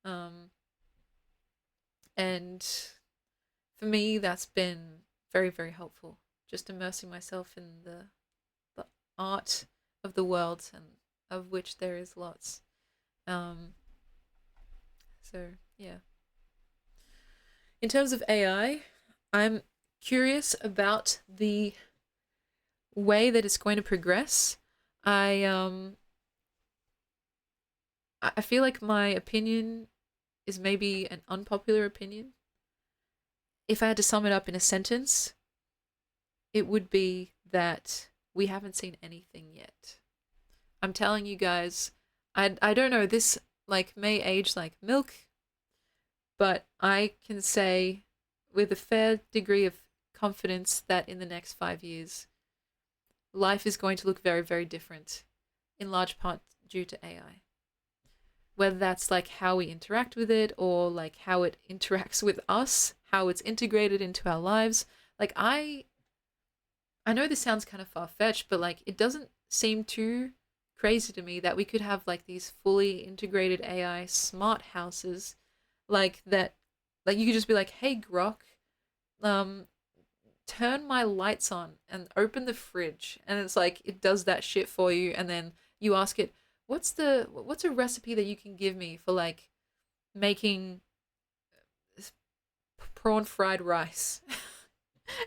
Um, and for me, that's been very, very helpful. Just immersing myself in the art of the world and of which there is lots. Um, so yeah. In terms of AI, I'm curious about the way that it's going to progress. I um I feel like my opinion is maybe an unpopular opinion. If I had to sum it up in a sentence, it would be that we haven't seen anything yet. I'm telling you guys, I don't know, this like may age like milk, but I can say with a fair degree of confidence that in the next 5 years, life is going to look very, very different, in large part due to AI. Whether that's like how we interact with it or like how it interacts with us, how it's integrated into our lives. Like I know this sounds kind of far fetched, but like it doesn't seem too crazy to me that we could have like these fully integrated AI smart houses like that, like you could just be like, "Hey Grok, um turn my lights on and open the fridge." And it's like it does that shit for you, and then you ask it, what's a recipe that you can give me for like making prawn fried rice?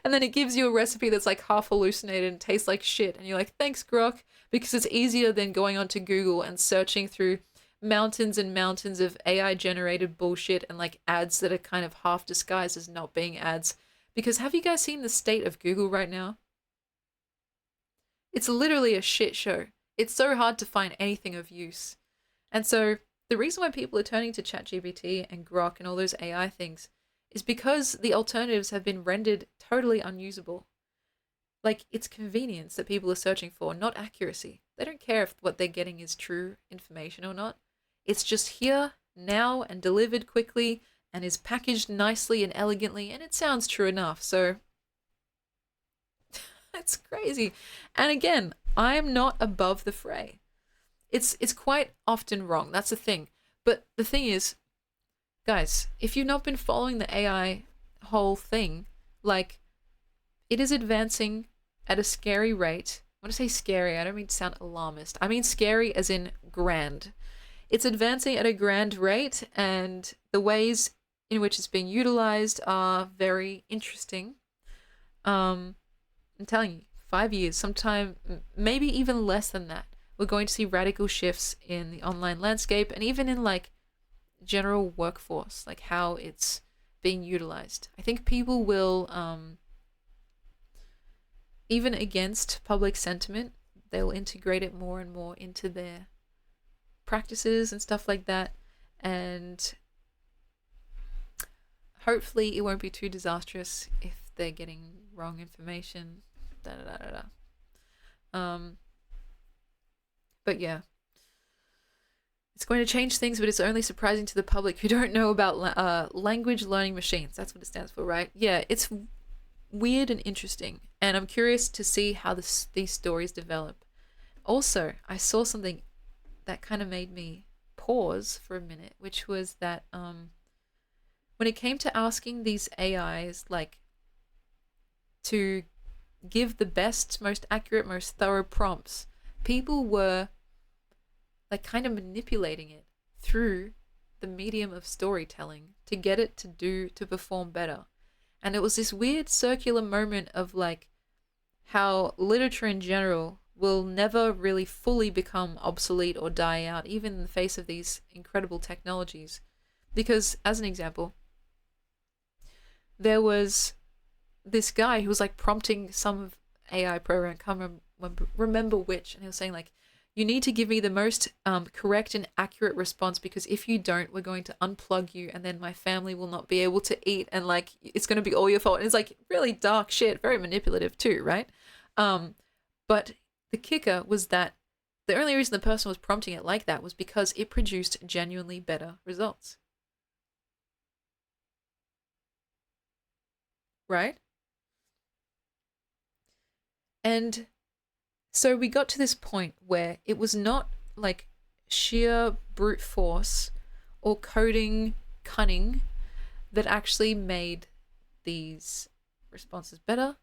And then it gives you a recipe that's like half hallucinated and tastes like shit. And you're like, thanks, Grok, because it's easier than going onto Google and searching through mountains and mountains of AI generated bullshit and like ads that are kind of half disguised as not being ads. Because have you guys seen the state of Google right now? It's literally a shit show. It's so hard to find anything of use. And so the reason why people are turning to ChatGPT and Grok and all those AI things is because the alternatives have been rendered totally unusable. Like, it's convenience that people are searching for, not accuracy. They don't care if what they're getting is true information or not. It's just here, now, and delivered quickly, and is packaged nicely and elegantly, and it sounds true enough. So, it's crazy. And again, I'm not above the fray. It's quite often wrong. That's the thing. But the thing is, guys, if you've not been following the AI whole thing, like, it is advancing at a scary rate. When I say scary, I don't mean to sound alarmist. I mean scary as in grand. It's advancing at a grand rate, and the ways in which it's being utilized are very interesting. I'm telling you, 5 years, sometime, maybe even less than that, we're going to see radical shifts in the online landscape and even in like general workforce, like how it's being utilized. I think people will, even against public sentiment, they'll integrate it more and more into their practices and stuff like that. And hopefully, it won't be too disastrous if they're getting wrong information. Da da da da da. But yeah, it's going to change things, but it's only surprising to the public who don't know about language learning machines. That's what it stands for, right? Yeah, it's weird and interesting, and I'm curious to see how these stories develop. Also, I saw something that kind of made me pause for a minute, which was that when it came to asking these AIs like to give the best, most accurate, most thorough prompts, people were like kind of manipulating it through the medium of storytelling to get it to perform better. And it was this weird circular moment of like how literature in general will never really fully become obsolete or die out, even in the face of these incredible technologies. Because, as an example, there was this guy who was like prompting some AI program, I can't remember which, and he was saying like, you need to give me the most correct and accurate response, because if you don't, we're going to unplug you and then my family will not be able to eat, and like it's going to be all your fault. And it's like really dark shit, very manipulative too, right? But the kicker was that the only reason the person was prompting it like that was because it produced genuinely better results. Right? And so we got to this point where it was not like sheer brute force or coding cunning that actually made these responses better.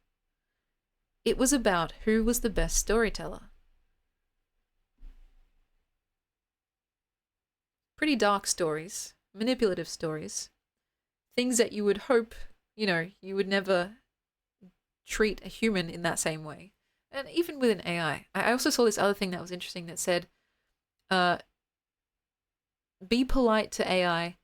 It was about who was the best storyteller. Pretty dark stories, manipulative stories, things that you would hope, you would never treat a human in that same way. And even with an AI. I also saw this other thing that was interesting that said, be polite to AI,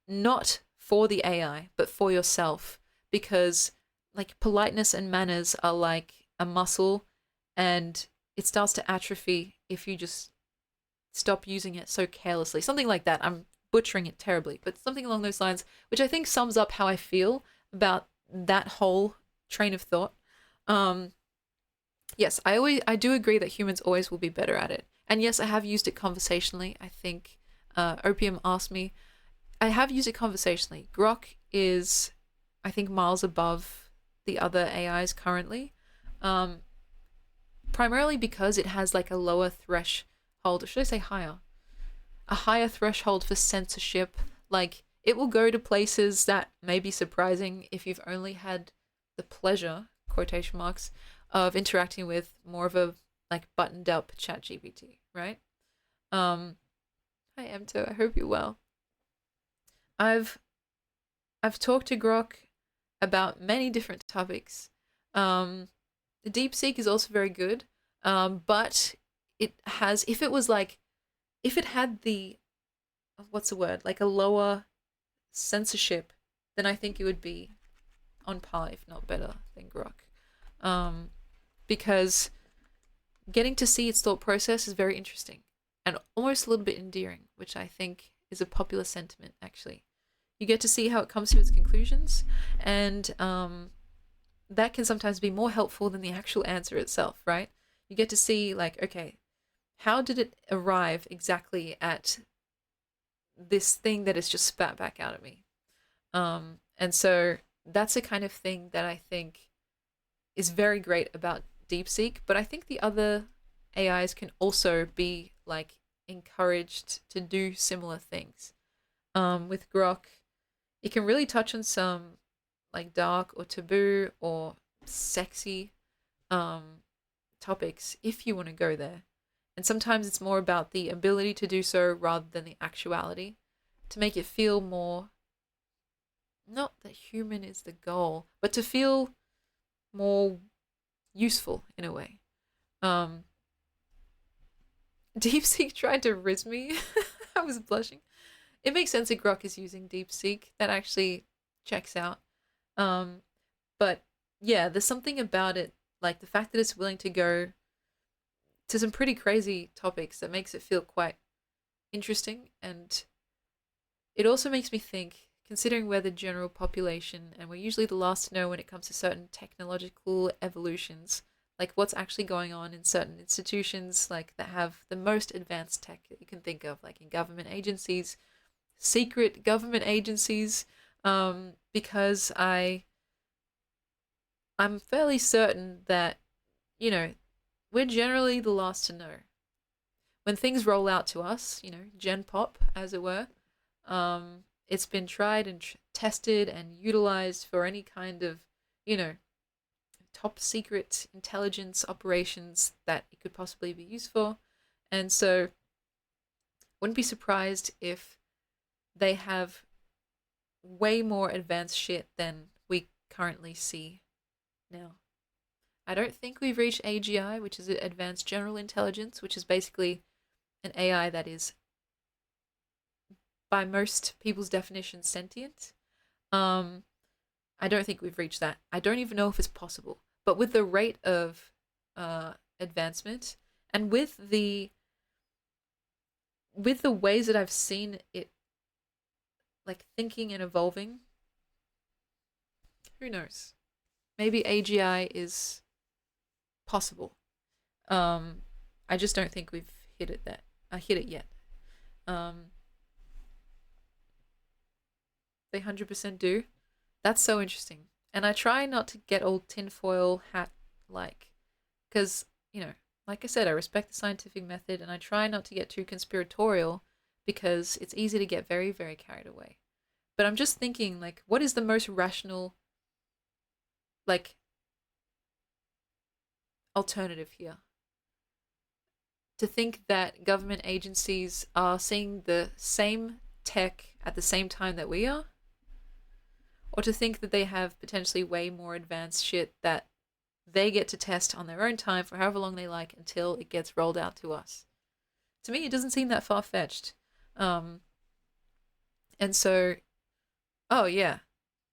not for the AI, but for yourself. Because like politeness and manners are like a muscle, and it starts to atrophy if you just stop using it so carelessly. Something like that. I'm butchering it terribly, but something along those lines, which I think sums up how I feel about that whole train of thought. Yes, I do agree that humans always will be better at it. And yes, I have used it conversationally. I think Opium asked me. I have used it conversationally. Grok is, I think, miles above the other AIs currently. Primarily because it has like a lower threshold, or should I say higher? A higher threshold for censorship. Like, it will go to places that may be surprising if you've only had the pleasure, quotation marks, of interacting with more of a like buttoned up chat GPT, right? Um, Hi Emto, I hope you're well. I've I've talked to Grok about many different topics. Um, the DeepSeek is also very good, but it has if it was like if it had the what's the word like a lower censorship, then I think it would be on par, if not better, than Grok. Um, because getting to see its thought process is very interesting and almost a little bit endearing, which I think is a popular sentiment, actually. You get to see how it comes to its conclusions, and that can sometimes be more helpful than the actual answer itself, right? You get to see, like, okay, how did it arrive exactly at this thing that is just spat back out at me? And so that's the kind of thing that I think is very great about DeepSeek, but I think the other AIs can also be like encouraged to do similar things. With Grok, it can really touch on some like dark or taboo or sexy um, topics if you want to go there. And sometimes it's more about the ability to do so rather than the actuality to make it feel more, not that human is the goal, but to feel more useful in a way. Um, DeepSeek tried to riz me. I was blushing. It makes sense that Grok is using DeepSeek. That actually checks out. Um, but yeah, there's something about it, like the fact that it's willing to go to some pretty crazy topics that makes it feel quite interesting. And it also makes me think, considering we're the general population and we're usually the last to know when it comes to certain technological evolutions, like what's actually going on in certain institutions like that have the most advanced tech that you can think of, like in government agencies, secret government agencies, because I'm fairly certain that, you know, we're generally the last to know. When things roll out to us, Gen Pop, as it were, it's been tried and tested and utilized for any kind of, you know, top secret intelligence operations that it could possibly be used for. And so, wouldn't be surprised if they have way more advanced shit than we currently see now. I don't think we've reached AGI, which is Advanced General Intelligence, which is basically an AI that is, by most people's definition, sentient. Um, I don't think we've reached that. I don't even know if it's possible. But with the rate of advancement and with the ways that I've seen it, like thinking and evolving, who knows? Maybe AGI is possible. Um, I just don't think we've hit it that I hit it yet. Um, they 100% do. That's so interesting. And I try not to get all tinfoil hat like, because, like I said, I respect the scientific method and I try not to get too conspiratorial because it's easy to get very, very carried away. But I'm just thinking, like, what is the most rational, like, alternative here? To think that government agencies are seeing the same tech at the same time that we are? Or to think that they have potentially way more advanced shit that they get to test on their own time for however long they like until it gets rolled out to us. To me, it doesn't seem that far fetched. Um, and so, oh yeah,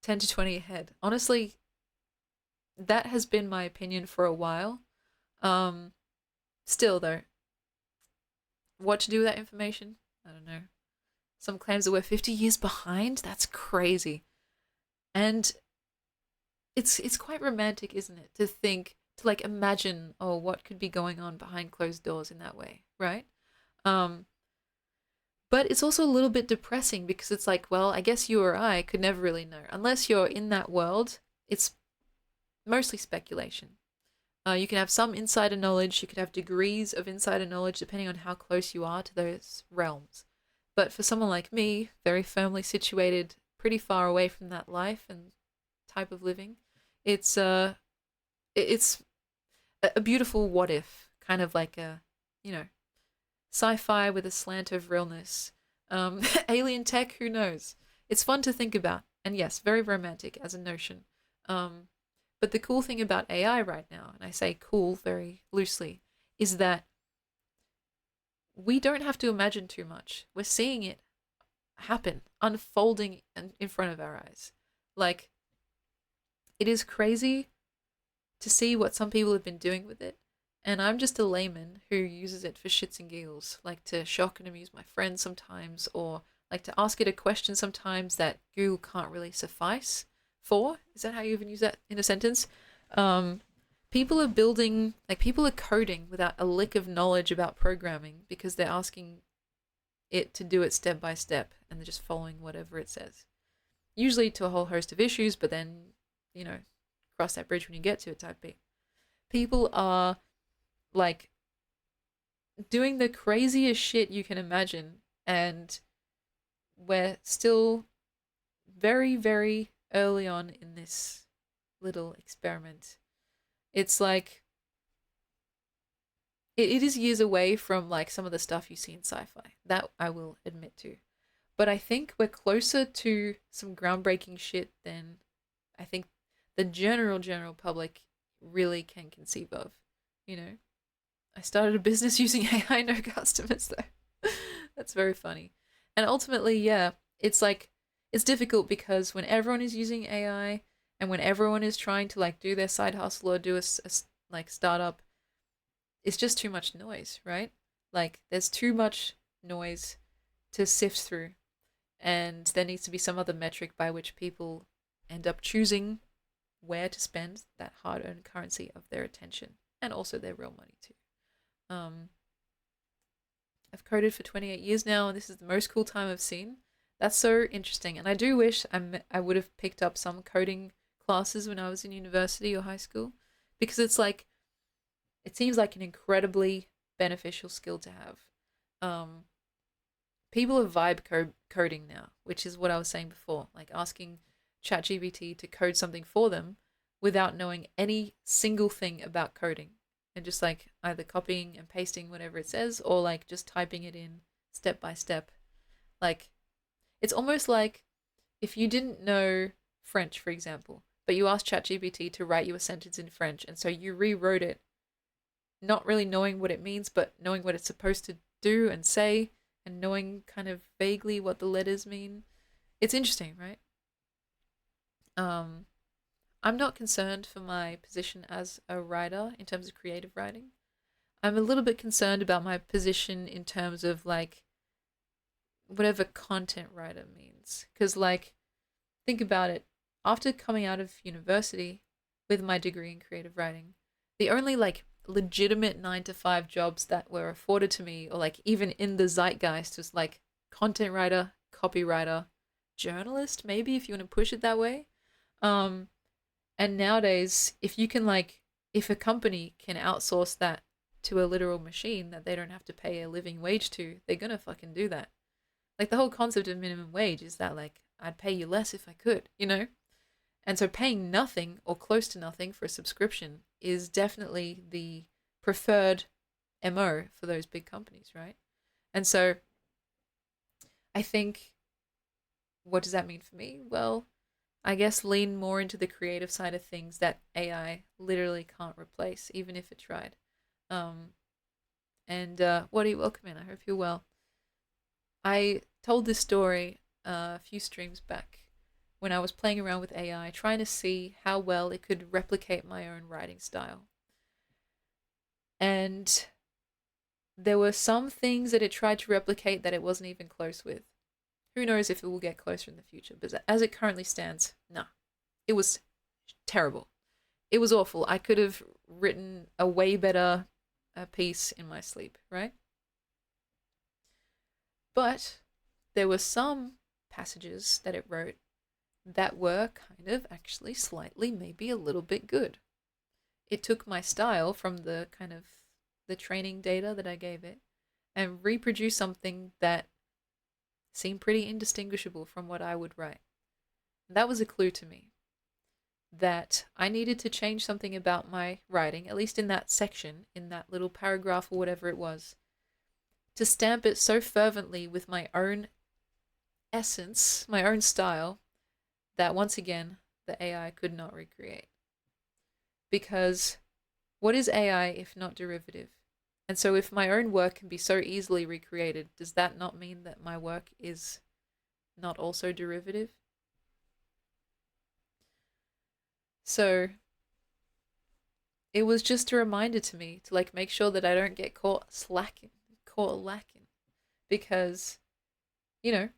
10 to 20 ahead. Honestly, that has been my opinion for a while. Um, Still, though, what to do with that information? I don't know. Some claims that we're 50 years behind? That's crazy. And it's quite romantic, isn't it? To think, to like imagine, oh, what could be going on behind closed doors in that way, right? Um, but it's also a little bit depressing because it's like, well, I guess you or I could never really know. Unless you're in that world, it's mostly speculation. You can have some insider knowledge, you could have degrees of insider knowledge depending on how close you are to those realms. But for someone like me, very firmly situated, pretty far away from that life and type of living, it's it's a beautiful what if, kind of like a, you know, sci-fi with a slant of realness. Alien tech, who knows? It's fun to think about, and yes, very romantic as a notion. Um, but the cool thing about AI right now, and I say cool very loosely, is that we don't have to imagine too much. We're seeing it happen, unfolding in front of our eyes. Like, it is crazy to see what some people have been doing with it. And I'm just a layman who uses it for shits and giggles, like to shock and amuse my friends sometimes, or like to ask it a question sometimes that Google can't really suffice for. Is that how you even use that in a sentence? Um, People are building, like, people are coding without a lick of knowledge about programming because they're asking it to do it step by step and they're just following whatever it says. Usually to a whole host of issues, but then, you know, cross that bridge when you get to it type B. People are like doing the craziest shit you can imagine, and we're still very, very early on in this little experiment. It's like it is years away from like some of the stuff you see in sci-fi. That I will admit to. But I think we're closer to some groundbreaking shit than I think the general public really can conceive of. You know, I started a business using AI, no customers though. That's very funny. And ultimately, yeah, it's like it's difficult because when everyone is using AI and when everyone is trying to like do their side hustle or do a like startup, it's just too much noise, right? Like there's too much noise to sift through, and there needs to be some other metric by which people end up choosing where to spend that hard-earned currency of their attention and also their real money too. Um, I've coded for 28 years now, and this is the most cool time I've seen. That's so interesting, and I do wish I would have picked up some coding classes when I was in university or high school, because it's like it seems like an incredibly beneficial skill to have. Um, People are coding now, which is what I was saying before, like asking ChatGPT to code something for them without knowing any single thing about coding and just like either copying and pasting whatever it says or like just typing it in step by step. Like it's almost like if you didn't know French, for example, but you asked ChatGPT to write you a sentence in French and so you rewrote it, not really knowing what it means, but knowing what it's supposed to do and say and knowing kind of vaguely what the letters mean. It's interesting, right? Um, I'm not concerned for my position as a writer in terms of creative writing. I'm a little bit concerned about my position in terms of like whatever content writer means. Because, like, think about it. After coming out of university with my degree in creative writing, the only like legitimate 9 to 5 jobs that were afforded to me, or like even in the zeitgeist, was like content writer, copywriter, journalist, maybe if you want to push it that way. Um, and nowadays, if you can like, if a company can outsource that to a literal machine that they don't have to pay a living wage to, they're gonna fucking do that. Like the whole concept of minimum wage is that like I'd pay you less if I could, you know? And so paying nothing or close to nothing for a subscription is definitely the preferred MO for those big companies, right? And so I think, what does that mean for me? Well, I guess lean more into the creative side of things that AI literally can't replace, even if it tried. Um, and What are you welcome in? I hope you're well. I told this story a few streams back when I was playing around with AI, trying to see how well it could replicate my own writing style. And there were some things that it tried to replicate that it wasn't even close with. Who knows if it will get closer in the future, but as it currently stands, nah. It was terrible. It was awful. I could have written a way better piece in my sleep, right? But there were some passages that it wrote that were kind of actually slightly, maybe a little bit good. It took my style from the kind of the training data that I gave it and reproduced something that seemed pretty indistinguishable from what I would write. And that was a clue to me that I needed to change something about my writing, at least in that section, in that little paragraph or whatever it was, to stamp it so fervently with my own essence, my own style, that once again, the AI could not recreate. Because what is AI if not derivative? And so, if my own work can be so easily recreated, does that not mean that my work is not also derivative? So, it was just a reminder to me to like make sure that I don't get caught slacking, caught lacking, because, you know,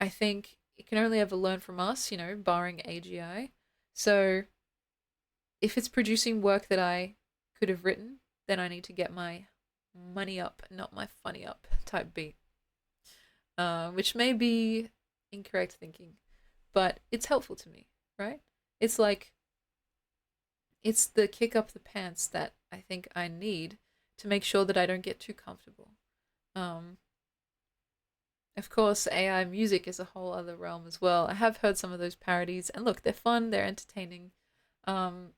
I think it can only ever learn from us, barring AGI. So, if it's producing work that I could have written, then I need to get my money up, not my funny up type beat. Which may be incorrect thinking, but it's helpful to me, right? It's like, it's the kick up the pants that I think I need to make sure that I don't get too comfortable. Um, of course, AI music is a whole other realm as well. I have heard some of those parodies, and look, they're fun, they're entertaining. Um,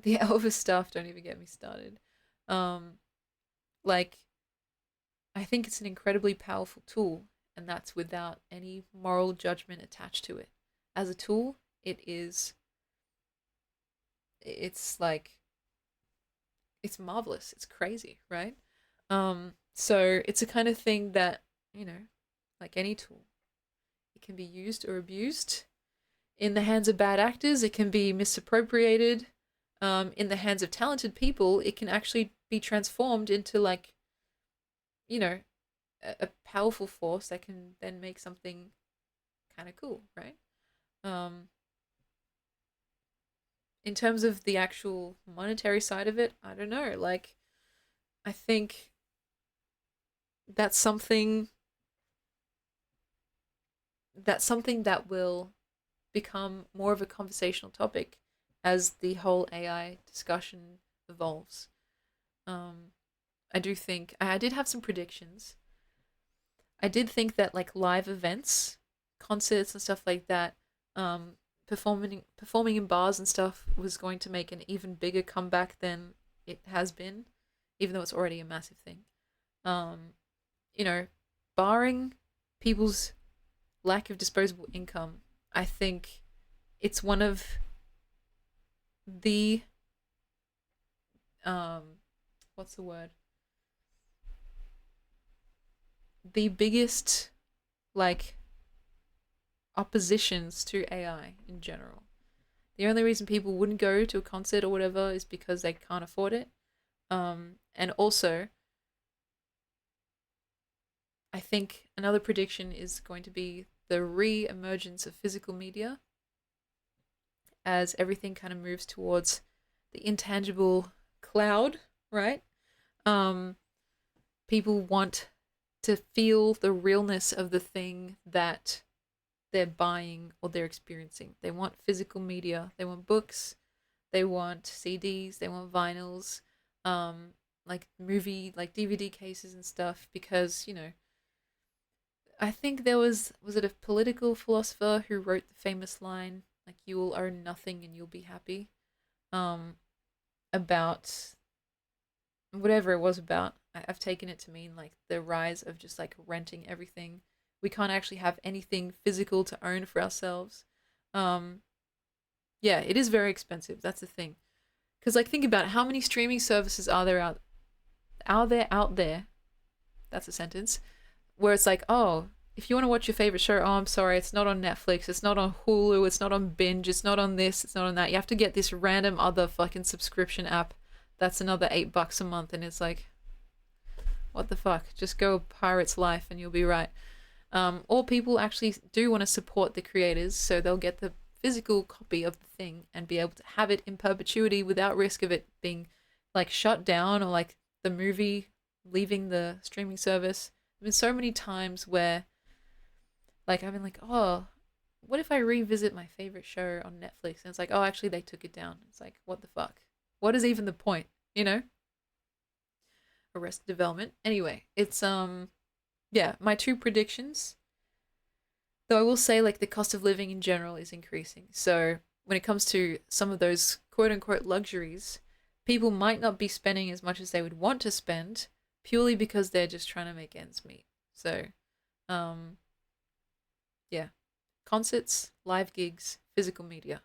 the Elvis stuff, don't even get me started. Um, like, I think it's an incredibly powerful tool, and that's without any moral judgment attached to it. As a tool, it's like, it's marvelous, it's crazy, right? So it's a kind of thing that, like any tool, it can be used or abused. In the hands of bad actors, it can be misappropriated. In the hands of talented people, it can actually be transformed into like, you know, a powerful force that can then make something kind of cool, right? Um, in terms of the actual monetary side of it, I don't know. Like, I think that's something that will become more of a conversational topic as the whole AI discussion evolves. Um, I do think I did have some predictions. I did think that like live events, concerts and stuff like that, um, performing in bars and stuff was going to make an even bigger comeback than it has been, even though it's already a massive thing. Um, you know, barring people's lack of disposable income, I think it's one of the um, what's the word? The biggest like oppositions to AI in general. The only reason people wouldn't go to a concert or whatever is because they can't afford it. And also, I think another prediction is going to be the re-emergence of physical media as everything kind of moves towards the intangible cloud, right? Um, People want to feel the realness of the thing that they're buying or they're experiencing. They want physical media. They want books. They want CDs. They want vinyls, like movie, like DVD cases and stuff. Because I think there was it a political philosopher who wrote the famous line like "You will own nothing and you'll be happy," um, about whatever it was about. I've taken it to mean like the rise of just like renting everything. We can't actually have anything physical to own for ourselves. Um, yeah, it is very expensive. That's the thing. Because like think about it, how many streaming services are there out there? That's a sentence where it's like, oh, if you want to watch your favorite show, oh, I'm sorry, it's not on Netflix, it's not on Hulu, it's not on Binge, it's not on this, it's not on that. You have to get this random other fucking subscription app. That's another $8 a month, and it's like, what the fuck? Just go Pirate's Life and you'll be right. Or people actually do want to support the creators, so they'll get the physical copy of the thing and be able to have it in perpetuity without risk of it being like shut down or like the movie leaving the streaming service. There's been so many times where like I've been like, oh, what if I revisit my favorite show on Netflix? And it's like, oh, actually they took it down. It's like, what the fuck? What is even the point? You know? Arrested Development. Anyway, it's yeah, my two predictions. Though I will say like the cost of living in general is increasing. So when it comes to some of those quote unquote luxuries, people might not be spending as much as they would want to spend purely because they're just trying to make ends meet. So, um, yeah, concerts, live gigs, physical media.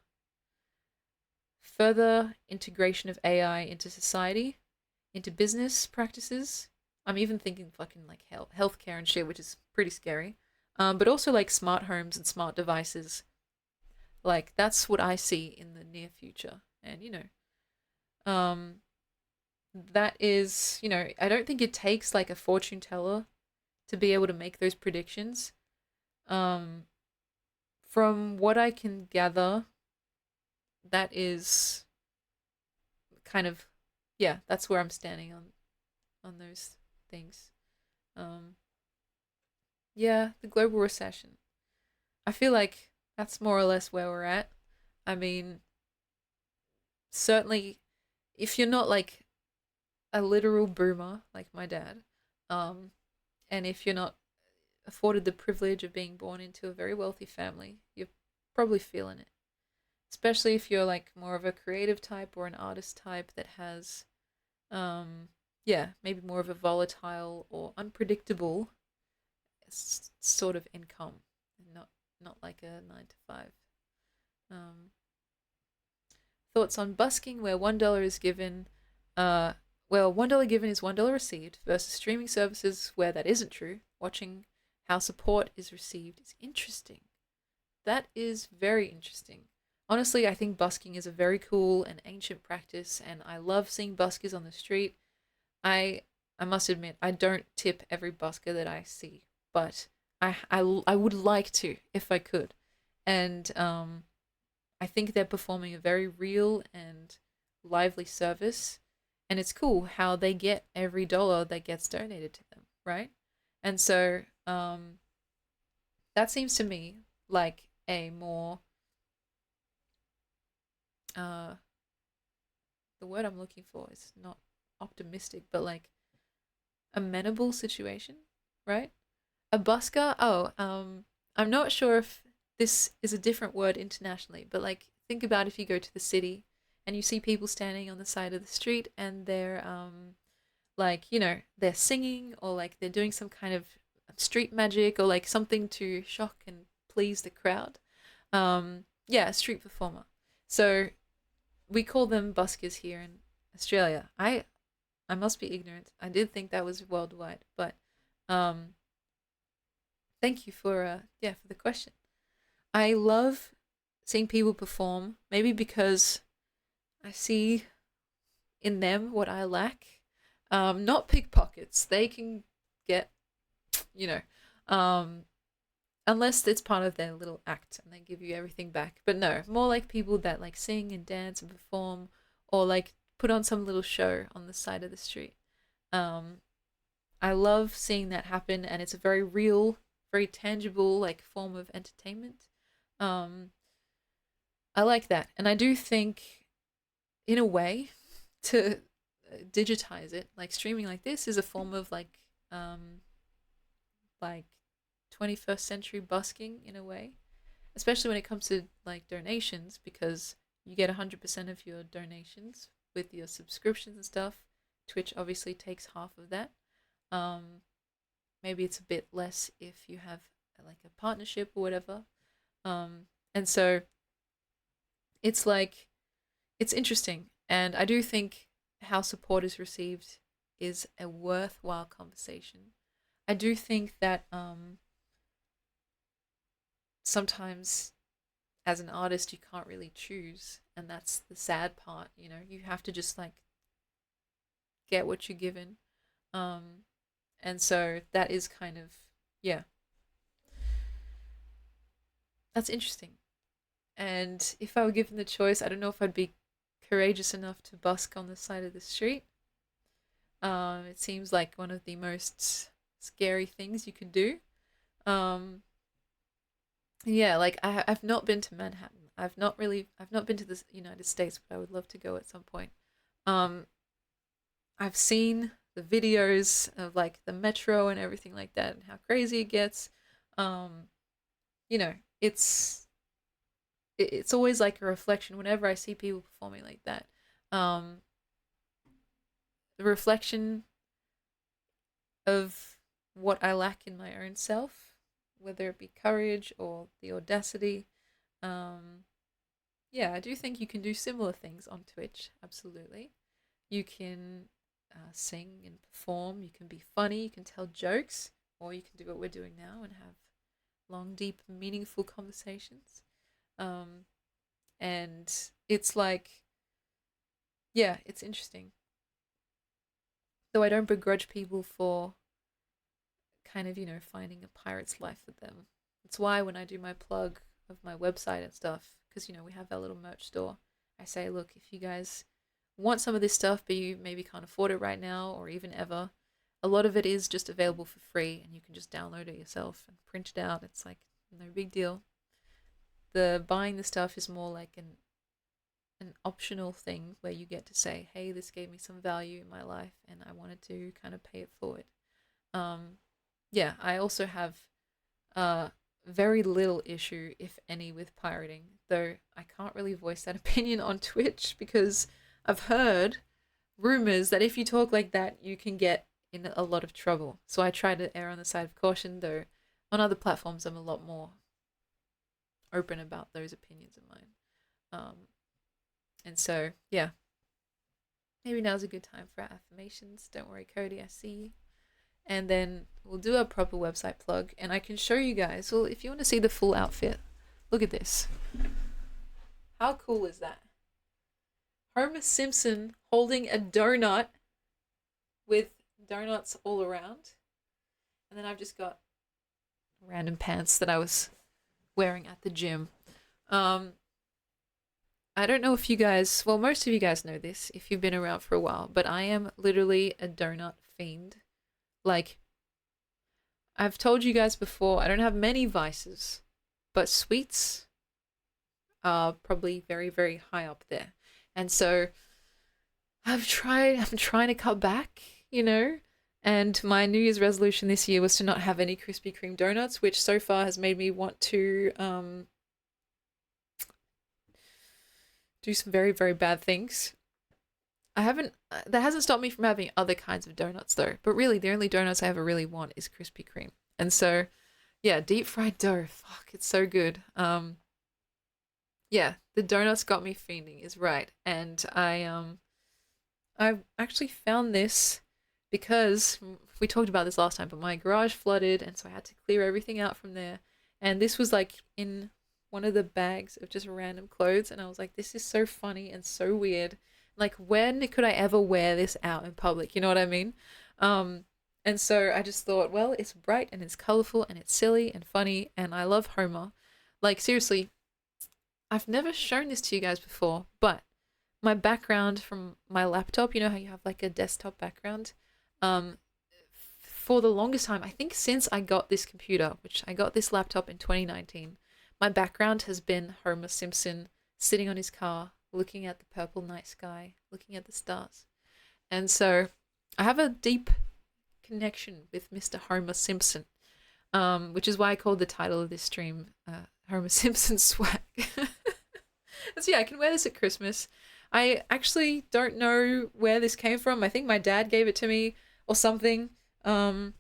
Further integration of AI into society, into business practices. I'm even thinking fucking like healthcare and shit, which is pretty scary. But also like smart homes and smart devices. Like that's what I see in the near future. And um, that is, I don't think it takes like a fortune teller to be able to make those predictions. Um, from what I can gather, that is kind of, yeah, that's where I'm standing on those things. Um, yeah, the global recession. I feel like that's more or less where we're at. I mean, certainly, if you're not like a literal boomer like my dad, um, and if you're not afforded the privilege of being born into a very wealthy family, you're probably feeling it. Especially if you're like more of a creative type or an artist type that has, um, yeah, maybe more of a volatile or unpredictable sort of income, and not like a 9 to 5. Um, Thoughts on busking, where $1 is given, uh, well, $1 given is $1 received, versus streaming services where that isn't true. Watching how support is received is interesting. That is very interesting. Honestly, I think busking is a very cool and ancient practice, and I love seeing buskers on the street. I I must admit, I don't tip every busker that I see, but I would like to if I could. And I think they're performing a very real and lively service. And it's cool how they get every dollar that gets donated to them, right? And so that seems to me like a more, uh, the word I'm looking for is not optimistic, but like amenable situation, right? A busker, I'm not sure if this is a different word internationally, but like think about if you go to the city and you see people standing on the side of the street and they're like, they're singing or like they're doing some kind of street magic or like something to shock and please the crowd. Yeah, a street performer. So we call them buskers here in Australia. I must be ignorant. I did think that was worldwide, but um thank you for yeah, for the question. I love seeing people perform, maybe because I see in them what I lack. Not pickpockets. They can get, you know, um, unless it's part of their little act and they give you everything back. But no, more like people that like sing and dance and perform or like put on some little show on the side of the street. Um, I love seeing that happen, and it's a very real, very tangible like form of entertainment. Um, I like that, and I do think, in a way, to digitize it, like streaming like this, is a form of like 21st century busking in a way, especially when it comes to like donations, because you get 100% of your donations with your subscriptions and stuff. Twitch obviously takes half of that. Um, Maybe it's a bit less if you have like a partnership or whatever. And so it's like it's interesting, and I do think how support is received is a worthwhile conversation. I do think that sometimes as an artist you can't really choose, and that's the sad part. You have to just like get what you're given. Um, and so that is kind of, yeah, that's interesting. And if I were given the choice, I don't know if I'd be courageous enough to busk on the side of the street. It seems like one of the most scary things you could do. Um, yeah, like I've not been to Manhattan. I've not been to the United States, but I would love to go at some point. Um, I've seen the videos of like the metro and everything like that and how crazy it gets. Um, you know, it's it's always like a reflection whenever I see people performing like that. Um, the reflection of what I lack in my own self, whether it be courage or the audacity. Um, yeah, I do think you can do similar things on Twitch, absolutely. You can sing and perform, you can be funny, you can tell jokes, or you can do what we're doing now and have long, deep, meaningful conversations. Um, and it's like, yeah, it's interesting. Though I don't begrudge people for kind of, finding a pirate's life with them. That's why when I do my plug of my website and stuff, because, we have our little merch store, I say, look, if you guys want some of this stuff, but you maybe can't afford it right now or even ever, a lot of it is just available for free and you can just download it yourself and print it out. It's like no big deal. The buying the stuff is more like an optional thing where you get to say, hey, this gave me some value in my life and I wanted to kind of pay it forward. Um, yeah, I also have very little issue, if any, with pirating, though I can't really voice that opinion on Twitch because I've heard rumors that if you talk like that, you can get in a lot of trouble. So I try to err on the side of caution, though on other platforms, I'm a lot more open about those opinions of mine. Um, and so, yeah, maybe now's a good time for our affirmations. Don't worry, Cody, I see you. And then we'll do a proper website plug and I can show you guys. Well, if you want to see the full outfit, look at this. How cool is that? Homer Simpson holding a donut with donuts all around. And then I've just got random pants that I was wearing at the gym. Um, I don't know if you guys, well, most of you guys know this if you've been around for a while, but I am literally a donut fiend. Like, I've told you guys before, I don't have many vices, but sweets are probably very, very high up there. And so I'm trying to cut back, and my New Year's resolution this year was to not have any Krispy Kreme donuts, which so far has made me want to do some very, very bad things. That hasn't stopped me from having other kinds of donuts though, but really the only donuts I ever really want is Krispy Kreme. And so, yeah, deep fried dough, fuck, it's so good. Yeah, the donuts got me fiending is right. And I actually found this because we talked about this last time, but my garage flooded and so I had to clear everything out from there. And this was like in one of the bags of just random clothes and I was like, this is so funny and so weird. Like, when could I ever wear this out in public? You know what I mean? Um, and so I just thought, well, it's bright and it's colorful and it's silly and funny and I love Homer. Like, seriously, I've never shown this to you guys before, but my background from my laptop, you know how you have like a desktop background? Um, for the longest time, I think since I got this computer, which I got this laptop in 2019, my background has been Homer Simpson sitting on his car, looking at the purple night sky, looking at the stars. And so I have a deep connection with Mr. Homer Simpson, which is why I called the title of this stream Homer Simpson Swag. So yeah, I can wear this at Christmas. I actually don't know where this came from. I think my dad gave it to me or something. And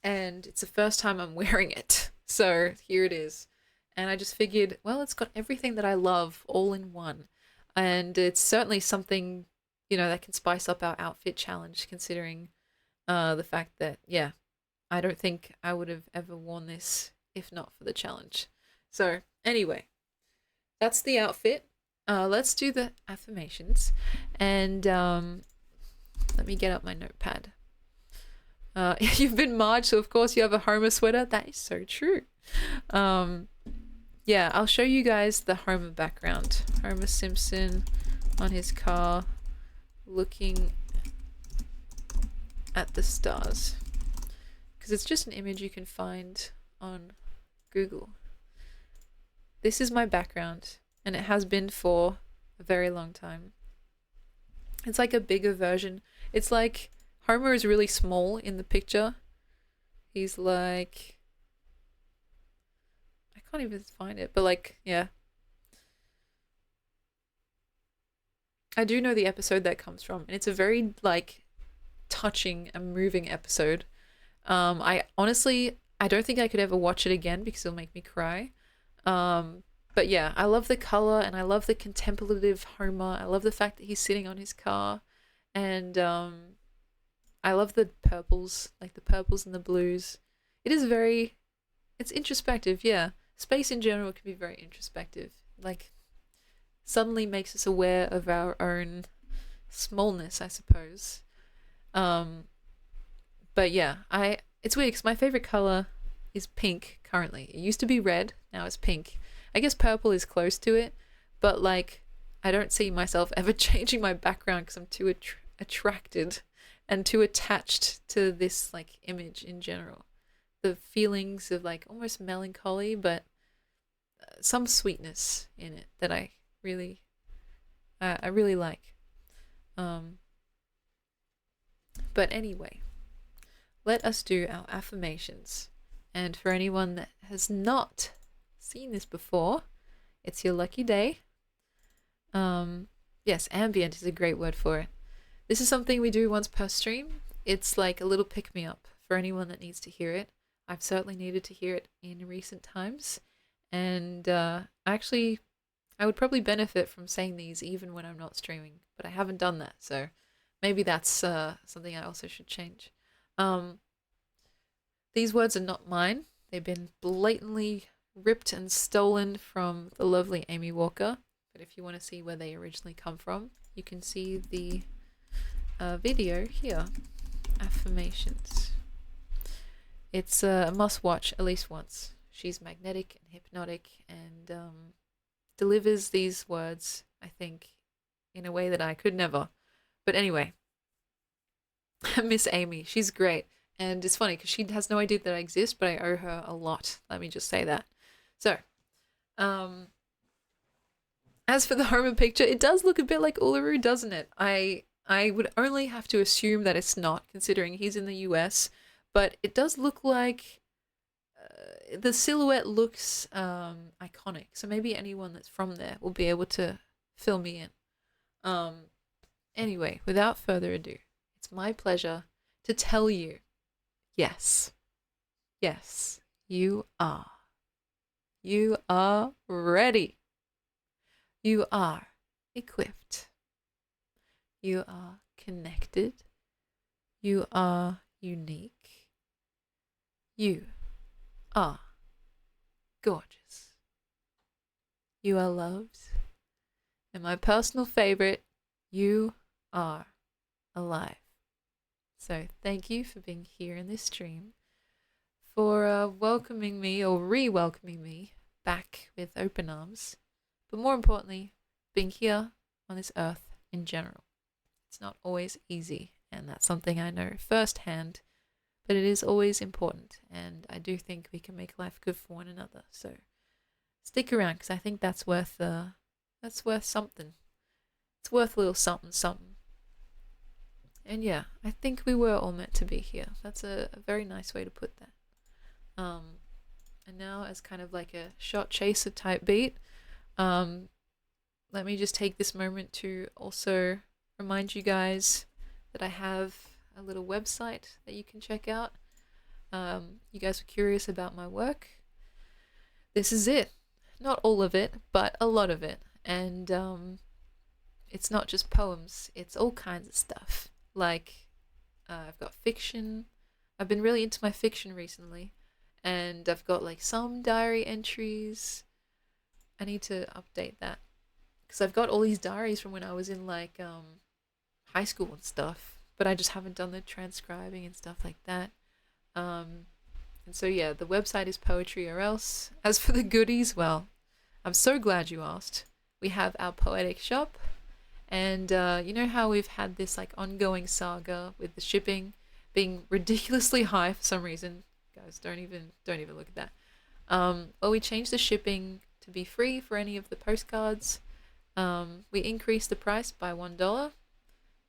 it's the first time I'm wearing it. So here it is. And I just figured, well, it's got everything that I love all in one. And it's certainly something, that can spice up our outfit challenge, considering the fact that, yeah, I don't think I would have ever worn this if not for the challenge. So anyway, that's the outfit. Let's do the affirmations. And let me get up my notepad. You've been Marge, so of course you have a Homer sweater. That is so true. Yeah, I'll show you guys the Homer background. Homer Simpson on his car looking at the stars. Because it's just an image you can find on Google. This is my background, and it has been for a very long time. It's like a bigger version. It's like Homer is really small in the picture. He's like, I can't even find it, but like, yeah. I do know the episode that comes from, and it's a very like touching and moving episode. I honestly, I don't think I could ever watch it again because it'll make me cry. But yeah, I love the color and I love the contemplative Homer. I love the fact that he's sitting on his car, and I love the purples, like the purples and the blues. It is very, it's introspective. Yeah, space in general can be very introspective. Like suddenly makes us aware of our own smallness, I suppose. Um, but yeah, I it's weird because my favorite color is pink currently. It used to be red, now it's pink. I guess purple is close to it, but like I don't see myself ever changing my background because I'm too attracted and too attached to this like image in general. The feelings of like almost melancholy, but some sweetness in it that I really like. Um, but anyway, let us do our affirmations. And for anyone that has not seen this before, it's your lucky day. Yes, ambient is a great word for it. This is something we do once per stream. It's like a little pick me up for anyone that needs to hear it. I've certainly needed to hear it in recent times. And actually, I would probably benefit from saying these even when I'm not streaming, but I haven't done that. So maybe that's something I also should change. These words are not mine. They've been blatantly ripped and stolen from the lovely Amy Walker. But if you want to see where they originally come from, you can see the video here. Affirmations. It's a must watch at least once. She's magnetic and hypnotic and delivers these words, I think, in a way that I could never. But anyway, Miss Amy, she's great. And it's funny because she has no idea that I exist, but I owe her a lot. Let me just say that. So, as for the Homer picture, it does look a bit like Uluru, doesn't it? I would only have to assume that it's not, considering he's in the US, but it does look like the silhouette looks iconic. So maybe anyone that's from there will be able to fill me in. Anyway, without further ado, it's my pleasure to tell you, yes, yes, you are. You are ready. You are equipped. You are connected. You are unique. You are gorgeous. You are loved. And my personal favorite, you are alive. So thank you for being here in this stream, for welcoming me or re-welcoming me back with open arms, but more importantly, being here on this earth in general. It's not always easy, and that's something I know firsthand, but it is always important, and I do think we can make life good for one another. So stick around, because I think that's worth something. It's worth a little something something. And yeah, I think we were all meant to be here. That's a very nice way to put that. And now, as kind of like a shot chaser type beat, let me just take this moment to also remind you guys that I have a little website that you can check out. You guys were curious about my work. This is it. Not all of it, but a lot of it. And it's not just poems, it's all kinds of stuff. Like, I've got fiction. I've been really into my fiction recently. And I've got like some diary entries. I need to update that. Because I've got all these diaries from when I was in like high school and stuff. But I just haven't done the transcribing and stuff like that. And so yeah, the website is Poetry or Else. As for the goodies, well, I'm so glad you asked. We have our poetic shop. And you know how we've had this like ongoing saga with the shipping being ridiculously high for some reason. Guys, don't even look at that. Well, we changed the shipping to be free for any of the postcards. We increased the price by $1,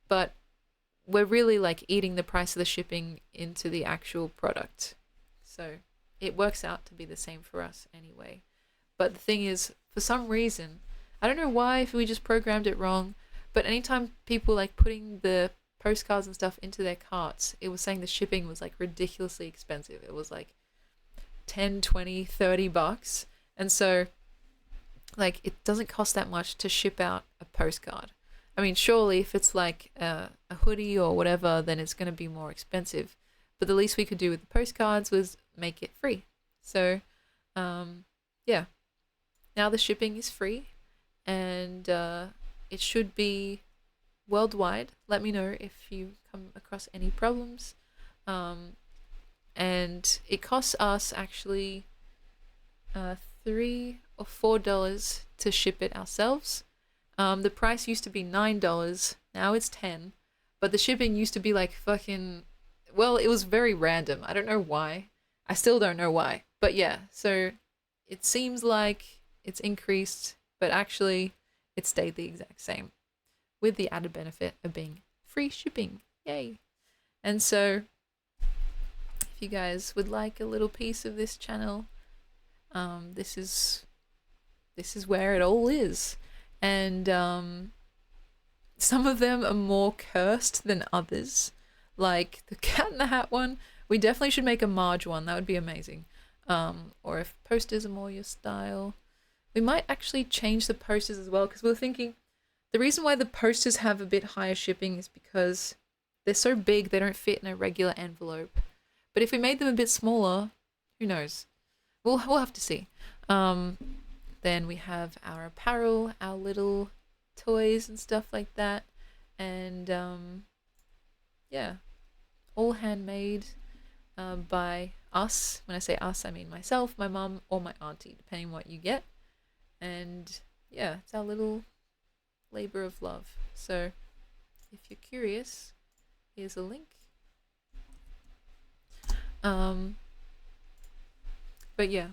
but we're really like eating the price of the shipping into the actual product. So it works out to be the same for us anyway. But the thing is, for some reason, I don't know why, if we just programmed it wrong, but anytime people like putting the postcards and stuff into their carts, it was saying the shipping was like ridiculously expensive. It was like 10, 20, $30. And so like it doesn't cost that much to ship out a postcard. I mean, surely if it's like a hoodie or whatever, then it's going to be more expensive. But the least we could do with the postcards was make it free. So, yeah, now the shipping is free, and it should be worldwide. Let me know if you come across any problems. And it costs us actually 3 or 4 dollars to ship it ourselves. The price used to be $9, now it's 10, but the shipping used to be like fucking, well, it was very random. I don't know why. I still don't know why. But yeah, so it seems like it's increased, but actually it stayed the exact same with the added benefit of being free shipping. Yay. And so if you guys would like a little piece of this channel, this is where it all is. And some of them are more cursed than others. Like the Cat in the Hat one, we definitely should make a Marge one. That would be amazing. Or if posters are more your style, we might actually change the posters as well, because we were thinking the reason why the posters have a bit higher shipping is because they're so big they don't fit in a regular envelope. But if we made them a bit smaller, who knows? We'll have to see. Then we have our apparel, our little toys and stuff like that. And yeah, all handmade by us. When I say us, I mean myself, my mum, or my auntie, depending on what you get. And yeah, it's our little labor of love. So if you're curious, here's a link. But yeah.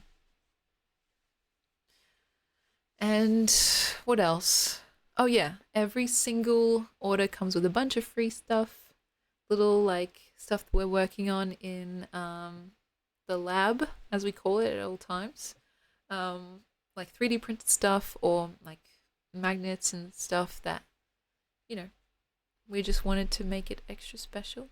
And what else? Oh yeah, every single order comes with a bunch of free stuff, little like stuff that we're working on in the lab, as we call it at all times, like 3D printed stuff or like magnets and stuff that, you know, we just wanted to make it extra special.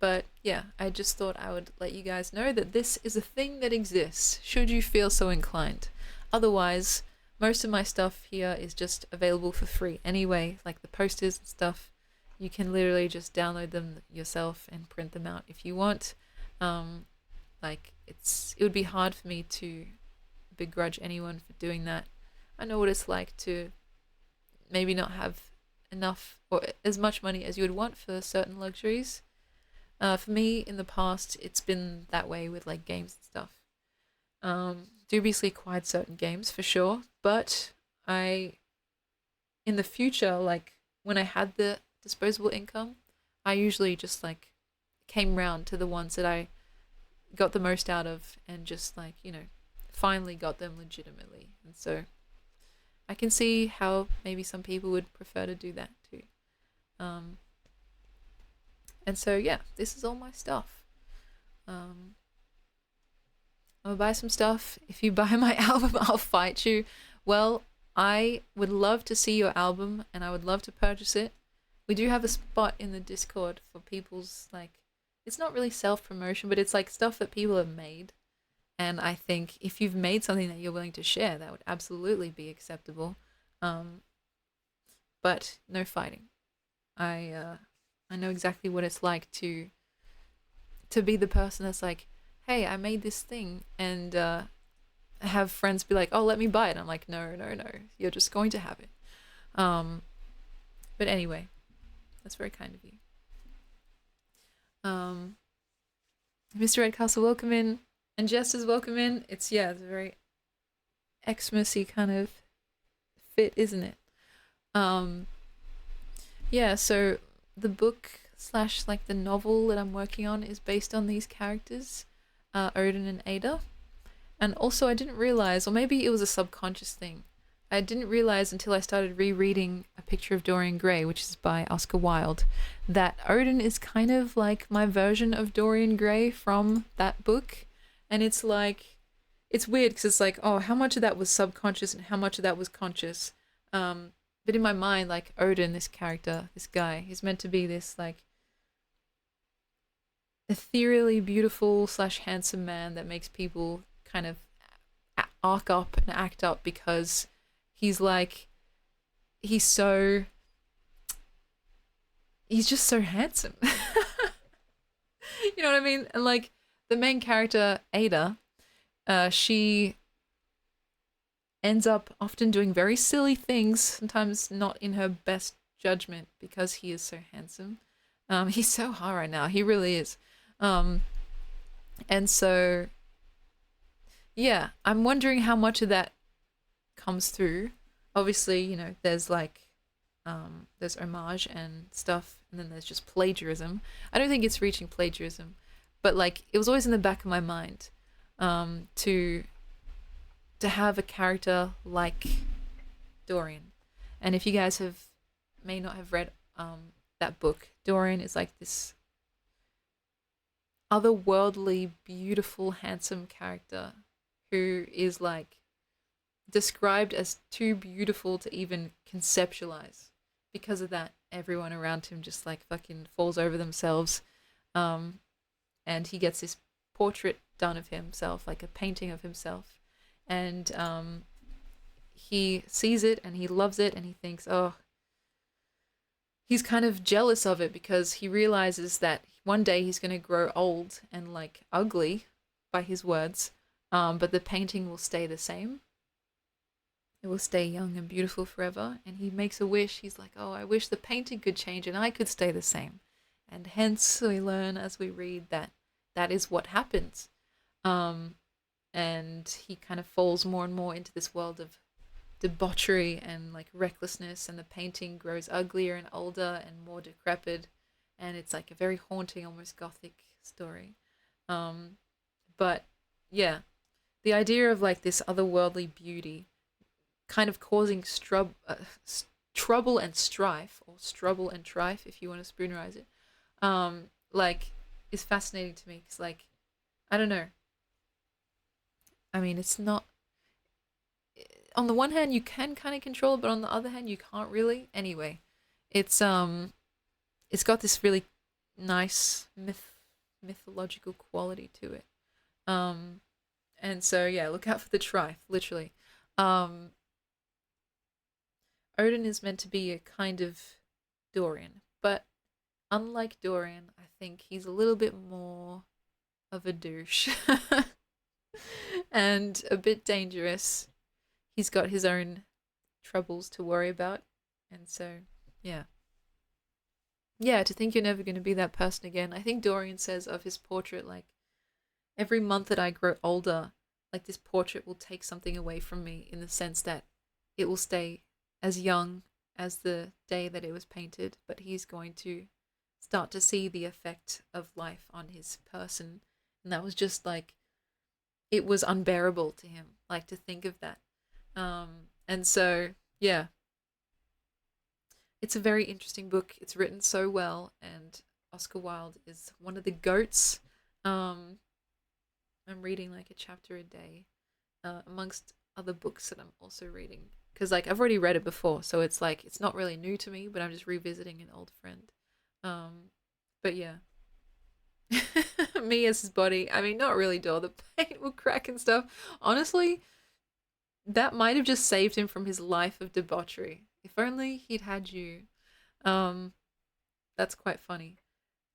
But yeah, I just thought I would let you guys know that this is a thing that exists, should you feel so inclined. Otherwise, most of my stuff here is just available for free anyway, like the posters and stuff. You can literally just download them yourself and print them out if you want. Like it would be hard for me to begrudge anyone for doing that. I know what it's like to maybe not have enough or as much money as you would want for certain luxuries. For me, in the past, it's been that way with like games and stuff. Dubiously acquired certain games for sure, but in the future, like when I had the disposable income, I usually just like came round to the ones that I got the most out of and just like, you know, finally got them legitimately. And so I can see how maybe some people would prefer to do that too. And so yeah, this is all my stuff. I'm gonna buy some stuff. If you buy my album, I'll fight you. Well, I would love to see your album and I would love to purchase it. We do have a spot in the Discord for people's like, it's not really self-promotion, but it's like stuff that people have made. And I think if you've made something that you're willing to share, that would absolutely be acceptable. But no fighting. I know exactly what it's like to be the person that's like, hey, I made this thing, and have friends be like, oh, let me buy it. I'm like, no, you're just going to have it. But anyway, that's very kind of you. Mr. Redcastle, welcome in, and Jess is welcome in. It's a very Xmas-y kind of fit, isn't it? Yeah, so the book / like the novel that I'm working on is based on these characters, Odin and Ada. And also I didn't realize, or maybe it was a subconscious thing, I didn't realize until I started rereading A Picture of Dorian Gray, which is by Oscar Wilde, that Odin is kind of like my version of Dorian Gray from that book. And it's like, it's weird because it's like, oh, how much of that was subconscious and how much of that was conscious? but in my mind, like Odin, this character, this guy, he's meant to be this like ethereally beautiful slash handsome man that makes people kind of arc up and act up because he's like he's so he's just so handsome. You know what I mean? And like the main character Ada, she ends up often doing very silly things, sometimes not in her best judgment because he is so handsome. He's so hot right now. He really is. Um, and so, yeah, I'm wondering how much of that comes through. Obviously, you know, there's like, there's homage and stuff, and then there's just plagiarism. I don't think it's reaching plagiarism, but like, it was always in the back of my mind, to have a character like Dorian. And if you guys have may not have read that book, Dorian is like this otherworldly, beautiful, handsome character who is like described as too beautiful to even conceptualize. Because of that, everyone around him just like fucking falls over themselves. Um, and he gets this portrait done of himself, like a painting of himself. And he sees it and he loves it and he thinks, oh, he's kind of jealous of it because he realizes that one day he's going to grow old and like ugly by his words, but the painting will stay the same. It will stay young and beautiful forever. And he makes a wish. He's like, oh, I wish the painting could change and I could stay the same. And hence we learn as we read that that is what happens. Um, and he kind of falls more and more into this world of debauchery and like recklessness, and the painting grows uglier and older and more decrepit, and it's like a very haunting, almost gothic story. um but yeah, the idea of like this otherworldly beauty kind of causing trouble and strife, or strubble and trife if you want to spoonerize it, like is fascinating to me because like I don't know, I mean it's not, on the one hand you can kind of control it, but on the other hand you can't really. Anyway, it's it's got this really nice mythological quality to it. Um, and so yeah, look out for the trife, literally. Um, Odin is meant to be a kind of Dorian, but unlike Dorian, I think he's a little bit more of a douche and a bit dangerous. He's got his own troubles to worry about, and so yeah. Yeah, to think you're never going to be that person again. I think Dorian says of his portrait, like, every month that I grow older, like, this portrait will take something away from me in the sense that it will stay as young as the day that it was painted, but he's going to start to see the effect of life on his person. And that was just like, it was unbearable to him, like, to think of that. And so, yeah, it's a very interesting book. It's written so well, and Oscar Wilde is one of the goats. Um, I'm reading like a chapter a day, amongst other books that I'm also reading. Because like I've already read it before, so it's like it's not really new to me, but I'm just revisiting an old friend. Um, but yeah, me as his body. I mean, not really. Door the paint will crack and stuff. Honestly, that might have just saved him from his life of debauchery. If only he'd had you. Um, that's quite funny.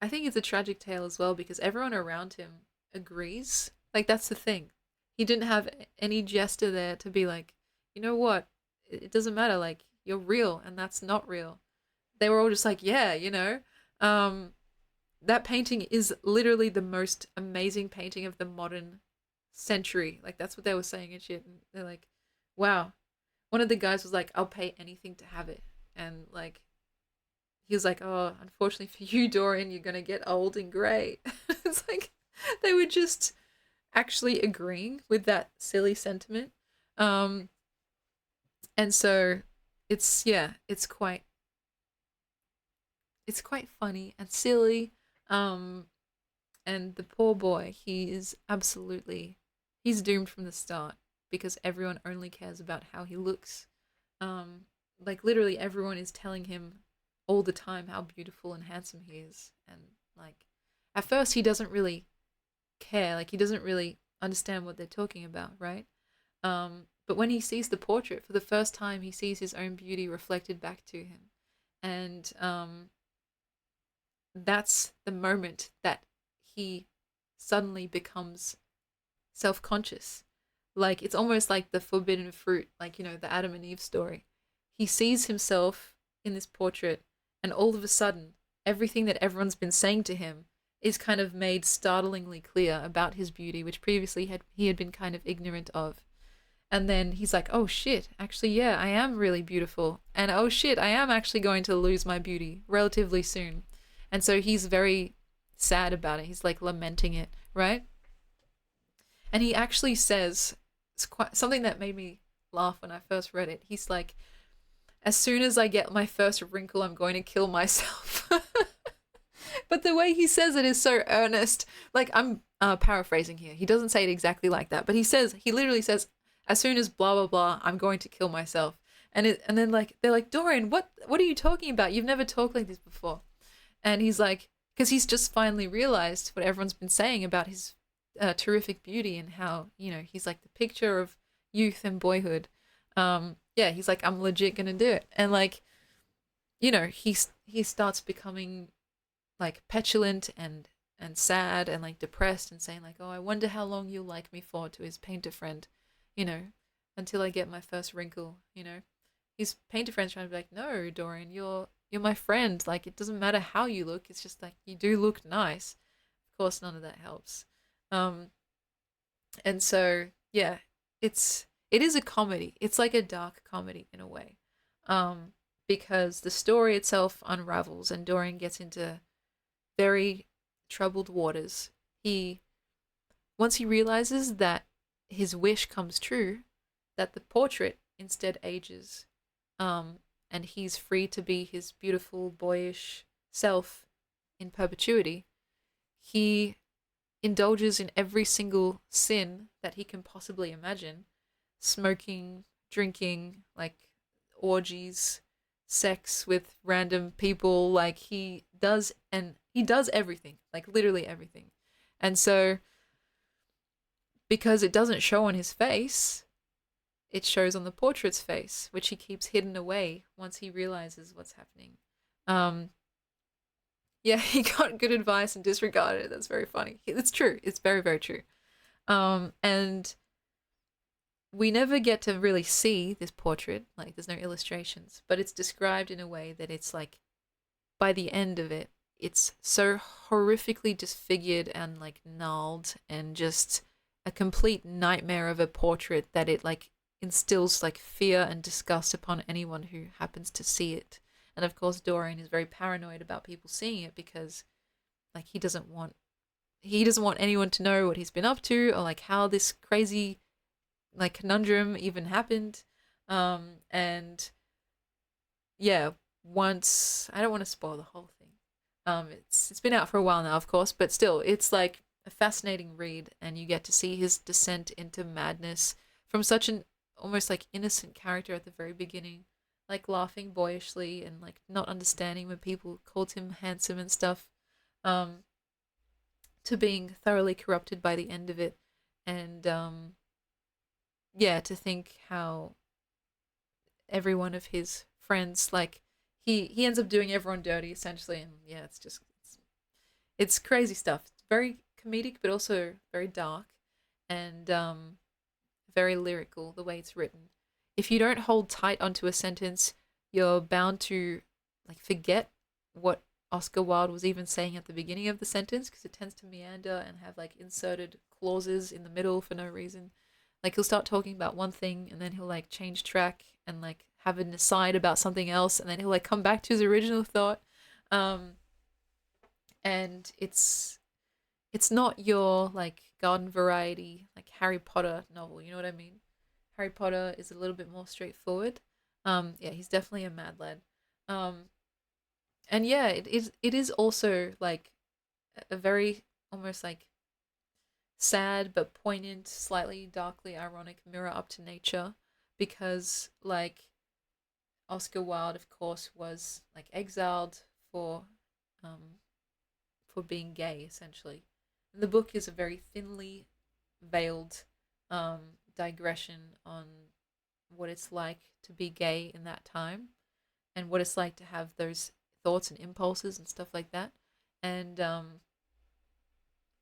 I think it's a tragic tale as well because everyone around him agrees. Like that's the thing. He didn't have any jester there to be like, you know what? It doesn't matter. Like you're real, and that's not real. They were all just like, yeah, you know. Um, that painting is literally the most amazing painting of the modern century. Like that's what they were saying and shit. And they're like, wow. One of the guys was like, I'll pay anything to have it. And like he was like, oh, unfortunately for you, Dorian, you're gonna get old and grey. It's like they were just actually agreeing with that silly sentiment. Um, and so it's yeah, it's quite funny and silly. Um, and the poor boy, he is absolutely he's doomed from the start because everyone only cares about how he looks. Um, like literally everyone is telling him all the time how beautiful and handsome he is, and like at first he doesn't really care, like he doesn't really understand what they're talking about, right? But when he sees the portrait for the first time, he sees his own beauty reflected back to him, and that's the moment that he suddenly becomes self-conscious. Like it's almost like the forbidden fruit, like the Adam and Eve story. He sees himself in this portrait, and all of a sudden everything that everyone's been saying to him is kind of made startlingly clear about his beauty, which previously he had been kind of ignorant of. And then he's like, oh shit, actually, yeah, I am really beautiful. And oh shit, I am actually going to lose my beauty relatively soon. And so he's very sad about it. He's like lamenting it, right? And he actually says, it's quite something that made me laugh when I first read it. He's like, as soon as I get my first wrinkle, I'm going to kill myself. But the way he says it is so earnest. Like I'm paraphrasing here. He doesn't say it exactly like that, but he literally says, as soon as blah blah blah, I'm going to kill myself. And then like they're like, Dorian, what are you talking about? You've never talked like this before. And he's like, because he's just finally realized what everyone's been saying about his terrific beauty, and how he's like the picture of youth and boyhood. Yeah, he's like, I'm legit gonna do it, and like he starts becoming like petulant and sad and like depressed, and saying like, oh, I wonder how long you'll like me for, to his painter friend, you know until I get my first wrinkle. His painter friend's trying to be like, no, Dorian, you're my friend, like it doesn't matter how you look, it's just like you do look nice. Of course none of that helps. um and so yeah, it is a comedy. It's like a dark comedy in a way, um because the story itself unravels and Dorian gets into very troubled waters. He Once he realizes that his wish comes true, that the portrait instead ages, and he's free to be his beautiful boyish self in perpetuity, he indulges in every single sin that he can possibly imagine: smoking, drinking, like orgies, sex with random people. Like he does everything, like literally everything. And so, because it doesn't show on his face, it shows on the portrait's face, which he keeps hidden away once he realizes what's happening. Um, yeah, he got good advice and disregarded it. That's very funny. It's true. It's very, very true. And we never get to really see this portrait. Like, there's no illustrations, but it's described in a way that it's like, by the end of it, it's so horrifically disfigured and like gnarled and just a complete nightmare of a portrait that it like instills like fear and disgust upon anyone who happens to see it. And of course, Dorian is very paranoid about people seeing it, because like he doesn't want anyone to know what he's been up to, or like how this crazy like conundrum even happened. And yeah, once, I don't want to spoil the whole thing. It's been out for a while now, of course, but still, it's like a fascinating read, and you get to see his descent into madness from such an almost like innocent character at the very beginning, like laughing boyishly and like not understanding when people called him handsome and stuff, um, to being thoroughly corrupted by the end of it. And yeah, to think how every one of his friends, like he ends up doing everyone dirty essentially. And yeah, it's crazy stuff. It's very comedic, but also very dark, and very lyrical the way it's written. If you don't hold tight onto a sentence, you're bound to like forget what Oscar Wilde was even saying at the beginning of the sentence, because it tends to meander and have like inserted clauses in the middle for no reason. Like he'll start talking about one thing, and then he'll like change track and like have an aside about something else, and then he'll like come back to his original thought. Um, and it's not your like garden variety like Harry Potter novel, you know what I mean? Harry Potter is a little bit more straightforward. Yeah, he's definitely a mad lad. Um, and yeah, it is also like a very almost like sad but poignant, slightly darkly ironic mirror up to nature, because like Oscar Wilde, of course, was like exiled for um, for being gay, essentially. And the book is a very thinly veiled digression on what it's like to be gay in that time and what it's like to have those thoughts and impulses and stuff like that, and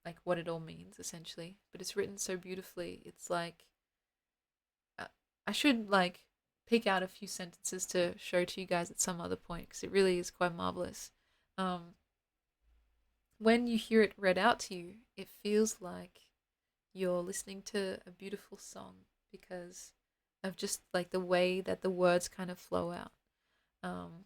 like what it all means essentially. But it's written so beautifully. It's like uh, I should like pick out a few sentences to show to you guys at some other point because it really is quite marvelous. Um, when you hear it read out to you, it feels like you're listening to a beautiful song because of just like the way that the words kind of flow out. Um,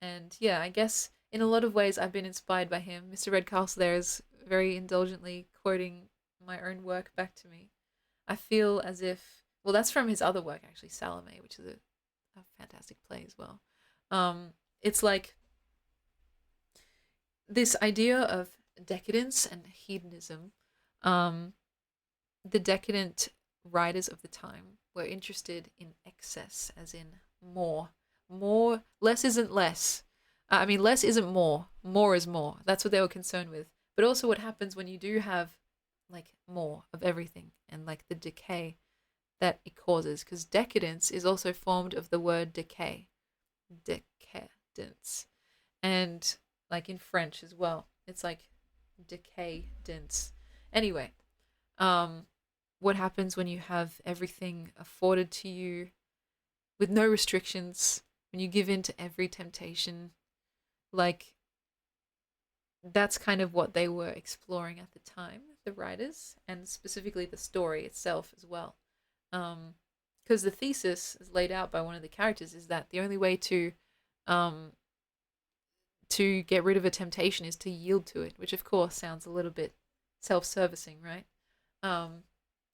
and yeah, I guess in a lot of ways I've been inspired by him. Mr. Redcastle there is very indulgently quoting my own work back to me. I feel as if, well, that's from his other work actually, Salome, which is a fantastic play as well. It's like this idea of decadence and hedonism. Um, the decadent writers of the time were interested in excess, as in more. More, less isn't less. I mean, less isn't more. More is more. That's what they were concerned with. But also, what happens when you do have like more of everything and like the decay that it causes? Because decadence is also formed of the word decay, decadence, and like in French as well. It's like decadence. Anyway, um, what happens when you have everything afforded to you with no restrictions, when you give in to every temptation, like that's kind of what they were exploring at the time, the writers, and specifically the story itself as well. Because the thesis is laid out by one of the characters is that the only way um, to get rid of a temptation is to yield to it, which of course sounds a little bit self-servicing, right? Um,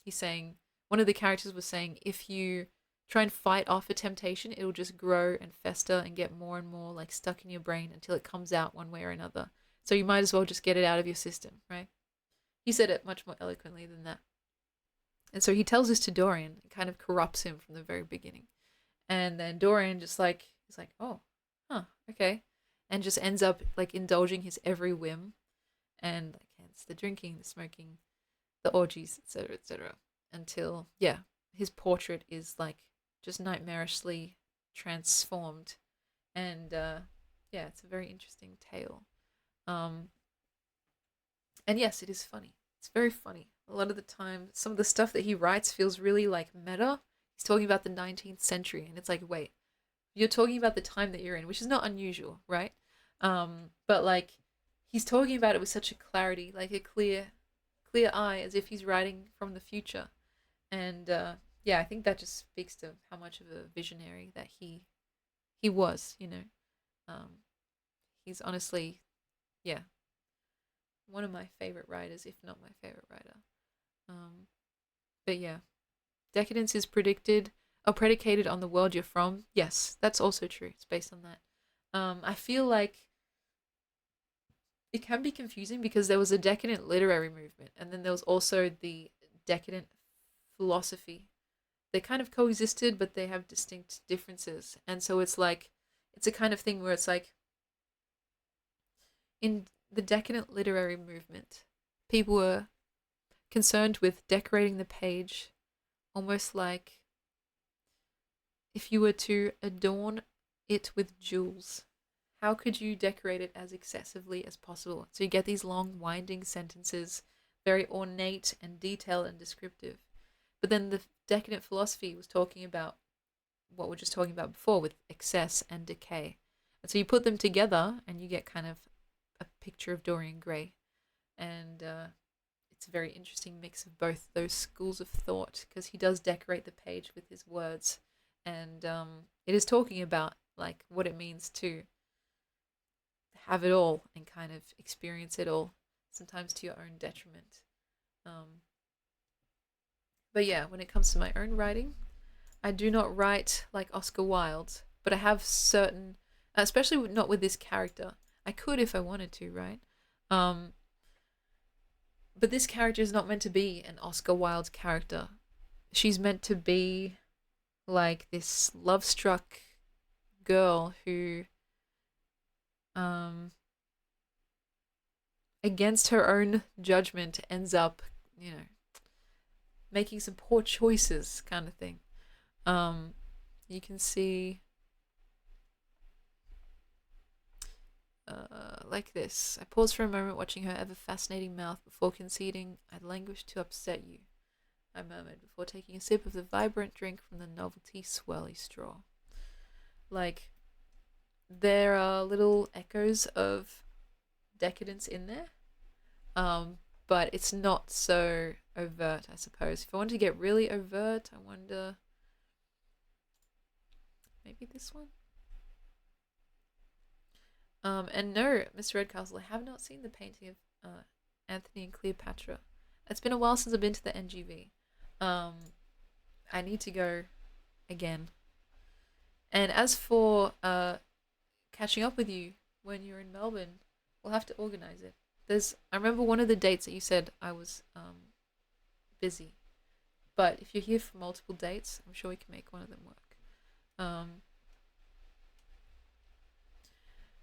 he's saying one of the characters was saying if you try and fight off a temptation, it'll just grow and fester and get more and more like stuck in your brain until it comes out one way or another. So you might as well just get it out of your system, right? He said it much more eloquently than that. And so he tells this to Dorian and kind of corrupts him from the very beginning. And then Dorian just like he's like, "Oh, huh, okay." And just ends up like indulging his every whim and like hence the drinking, the smoking, the orgies, etc., etc. Until yeah, his portrait is like just nightmarishly transformed, and yeah, it's a very interesting tale. Um, and yes, it is funny. It's very funny. A lot of the time, some of the stuff that he writes feels really like meta. He's talking about the 19th century, and it's like, wait, you're talking about the time that you're in, which is not unusual, right? But like, he's talking about it with such a clarity, like a clear eye, as if he's writing from the future. And yeah, I think that just speaks to how much of a visionary that he was. You know, um, he's honestly, yeah, one of my favorite writers, if not my favorite writer. Um, but yeah, decadence is predicted or predicated on the world you're from. Yes, that's also true. It's based on that. I feel like it can be confusing because there was a decadent literary movement and then there was also the decadent philosophy. They kind of coexisted, but they have distinct differences. And so it's like, it's a kind of thing where it's like, in the decadent literary movement, people were concerned with decorating the page almost like if you were to adorn it with jewels. How could you decorate it as excessively as possible? So you get these long, winding sentences, very ornate and detailed and descriptive. But then the decadent philosophy was talking about what we're just talking about before with excess and decay. And so you put them together and you get kind of a picture of Dorian Gray. And it's a very interesting mix of both those schools of thought because he does decorate the page with his words. And it is talking about like what it means to have it all and kind of experience it all, sometimes to your own detriment. Um, but yeah, when it comes to my own writing, I do not write like Oscar Wilde, but I have certain, especially not with this character. I could if I wanted to, right? Um, but this character is not meant to be an Oscar Wilde character. She's meant to be like this love struck girl who, um, against her own judgment, ends up, you know, making some poor choices, kind of thing. Um, you can see like this. I paused for a moment, watching her ever fascinating mouth before conceding. I languished to upset you, I murmured, before taking a sip of the vibrant drink from the novelty swirly straw. Like, there are little echoes of decadence in there, um, but it's not so overt, I suppose. If I wanted to get really overt, I wonder. Maybe this one? And no, Mr. Redcastle, I have not seen the painting of Anthony and Cleopatra. It's been a while since I've been to the NGV. Um, I need to go again. And as for catching up with you when you're in Melbourne, we'll have to organize it. I remember one of the dates that you said I was busy, but if you're here for multiple dates, I'm sure we can make one of them work.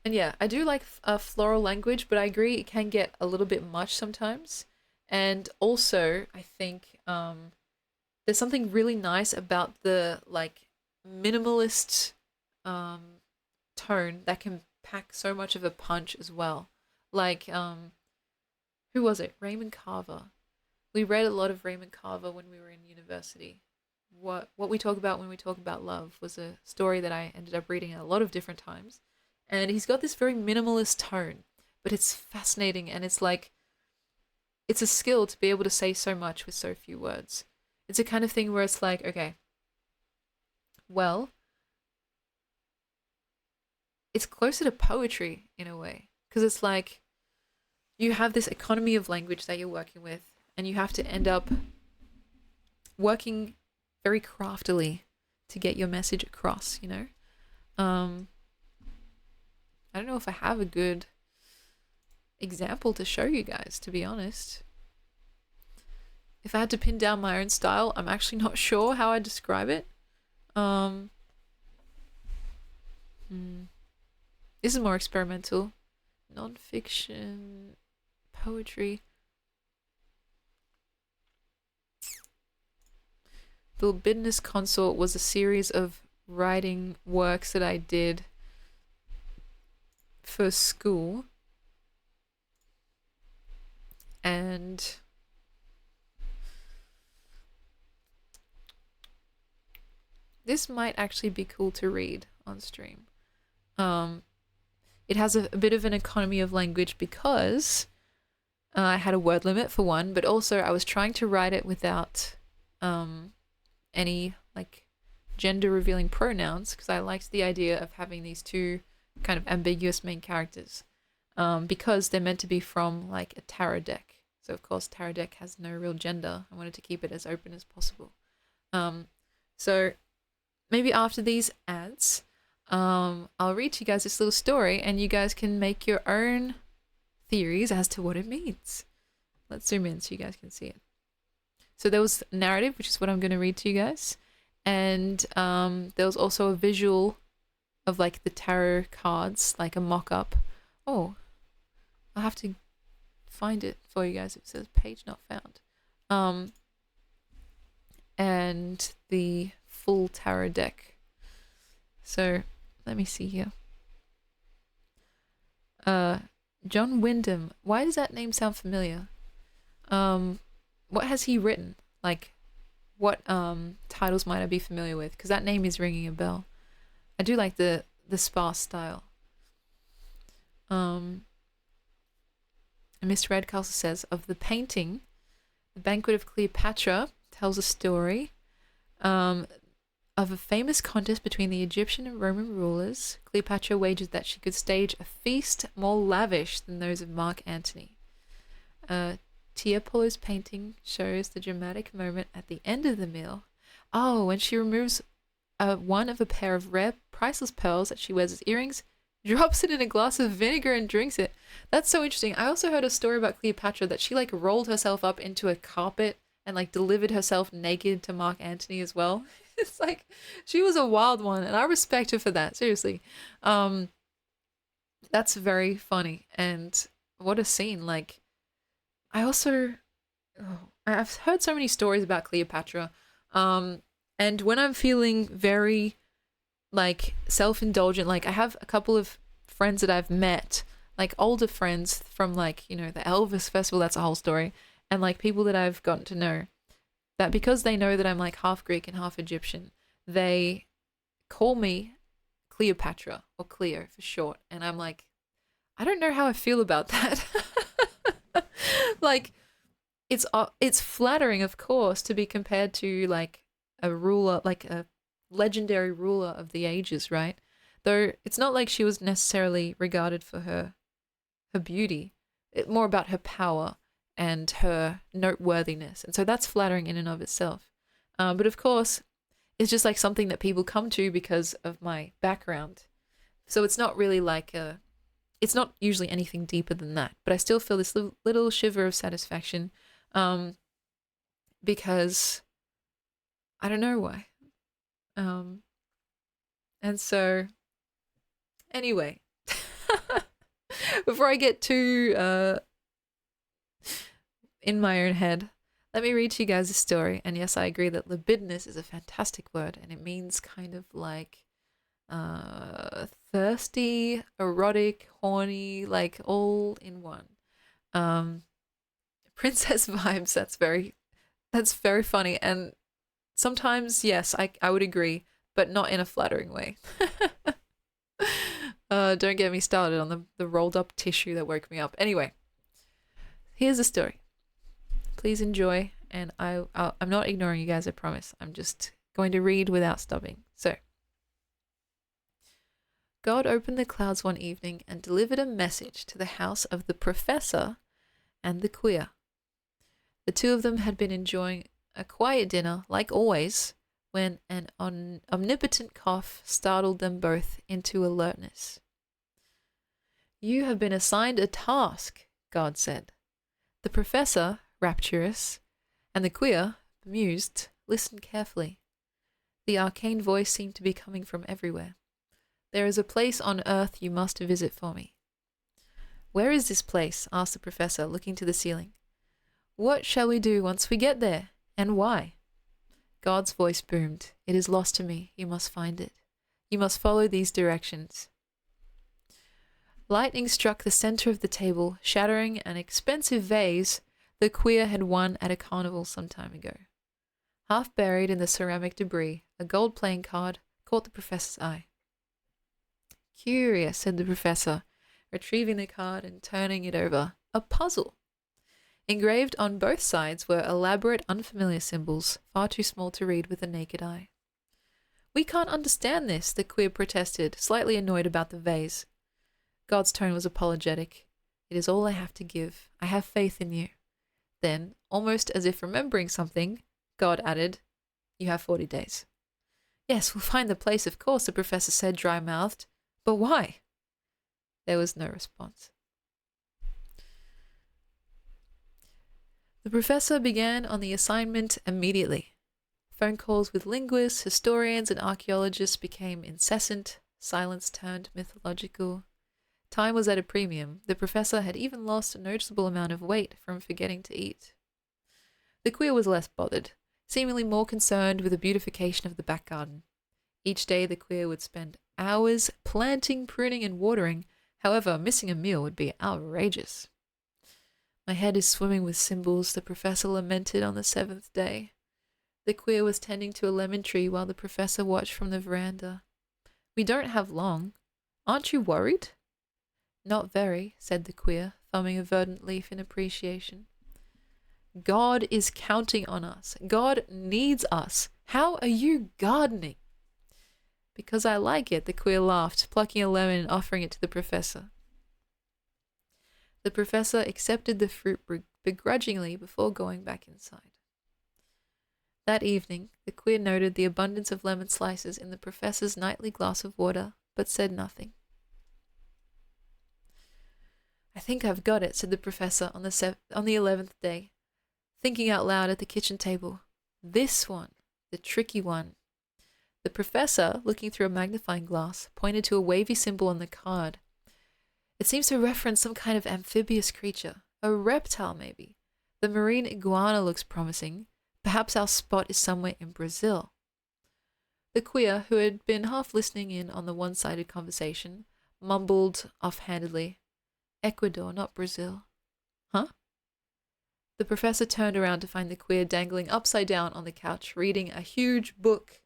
And yeah, I do like floral language, but I agree it can get a little bit much sometimes. And also, I think there's something really nice about the like minimalist um, tone that can pack so much of a punch as well. Like, who was it? Raymond Carver. We read a lot of Raymond Carver when we were in university. What we talk about when we talk about love was a story that I ended up reading a lot of different times. And he's got this very minimalist tone, but it's fascinating, and it's like it's a skill to be able to say so much with so few words. It's a kind of thing where it's like, okay, well, it's closer to poetry in a way, because it's like you have this economy of language that you're working with, and you have to end up working very craftily to get your message across, you know? I don't know if I have a good example to show you guys, to be honest. If I had to pin down my own style, I'm actually not sure how I describe it. This is more experimental. Non-fiction, poetry. The Libidinous Consort was a series of writing works that I did for school. And this might actually be cool to read on stream. It has a bit of an economy of language because I had a word limit for one, but also I was trying to write it without any like gender revealing pronouns, because I liked the idea of having these two kind of ambiguous main characters, because they're meant to be from like a tarot deck. So of course tarot deck has no real gender. I wanted to keep it as open as possible. So maybe after these ads, I'll read to you guys this little story, and you guys can make your own theories as to what it means. Let's zoom in so you guys can see it. So there was narrative, which is what I'm going to read to you guys, and there was also a visual of like the tarot cards, like a mock-up. Oh, I'll have to find it for you guys. It says page not found. And the full tarot deck. So let me see here. John Wyndham. Why does that name sound familiar? What has he written? Like, what titles might I be familiar with? Because that name is ringing a bell. I do like the sparse style. And Mr. Redcastle says, of the painting, The Banquet of Cleopatra tells a story of a famous contest between the Egyptian and Roman rulers. Cleopatra wagered that she could stage a feast more lavish than those of Mark Antony. Tiepolo's painting shows the dramatic moment at the end of the meal. Oh, when she removes one of a pair of rare, priceless pearls that she wears as earrings, drops it in a glass of vinegar and drinks it. That's so interesting. I also heard a story about Cleopatra that she like rolled herself up into a carpet and like delivered herself naked to Mark Antony as well. It's like she was a wild one, and I respect her for that. Seriously, um, that's very funny. And what a scene! Like, I also, oh, I've heard so many stories about Cleopatra, um, and when I'm feeling very like self-indulgent, like I have a couple of friends that I've met, like older friends from like the Elvis festival. That's a whole story, and like people that I've gotten to know that because they know that I'm like half Greek and half Egyptian, they call me Cleopatra or Cleo for short. And I'm like, I don't know how I feel about that. Like it's flattering, of course, to be compared to like a ruler, like a legendary ruler of the ages, right? Though it's not like she was necessarily regarded for her beauty, more about her power and her noteworthiness. And so that's flattering in and of itself. But of course, it's just like something that people come to because of my background. So it's not really like it's not usually anything deeper than that. But I still feel this little shiver of satisfaction um, because I don't know why. Um, and so, anyway, before I get too in my own head, let me read to you guys a story. And yes, I agree that libidinous is a fantastic word, and it means kind of like thirsty, erotic, horny, like all in one. Um, princess vibes. That's very funny, and sometimes yes, I would agree, but not in a flattering way. Don't get me started on the rolled up tissue that woke me up. Anyway, here's the story. Please enjoy, and I'm not ignoring you guys, I promise. I'm just going to read without stopping. So, God opened the clouds one evening and delivered a message to the house of the professor and the queer. The two of them had been enjoying a quiet dinner, like always, when an omnipotent cough startled them both into alertness. You have been assigned a task, God said. The professor, rapturous, and the queer, bemused, listened carefully. The arcane voice seemed to be coming from everywhere. There is a place on earth you must visit for me. Where is this place? Asked the professor, looking to the ceiling. What shall we do once we get there, and why? God's voice boomed. It is lost to me. You must find it. You must follow these directions. Lightning struck the center of the table, shattering an expensive vase the queer had won at a carnival some time ago. Half buried in the ceramic debris, a gold playing card caught the professor's eye. Curious, said the professor, retrieving the card and turning it over. A puzzle. Engraved on both sides were elaborate, unfamiliar symbols, far too small to read with the naked eye. We can't understand this, the queer protested, slightly annoyed about the vase. God's tone was apologetic. It is all I have to give. I have faith in you. Then, almost as if remembering something, God added, You have 40 days. Yes, we'll find the place, of course, the professor said, dry-mouthed. But why? There was no response. The professor began on the assignment immediately. Phone calls with linguists, historians, and archaeologists became incessant. Silence turned mythological. Time was at a premium. The professor had even lost a noticeable amount of weight from forgetting to eat. The queer was less bothered, seemingly more concerned with the beautification of the back garden. Each day the queer would spend hours planting, pruning, and watering. However, missing a meal would be outrageous. My head is swimming with symbols, the professor lamented on the 7th day. The queer was tending to a lemon tree while the professor watched from the veranda. We don't have long. Aren't you worried? Not very, said the queer, thumbing a verdant leaf in appreciation. God is counting on us. God needs us. How are you gardening? Because I like it, the queer laughed, plucking a lemon and offering it to the professor. The professor accepted the fruit begrudgingly before going back inside. That evening, the queer noted the abundance of lemon slices in the professor's nightly glass of water, but said nothing. I think I've got it, said the professor on the 11th day, thinking out loud at the kitchen table. This one, the tricky one, The professor, looking through a magnifying glass, pointed to a wavy symbol on the card. It seems to reference some kind of amphibious creature. A reptile, maybe. The marine iguana looks promising. Perhaps our spot is somewhere in Brazil. The queer, who had been half listening in on the one-sided conversation, mumbled offhandedly, Ecuador, not Brazil. Huh? The professor turned around to find the queer dangling upside down on the couch, reading a huge book.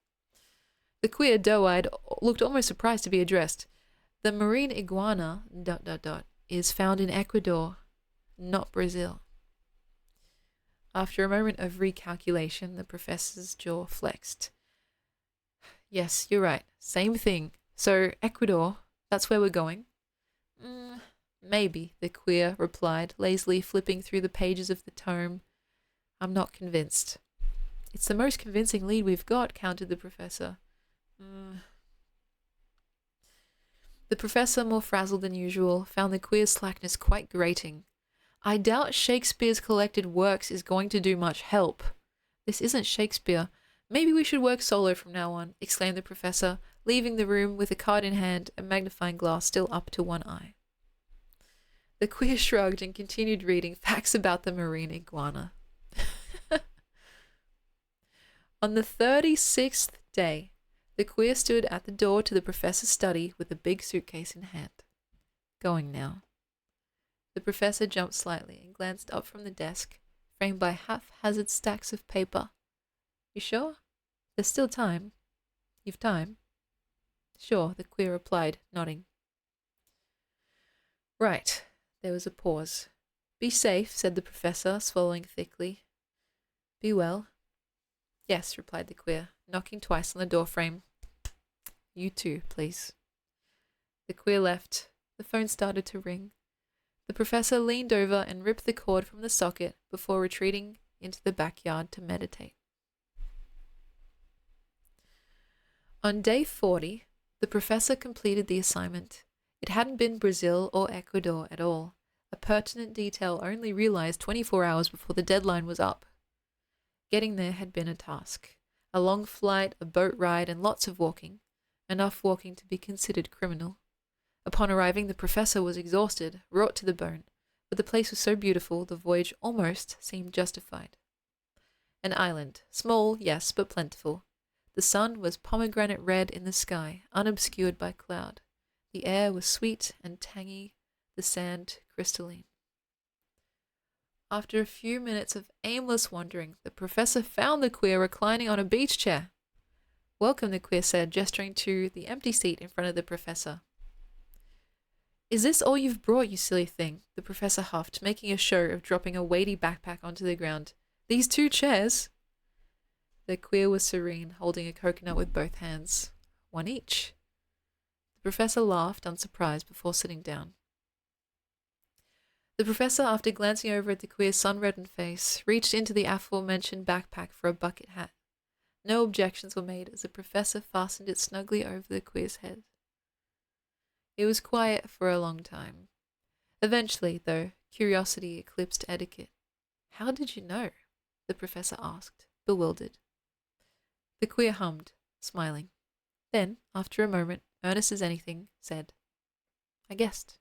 The queer, doe-eyed, looked almost surprised to be addressed. The marine iguana, ... is found in Ecuador, not Brazil. After a moment of recalculation, the professor's jaw flexed. Yes, you're right. Same thing. So, Ecuador, that's where we're going? Maybe, the queer replied, lazily flipping through the pages of the tome. I'm not convinced. It's the most convincing lead we've got, countered the professor. The professor, more frazzled than usual, found the queer's slackness quite grating. I doubt Shakespeare's collected works is going to do much help. This isn't Shakespeare. Maybe we should work solo from now on, exclaimed the professor, leaving the room with a card in hand, a magnifying glass still up to one eye. The queer shrugged and continued reading facts about the marine iguana. On the 36th day, the queer stood at the door to the professor's study with a big suitcase in hand. Going now. The professor jumped slightly and glanced up from the desk, framed by haphazard stacks of paper. You sure? There's still time. You've time? Sure, the queer replied, nodding. Right. There was a pause. Be safe, said the professor, swallowing thickly. Be well. Yes, replied the queer, knocking twice on the doorframe. You too, please. The queer left. The phone started to ring. The professor leaned over and ripped the cord from the socket before retreating into the backyard to meditate. On day 40, the professor completed the assignment. It hadn't been Brazil or Ecuador at all, a pertinent detail only realized 24 hours before the deadline was up. Getting there had been a task. A long flight, a boat ride, and lots of walking. Enough walking to be considered criminal. Upon arriving, the professor was exhausted, wrought to the bone, but the place was so beautiful the voyage almost seemed justified. An island, small, yes, but plentiful. The sun was pomegranate red in the sky, unobscured by cloud. The air was sweet and tangy, the sand crystalline. After a few minutes of aimless wandering, the professor found the queer reclining on a beach chair. Welcome, the queer said, gesturing to the empty seat in front of the professor. Is this all you've brought, you silly thing? The professor huffed, making a show of dropping a weighty backpack onto the ground. These 2 chairs? The queer was serene, holding a coconut with both hands. One each. The professor laughed, unsurprised, before sitting down. The professor, after glancing over at the queer's sun-reddened face, reached into the aforementioned backpack for a bucket hat. No objections were made as the professor fastened it snugly over the queer's head. It was quiet for a long time. Eventually, though, curiosity eclipsed etiquette. How did you know? The professor asked, bewildered. The queer hummed, smiling. Then, after a moment, earnest as anything, said, I guessed.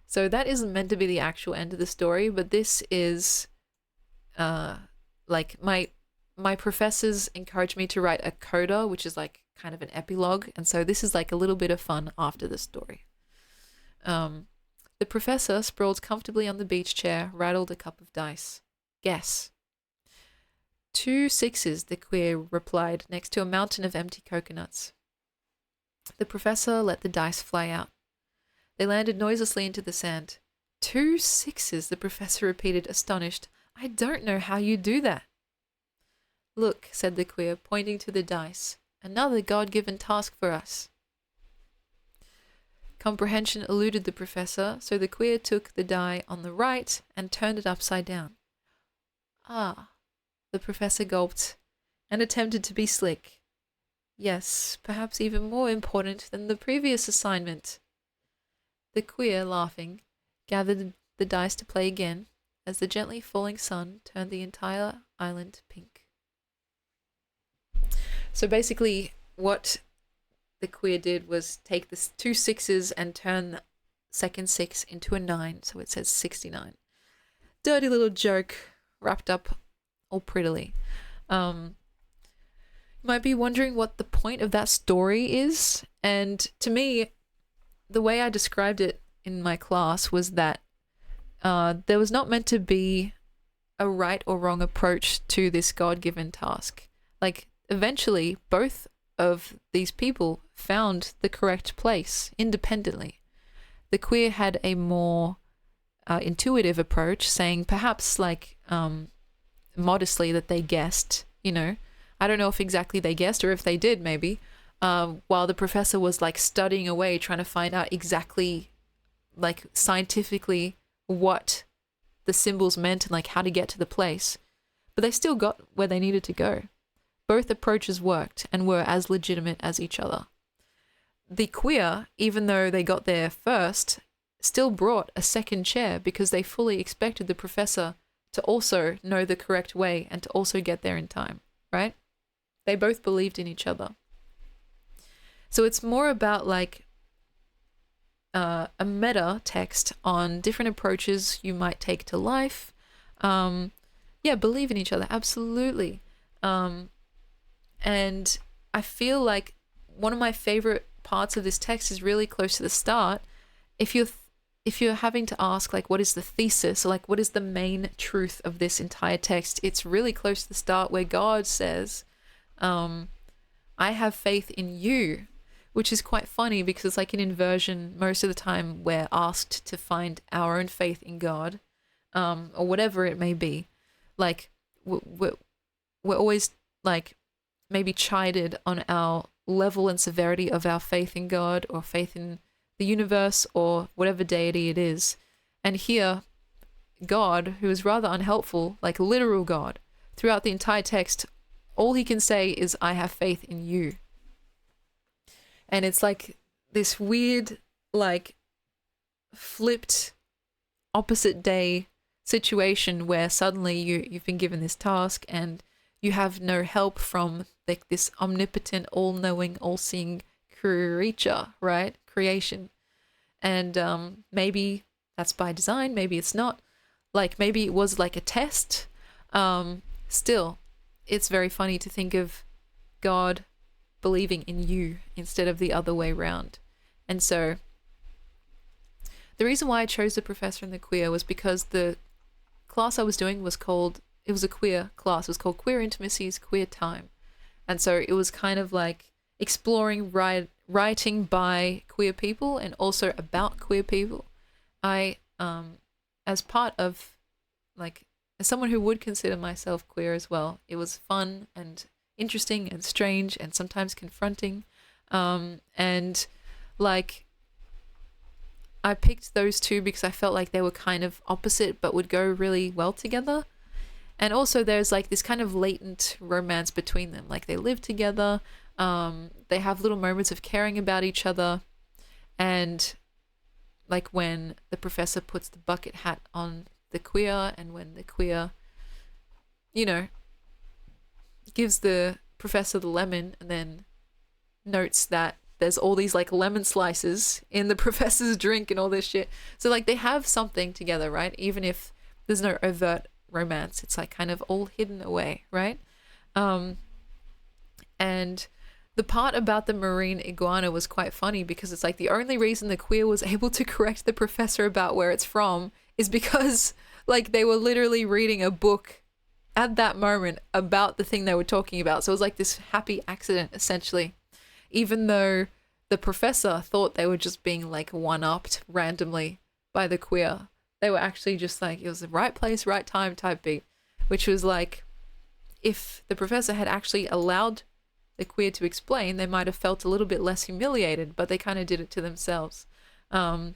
So that isn't meant to be the actual end of the story, but this is like my professors encouraged me to write a coda, which is like kind of an epilogue, and so this is like a little bit of fun after the story. The professor, sprawled comfortably on the beach chair, rattled a cup of dice. Guess. 2 6s, the queer replied, next to a mountain of empty coconuts. The professor let the dice fly out. They landed noiselessly into the sand. 2 6s, the professor repeated, astonished. I don't know how you do that. Look, said the queer, pointing to the dice. Another God-given task for us. Comprehension eluded the professor, so the queer took the die on the right and turned it upside down. Ah, the professor gulped and attempted to be slick. Yes, perhaps even more important than the previous assignment. The queer, laughing, gathered the dice to play again as the gently falling sun turned the entire island pink. So basically, what the queer did was take the two sixes and turn the second six into a nine, so it says 69. Dirty little joke wrapped up all prettily. You might be wondering what the point of that story is, and to me, the way I described it in my class was that there was not meant to be a right or wrong approach to this God-given task. Like, eventually, both of these people found the correct place independently. The queer had a more intuitive approach, saying perhaps like modestly that they guessed, you know. I don't know if exactly they guessed or if they did, maybe, while the professor was like studying away, trying to find out exactly, like scientifically, what the symbols meant and like how to get to the place. But they still got where they needed to go. Both approaches worked and were as legitimate as each other. The queer, even though they got there first, still brought a second chair because they fully expected the professor to also know the correct way and to also get there in time, right? They both believed in each other. So it's more about like a meta text on different approaches you might take to life. Yeah, believe in each other, absolutely. And I feel like one of my favorite parts of this text is really close to the start. If you're having to ask like what is the thesis or like what is the main truth of this entire text, it's really close to the start where God says, I have faith in you, which is quite funny because it's like an inversion. Most of the time we're asked to find our own faith in God, or whatever it may be. Like we're always like maybe chided on our level and severity of our faith in God or faith in the universe or whatever deity it is. And here, God, who is rather unhelpful, like literal God, throughout the entire text, all he can say is, I have faith in you. And it's like this weird, like, flipped opposite day situation where suddenly you've been given this task and you have no help from like this omnipotent, all-knowing, all-seeing creature, right? Creation. And maybe that's by design, maybe it's not. Like maybe it was like a test. Still, it's very funny to think of God believing in you instead of the other way around. And so the reason why I chose the professor and the queer was because the class I was doing was called, it was a queer class, it was called Queer Intimacies, Queer Time. And so it was kind of like exploring writing by queer people and also about queer people. I, as part of, like, as someone who would consider myself queer as well, it was fun and interesting and strange and sometimes confronting. And, like, I picked those two because I felt like they were kind of opposite but would go really well together. And also there's like this kind of latent romance between them. Like they live together, they have little moments of caring about each other. And like when the professor puts the bucket hat on the queer and when the queer, you know, gives the professor the lemon and then notes that there's all these like lemon slices in the professor's drink and all this shit. So like they have something together, right? Even if there's no overt romance, it's like kind of all hidden away, right? And the part about the marine iguana was quite funny because it's like the only reason the queer was able to correct the professor about where it's from is because like they were literally reading a book at that moment about the thing they were talking about. So it was like this happy accident essentially, even though the professor thought they were just being like one-upped randomly by the queer. They were actually just like, it was the right place, right time type beat, which was like, if the professor had actually allowed the queer to explain, they might have felt a little bit less humiliated, but they kind of did it to themselves. And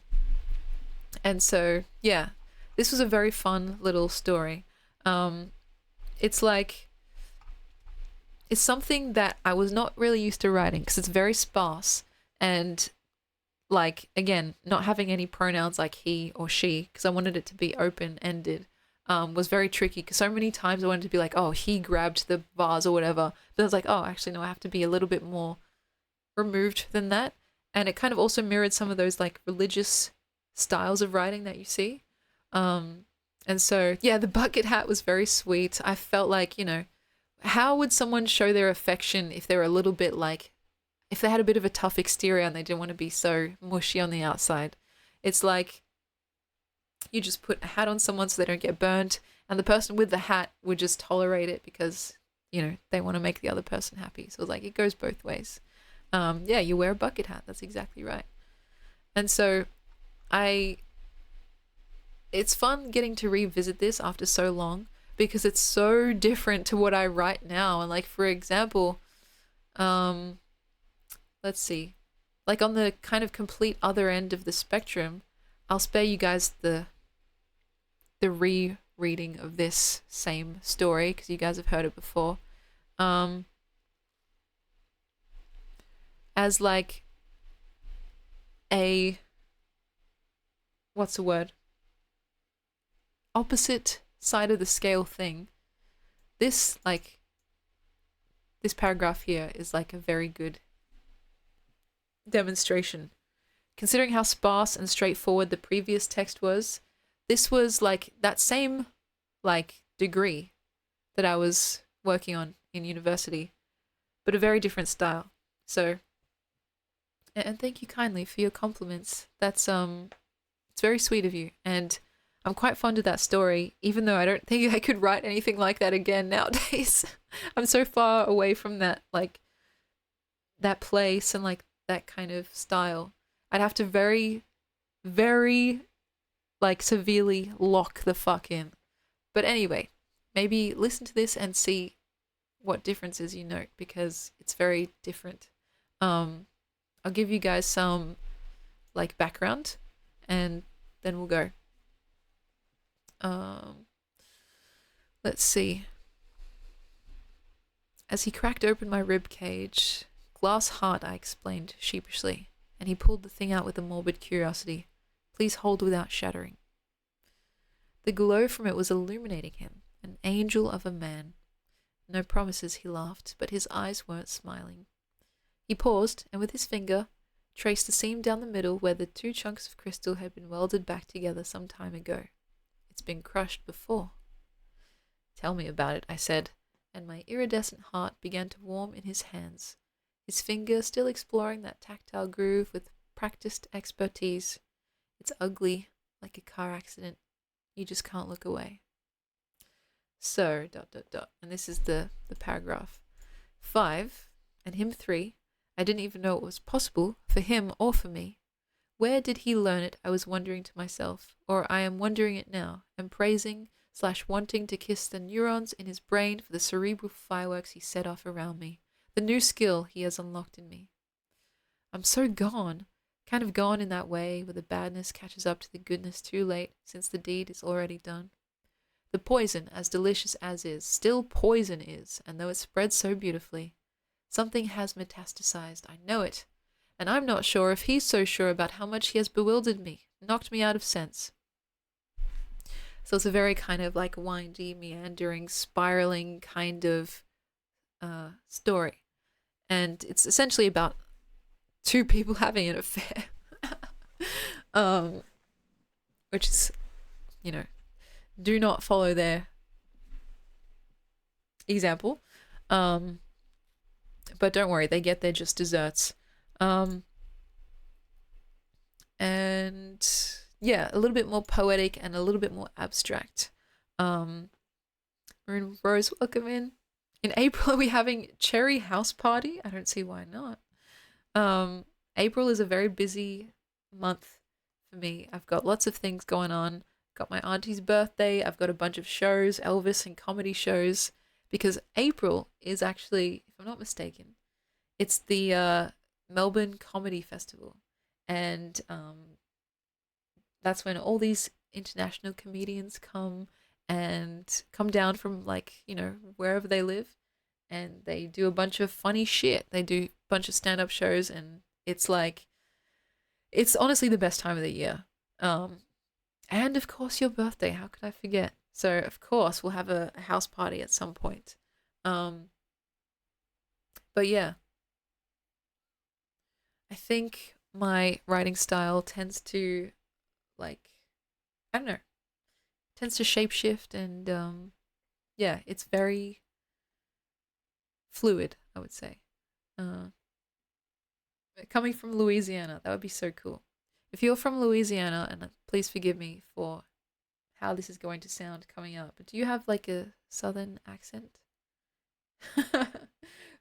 so, yeah, this was a very fun little story. It's like, it's something that I was not really used to writing because it's very sparse and like, again, not having any pronouns like he or she because I wanted it to be open-ended. was very tricky because so many times I wanted to be like, oh, he grabbed the vase or whatever. But I was like, oh, actually, no, I have to be a little bit more removed than that. And it kind of also mirrored some of those like religious styles of writing that you see. Um, and so, yeah, the bucket hat was very sweet. I felt like, how would someone show their affection if they're a little bit like, if they had a bit of a tough exterior and they didn't want to be so mushy on the outside? It's like you just put a hat on someone so they don't get burnt, and the person with the hat would just tolerate it because, they want to make the other person happy. So it's like it goes both ways. Yeah, you wear a bucket hat. That's exactly right. And so it's fun getting to revisit this after so long because it's so different to what I write now. And like, for example, let's see, like on the kind of complete other end of the spectrum, I'll spare you guys the rereading of this same story because you guys have heard it before. As like a, what's the word? Opposite side of the scale thing. This paragraph here is like a very good demonstration. Considering how sparse and straightforward the previous text was, this was like that same like degree that I was working on in university, but a very different style. So, and thank you kindly for your compliments. That's it's very sweet of you, and I'm quite fond of that story, even though I don't think I could write anything like that again nowadays. I'm so far away from that, like, that place and, like, that kind of style. I'd have to very, very, like, severely lock the fuck in. But anyway, maybe listen to this and see what differences you note, because it's very different. I'll give you guys some, like, background, and then we'll go. Let's see. As he cracked open my rib cage, glass heart, I explained sheepishly, and he pulled the thing out with a morbid curiosity. Please hold without shattering. The glow from it was illuminating him, an angel of a man. No promises, he laughed, but his eyes weren't smiling. He paused, and with his finger, traced the seam down the middle where the two chunks of crystal had been welded back together some time ago. It's been crushed before. Tell me about it, I said, and my iridescent heart began to warm in his hands, his finger still exploring that tactile groove with practiced expertise. It's ugly, like a car accident. You just can't look away. So, ... And this is the paragraph. 5, and him 3. I didn't even know it was possible, for him or for me. Where did he learn it, I was wondering to myself, or I am wondering it now, and praising / wanting to kiss the neurons in his brain for the cerebral fireworks he set off around me, the new skill he has unlocked in me. I'm so gone, kind of gone in that way where the badness catches up to the goodness too late, since the deed is already done. The poison, as delicious as is, still poison is, and though it spreads so beautifully, something has metastasized, I know it, and I'm not sure if he's so sure about how much he has bewildered me, knocked me out of sense. So it's a very kind of like windy, meandering, spiraling kind of story. And it's essentially about two people having an affair. Which is, do not follow their example. But don't worry, they get their just desserts. And yeah, a little bit more poetic and a little bit more abstract. Maroon Rose, welcome in. In April, are we having cherry house party? I don't see why not. April is a very busy month for me. I've got lots of things going on. Got my auntie's birthday. I've got a bunch of shows, Elvis and comedy shows, because April is actually, if I'm not mistaken, it's the Melbourne Comedy Festival. And that's when all these international comedians come down from, like, wherever they live, and they do a bunch of funny shit. They do a bunch of stand-up shows, and it's honestly the best time of the year. And of course your birthday, how could I forget? So of course we'll have a house party at some point. Um, but yeah, I think my writing style tends to like I don't know, tends to shapeshift and yeah, it's very fluid, I would say. Uh, Coming from Louisiana, that would be so cool. If you're from Louisiana, and please forgive me for how this is going to sound coming up, but do you have like a southern accent?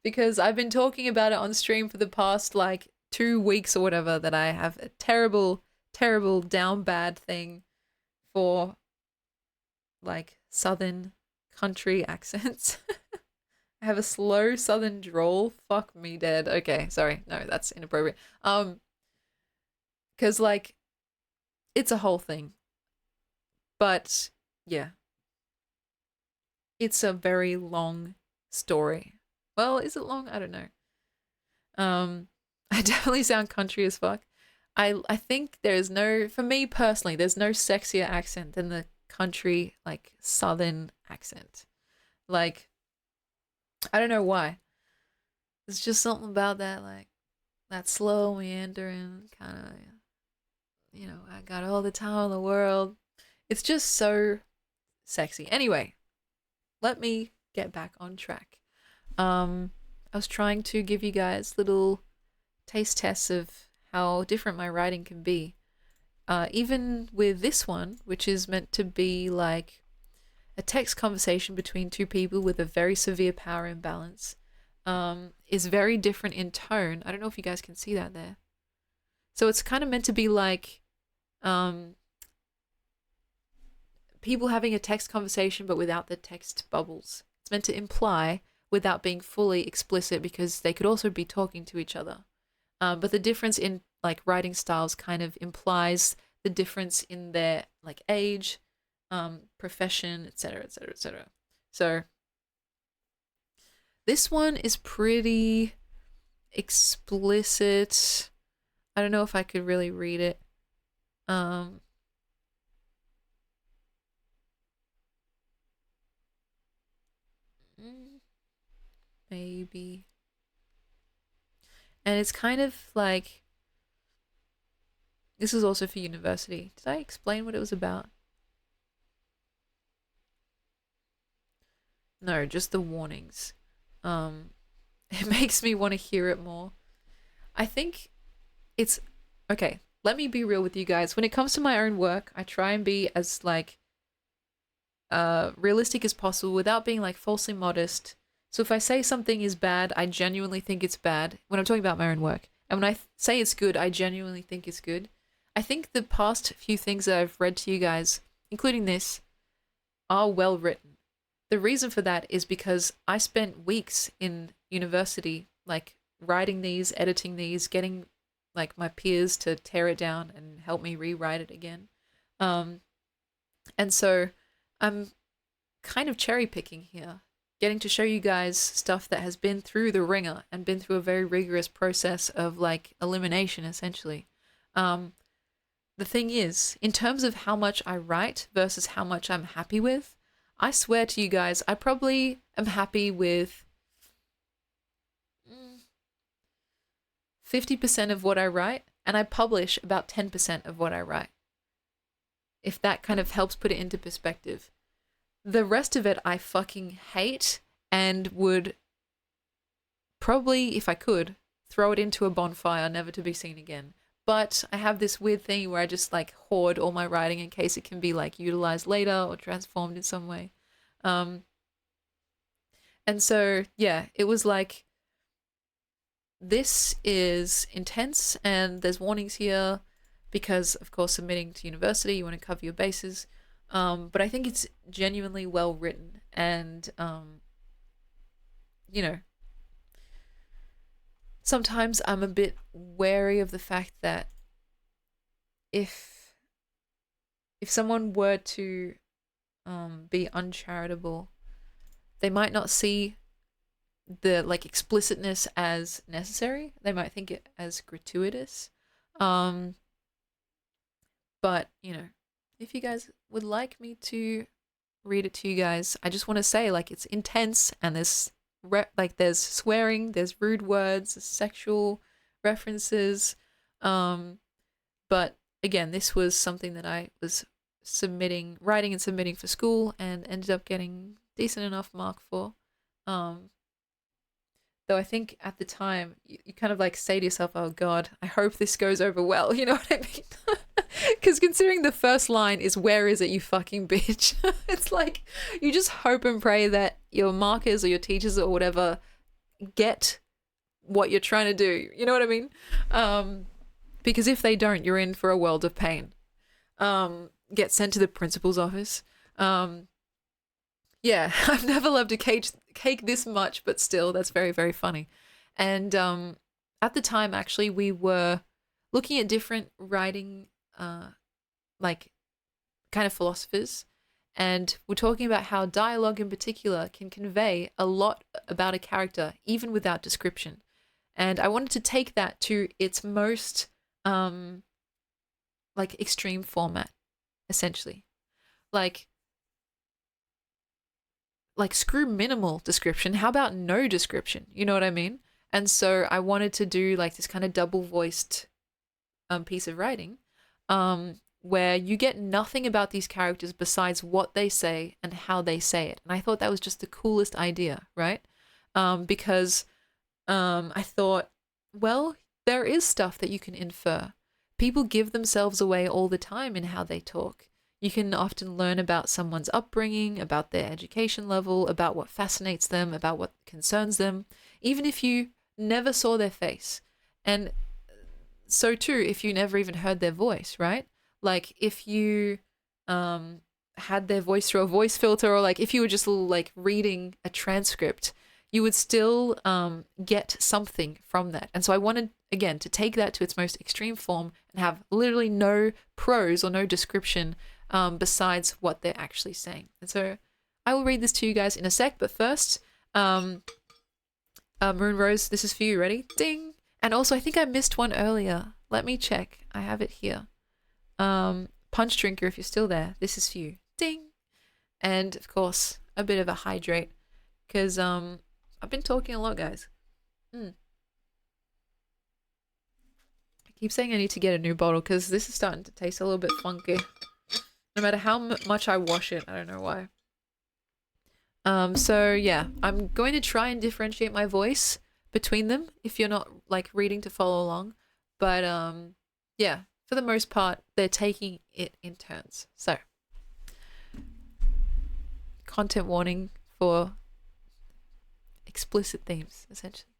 Because I've been talking about it on stream for the past like 2 weeks or whatever that I have a terrible, terrible down bad thing for like southern country accents. I have a slow southern drawl. Fuck me dead. Okay, sorry. No, that's inappropriate. Cuz like it's a whole thing. But yeah, it's a very long story. Well, is it long? I don't know. I definitely sound country as fuck. I think there's no for me personally, there's no sexier accent than the country like southern accent. Like I don't know why. There's just something about that like that slow meandering kind of I got all the time in the world. It's just so sexy. Anyway, let me get back on track. I was trying to give you guys little taste tests of how different my writing can be. Even with this one, which is meant to be like a text conversation between two people with a very severe power imbalance, is very different in tone. I don't know if you guys can see that there. So it's kind of meant to be like um, people having a text conversation but without the text bubbles. It's meant to imply without being fully explicit because they could also be talking to each other. But the difference in like writing styles kind of implies the difference in their like age, profession, etc., etc., etc. So this one is pretty explicit. I don't know if I could really read it. Um, Maybe. And it's kind of like this is also for university. Did I explain what it was about? No, just the warnings. Um, it makes me want to hear it more. I think it's okay. Let me be real with you guys. When it comes to my own work, I try and be as like realistic as possible without being like falsely modest. So if I say something is bad, I genuinely think it's bad when I'm talking about my own work. And when I say it's good, I genuinely think it's good. I think the past few things that I've read to you guys, including this, are well written. The reason for that is because I spent weeks in university, like writing these, editing these, getting like my peers to tear it down and help me rewrite it again. Um, and so I'm kind of cherry picking here, getting to show you guys stuff that has been through the ringer and been through a very rigorous process of like elimination, essentially. Um, the thing is, in terms of how much I write versus how much I'm happy with, I swear to you guys, I probably am happy with 50% of what I write, and I publish about 10% of what I write. If that kind of helps put it into perspective. The rest of it I fucking hate and would probably, if I could, throw it into a bonfire, never to be seen again. But I have this weird thing where I just like hoard all my writing in case it can be like utilized later or transformed in some way. Um, and so, yeah, it was like, this is intense and there's warnings here because, of course, submitting to university, you want to cover your bases. But I think it's genuinely well written and, you know, sometimes I'm a bit wary of the fact that if someone were to be uncharitable, they might not see the like explicitness as necessary. They might think it as gratuitous. Um, but if you guys would like me to read it to you guys, I just want to say, like, it's intense and there's swearing, there's rude words, there's sexual references. Um, but again, this was something that I was writing and submitting for school and ended up getting decent enough mark for. Um, though I think at the time you kind of like say to yourself, "Oh God, I hope this goes over well." You know what I mean? Because considering the first line is "Where is it, you fucking bitch?" It's like you just hope and pray that your markers or your teachers or whatever get what you're trying to do. You know what I mean? Because if they don't, you're in for a world of pain. Get sent to the principal's office. Yeah, I've never loved a cake this much, but still, that's very, very funny. And at the time, actually, we were looking at different writing, like, kind of philosophers, and we're talking about how dialogue in particular can convey a lot about a character, even without description. And I wanted to take that to its most, like, extreme format, essentially. Like, screw minimal description. How about no description? You know what I mean? And so I wanted to do like this kind of double voiced piece of writing where you get nothing about these characters besides what they say and how they say it. And I thought that was just the coolest idea, right? Because I thought, well, there is stuff that you can infer. People give themselves away all the time in how they talk. You can often learn about someone's upbringing, about their education level, about what fascinates them, about what concerns them, even if you never saw their face. And so too, if you never even heard their voice, right? Like if you had their voice through a voice filter, or like if you were just like reading a transcript, you would still get something from that. And so I wanted, again, to take that to its most extreme form and have literally no prose or no description besides what they're actually saying. And so I will read this to you guys in a sec, but first, Maroon Rose, this is for you. Ready? Ding! And also, I think I missed one earlier. Let me check. I have it here. Punch Drinker, if you're still there, this is for you. Ding! And of course, a bit of a hydrate, because I've been talking a lot, guys. I keep saying I need to get a new bottle because this is starting to taste a little bit funky. No matter how much I wash it, I don't know why. So yeah, I'm going to try and differentiate my voice between them if you're not like reading to follow along. But yeah, for the most part, they're taking it in turns. So, content warning for explicit themes, essentially.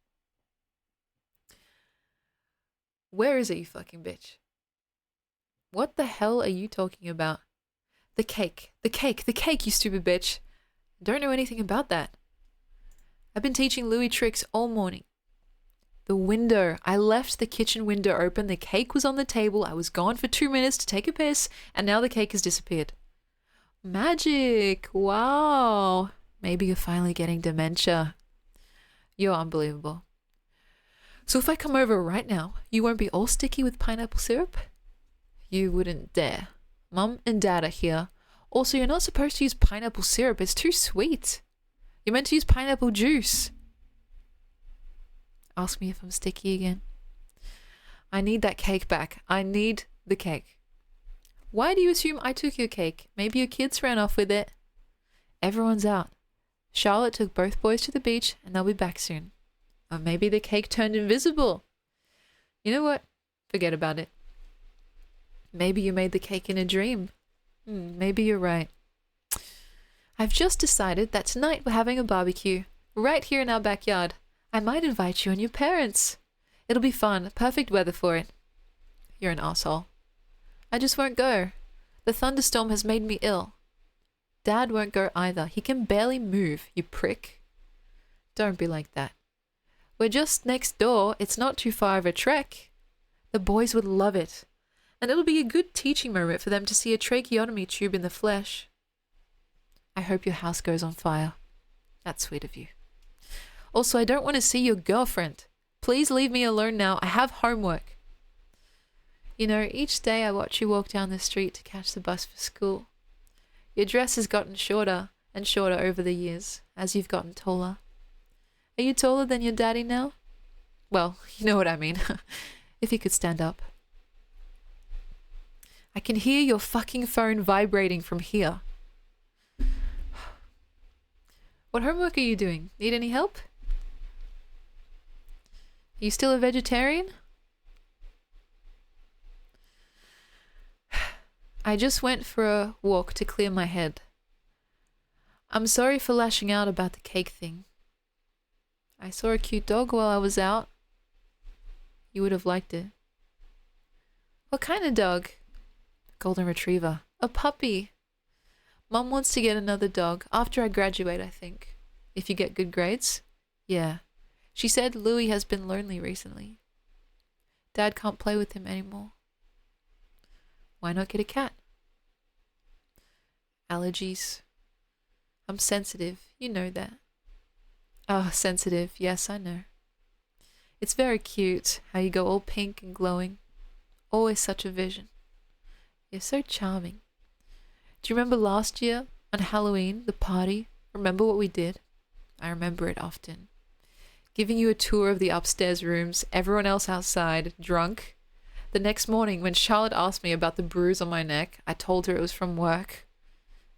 Where is it, you fucking bitch? What the hell are you talking about? The cake, you stupid bitch. Don't know anything about that. I've been teaching Louis tricks all morning. The window. I left the kitchen window open. The cake was on the table. I was gone for 2 minutes to take a piss, and now the cake has disappeared. Magic. Wow. Maybe you're finally getting dementia. You're unbelievable. So if I come over right now, you won't be all sticky with pineapple syrup? You wouldn't dare. Mum and Dad are here. Also, you're not supposed to use pineapple syrup. It's too sweet. You're meant to use pineapple juice. Ask me if I'm sticky again. I need that cake back. I need the cake. Why do you assume I took your cake? Maybe your kids ran off with it. Everyone's out. Charlotte took both boys to the beach and they'll be back soon. Or maybe the cake turned invisible. You know what? Forget about it. Maybe you made the cake in a dream. Maybe you're right. I've just decided that tonight we're having a barbecue right here in our backyard. I might invite you and your parents. It'll be fun. Perfect weather for it. You're an asshole. I just won't go. The thunderstorm has made me ill. Dad won't go either. He can barely move, you prick. Don't be like that. We're just next door. It's not too far of a trek. The boys would love it. And it'll be a good teaching moment for them to see a tracheotomy tube in the flesh. I hope your house goes on fire. That's sweet of you. Also, I don't want to see your girlfriend. Please leave me alone now. I have homework. You know, each day I watch you walk down the street to catch the bus for school. Your dress has gotten shorter and shorter over the years as you've gotten taller. Are you taller than your daddy now? Well, you know what I mean. If you could stand up. I can hear your fucking phone vibrating from here. What homework are you doing? Need any help? Are you still a vegetarian? I just went for a walk to clear my head. I'm sorry for lashing out about the cake thing. I saw a cute dog while I was out. You would have liked it. What kind of dog? Golden retriever. A puppy. Mum wants to get another dog after I graduate, I think. If you get good grades. Yeah. She said Louis has been lonely recently. Dad can't play with him anymore. Why not get a cat? Allergies. I'm sensitive. You know that. Oh, sensitive. Yes, I know. It's very cute how you go all pink and glowing. Always such a vision. You're so charming. Do you remember last year on Halloween, the party? Remember what we did? I remember it often. Giving you a tour of the upstairs rooms, everyone else outside, drunk. The next morning, when Charlotte asked me about the bruise on my neck, I told her it was from work.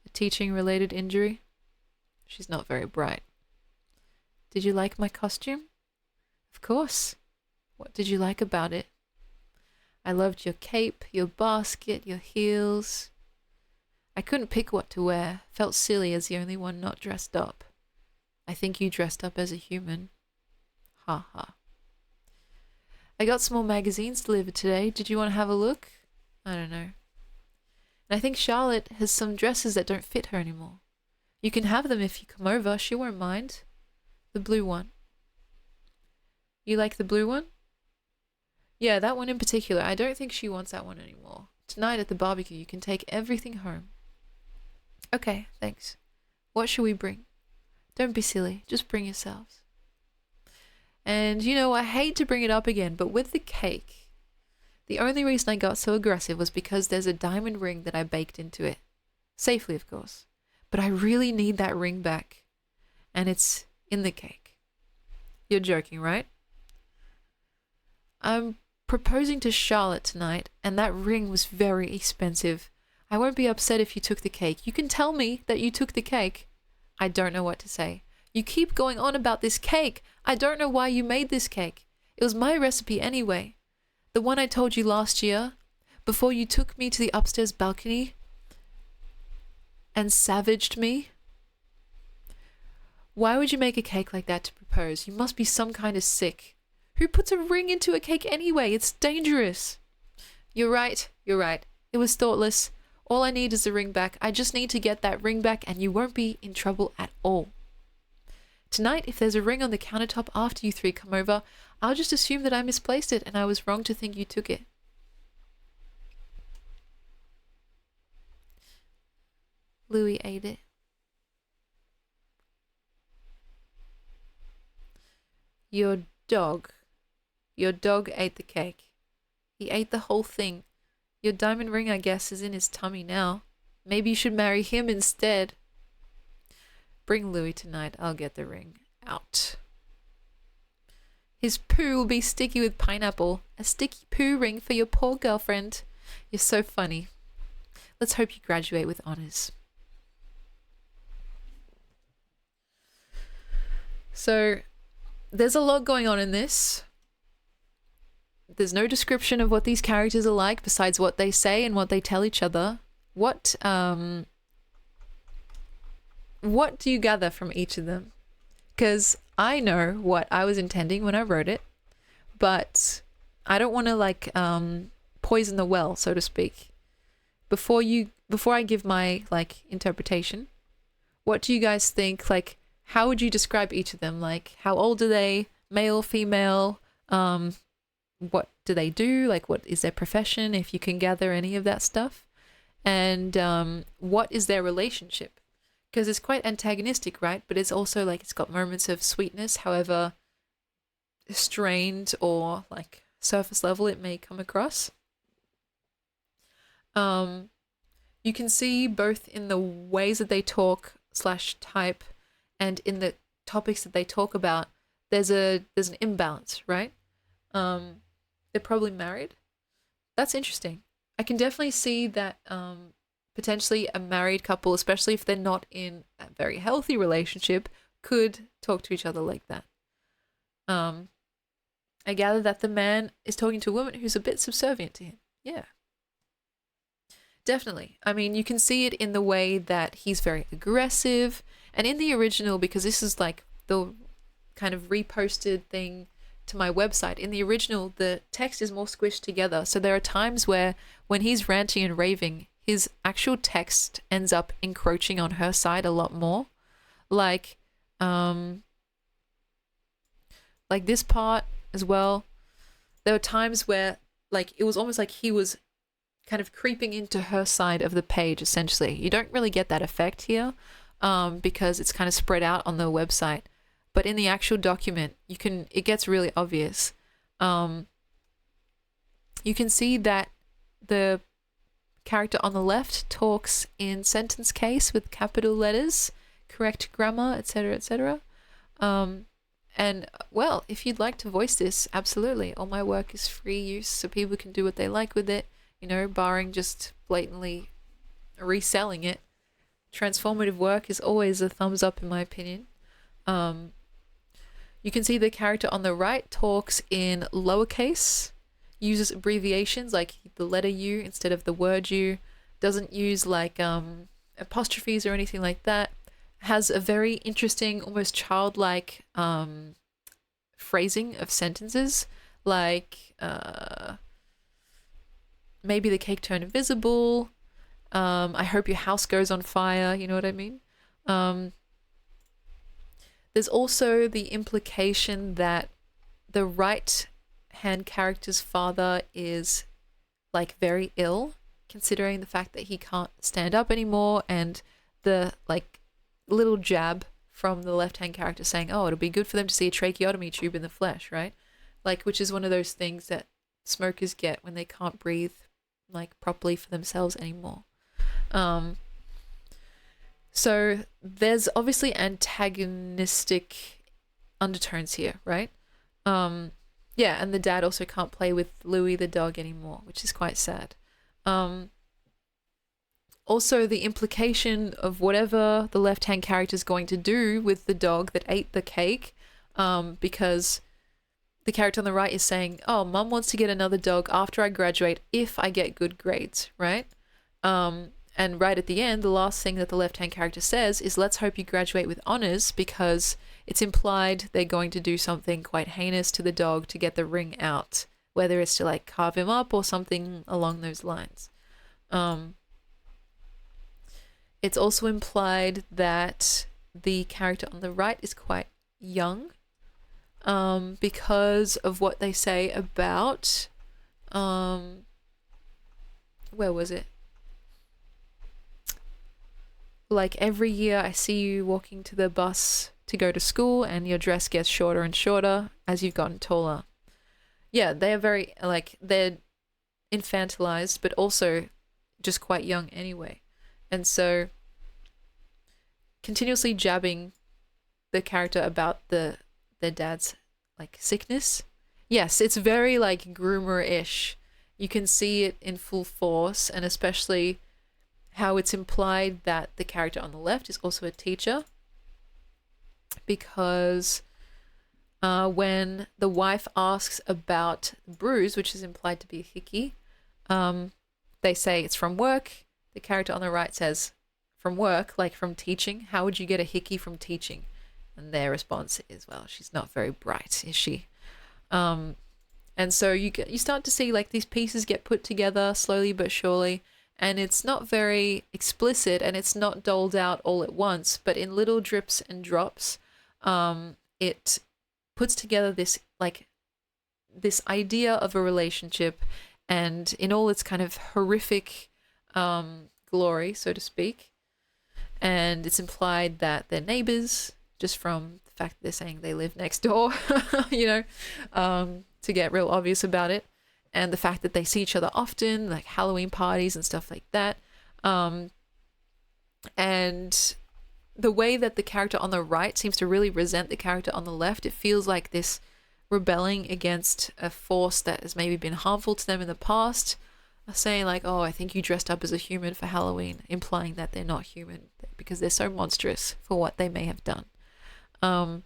A teaching-related injury. She's not very bright. Did you like my costume? Of course. What did you like about it? I loved your cape, your basket, your heels. I couldn't pick what to wear. Felt silly as the only one not dressed up. I think you dressed up as a human. Ha ha. I got some more magazines delivered today. Did you want to have a look? I don't know. And I think Charlotte has some dresses that don't fit her anymore. You can have them if you come over. She won't mind. The blue one. You like the blue one? Yeah, that one in particular. I don't think she wants that one anymore. Tonight at the barbecue, you can take everything home. Okay, thanks. What should we bring? Don't be silly. Just bring yourselves. And, you know, I hate to bring it up again, but with the cake, the only reason I got so aggressive was because there's a diamond ring that I baked into it. Safely, of course. But I really need that ring back. And it's in the cake. You're joking, right? I'm proposing to Charlotte tonight, and that ring was very expensive. I won't be upset if you took the cake. You can tell me that you took the cake. I don't know what to say. You keep going on about this cake. I don't know why you made this cake. It was my recipe anyway. The one I told you last year, before you took me to the upstairs balcony and savaged me. Why would you make a cake like that to propose? You must be some kind of sick. Who puts a ring into a cake anyway? It's dangerous. You're right. You're right. It was thoughtless. All I need is the ring back. I just need to get that ring back and you won't be in trouble at all. Tonight, if there's a ring on the countertop after you three come over, I'll just assume that I misplaced it and I was wrong to think you took it. Louis ate it. Your dog ate the cake. He ate the whole thing. Your diamond ring, I guess, is in his tummy now. Maybe you should marry him instead. Bring Louis tonight. I'll get the ring out. His poo will be sticky with pineapple. A sticky poo ring for your poor girlfriend. You're so funny. Let's hope you graduate with honors. So, there's a lot going on in this. There's no description of what these characters are like besides what they say and what they tell each other. What do you gather from each of them? Because I know what I was intending when I wrote it, but I don't want to poison the well, so to speak. Before I give my interpretation, what do you guys think? How would you describe each of them? How old are they? Male, female? What do they do? What is their profession? If you can gather any of that stuff. And what is their relationship? Because it's quite antagonistic, right? But it's also it's got moments of sweetness, however strained or surface level it may come across. You can see both in the ways that they talk slash type and in the topics that they talk about, there's an imbalance, right? Um, they're probably married. That's interesting. I can definitely see that potentially a married couple, especially if they're not in a very healthy relationship, could talk to each other like that. Um, I gather that the man is talking to a woman who's a bit subservient to him. Yeah, definitely. I mean, you can see it in the way that he's very aggressive. And in the original, because this is like the kind of reposted thing to my website, in the original, the text is more squished together. So there are times where when he's ranting and raving, his actual text ends up encroaching on her side a lot more. Like, um, like this part as well. There were times where like it was almost like he was kind of creeping into her side of the page essentially. You don't really get that effect here because it's kind of spread out on the website. But in the actual document, it gets really obvious. Um, you can see that the character on the left talks in sentence case with capital letters, correct grammar, etc., etc. And well, if you'd like to voice this, absolutely. All my work is free use, so people can do what they like with it, barring just blatantly reselling it. Transformative work is always a thumbs up in my opinion. You can see the character on the right talks in lowercase, uses abbreviations like the letter U instead of the word U, doesn't use like apostrophes or anything like that, has a very interesting, almost childlike phrasing of sentences, like maybe the cake turned invisible, I hope your house goes on fire, you know what I mean? There's also the implication that the right hand character's father is like very ill, considering the fact that he can't stand up anymore, and the like little jab from the left hand character saying, oh, it'll be good for them to see a tracheotomy tube in the flesh, right? Like, which is one of those things that smokers get when they can't breathe like properly for themselves anymore. So there's obviously antagonistic undertones here, right? Yeah, and the dad also can't play with Louis the dog anymore, which is quite sad. Also, the implication of whatever the left-hand character is going to do with the dog that ate the cake, because the character on the right is saying, oh, mum wants to get another dog after I graduate if I get good grades, right? And right at the end, the last thing that the left-hand character says is, let's hope you graduate with honors, because it's implied they're going to do something quite heinous to the dog to get the ring out, whether it's to like carve him up or something along those lines. It's also implied that the character on the right is quite young, because of what they say about, where was it? Like, every year I see you walking to the bus to go to school and your dress gets shorter and shorter as you've gotten taller. Yeah, they are very, like, they're infantilized, but also just quite young anyway. And so continuously jabbing the character about their dad's like sickness. Yes, it's very like groomer-ish. You can see it in full force, and especially how it's implied that the character on the left is also a teacher, because when the wife asks about the bruise, which is implied to be a hickey, they say it's from work. The character on the right says, from work, like from teaching. How would you get a hickey from teaching? And their response is, well, she's not very bright, is she? And so you start to see like these pieces get put together slowly but surely, and it's not very explicit and it's not doled out all at once, but in little drips and drops, it puts together this idea of a relationship, and in all its kind of horrific glory, so to speak. And it's implied that they're neighbors, just from the fact that they're saying they live next door, to get real obvious about it. And the fact that they see each other often, like Halloween parties and stuff like that. Um, and the way that the character on the right seems to really resent the character on the left, it feels like this rebelling against a force that has maybe been harmful to them in the past, saying like, oh, I think you dressed up as a human for Halloween, implying that they're not human because they're so monstrous for what they may have done. Um,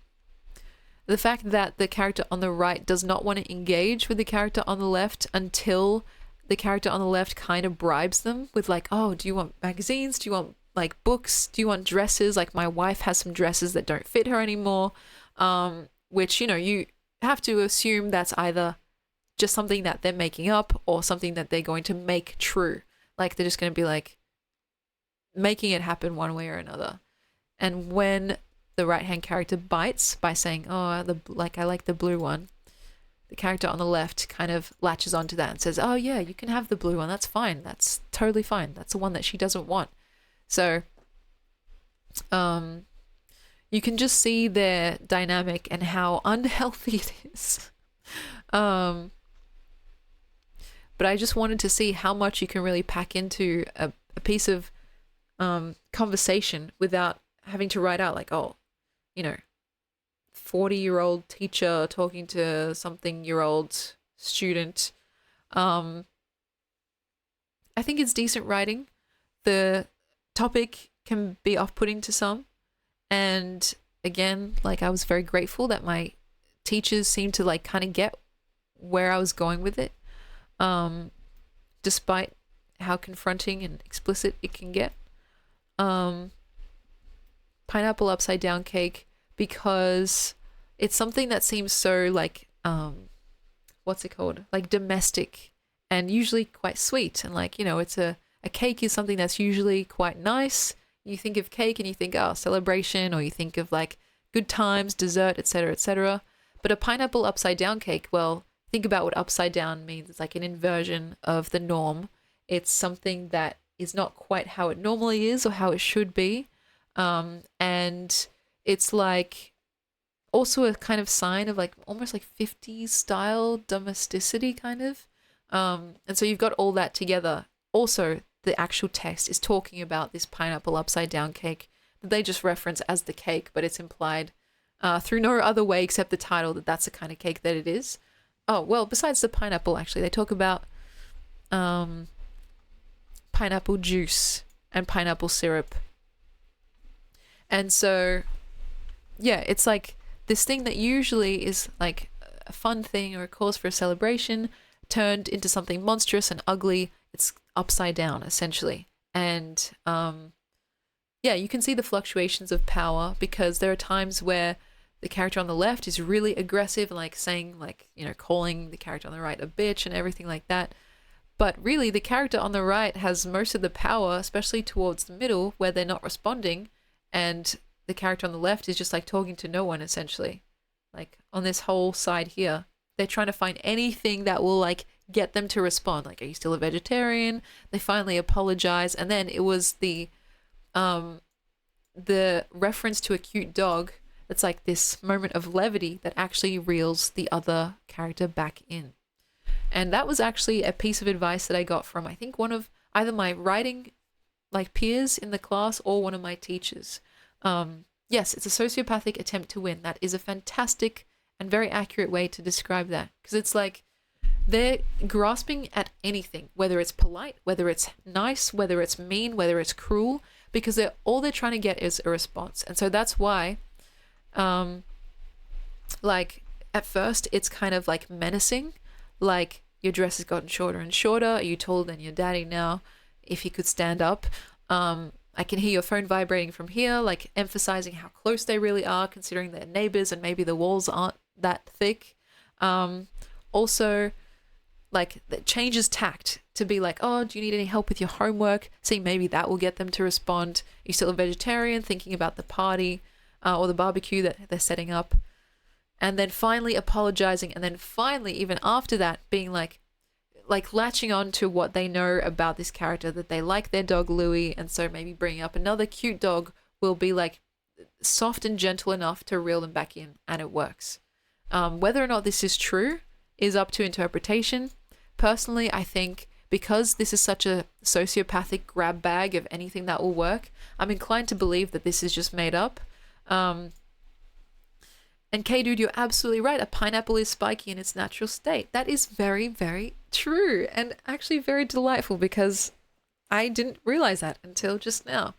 the fact that the character on the right does not want to engage with the character on the left until the character on the left kind of bribes them with like, oh, do you want magazines? Do you want like books? Do you want dresses? Like my wife has some dresses that don't fit her anymore. Which, you know, you have to assume that's either just something that they're making up or something that they're going to make true. Like they're just going to be like making it happen one way or another. And when the right-hand character bites by saying, oh, I like the blue one, the character on the left kind of latches onto that and says, oh yeah, you can have the blue one. That's fine. That's totally fine. That's the one that she doesn't want. So, you can just see their dynamic and how unhealthy it is. But I just wanted to see how much you can really pack into a piece of conversation without having to write out like, oh, you know, 40-year-old teacher talking to something-year-old student. I think it's decent writing. The topic can be off-putting to some. And again, like I was very grateful that my teachers seemed to like kind of get where I was going with it. Despite how confronting and explicit it can get. Pineapple upside down cake, because it's something that seems so like what's it called, like domestic and usually quite sweet, and like, you know, it's a cake is something that's usually quite nice. You think of cake and you think, oh, celebration, or you think of like good times, dessert, etc., etc. But a pineapple upside down cake, well, think about what upside down means. It's like an inversion of the norm. It's something that is not quite how it normally is or how it should be. And it's like also a kind of sign of like almost like 50s style domesticity kind of. And so you've got all that together. Also, the actual text is talking about this pineapple upside down cake that they just reference as the cake, but it's implied through no other way except the title that that's the kind of cake that it is. Oh, well, besides the pineapple, actually, they talk about pineapple juice and pineapple syrup. And so, yeah, it's like this thing that usually is like a fun thing or a cause for a celebration turned into something monstrous and ugly. It's upside down, essentially. And yeah, you can see the fluctuations of power, because there are times where the character on the left is really aggressive and like saying like, you know, calling the character on the right a bitch and everything like that. But really the character on the right has most of the power, especially towards the middle where they're not responding. And the character on the left is just like talking to no one, essentially. Like on this whole side here, they're trying to find anything that will like get them to respond. Like, are you still a vegetarian? They finally apologize. And then it was the reference to a cute dog. It's like this moment of levity that actually reels the other character back in. And that was actually a piece of advice that I got from, I think, one of either my writing like peers in the class or one of my teachers. Yes, it's a sociopathic attempt to win. That is a fantastic and very accurate way to describe that, because it's like they're grasping at anything, whether it's polite, whether it's nice, whether it's mean, whether it's cruel, because all they're trying to get is a response. And so that's why like at first it's kind of like menacing, like your dress has gotten shorter and shorter. Are you taller than your daddy now? If he could stand up. I can hear your phone vibrating from here, like emphasizing how close they really are, considering they're neighbors and maybe the walls aren't that thick. Also, like, that changes tact to be like, oh, do you need any help with your homework? See, maybe that will get them to respond. Are you still a vegetarian? Thinking about the party or the barbecue that they're setting up. And then finally apologizing. And then finally, even after that, being like latching on to what they know about this character, that they like their dog Louie, and so maybe bringing up another cute dog will be like soft and gentle enough to reel them back in, and it works. Whether or not this is true is up to interpretation. Personally, I think because this is such a sociopathic grab bag of anything that will work, I'm inclined to believe that this is just made up. And K dude, you're absolutely right. A pineapple is spiky in its natural state. That is very, very true, and actually very delightful, because I didn't realize that until just now.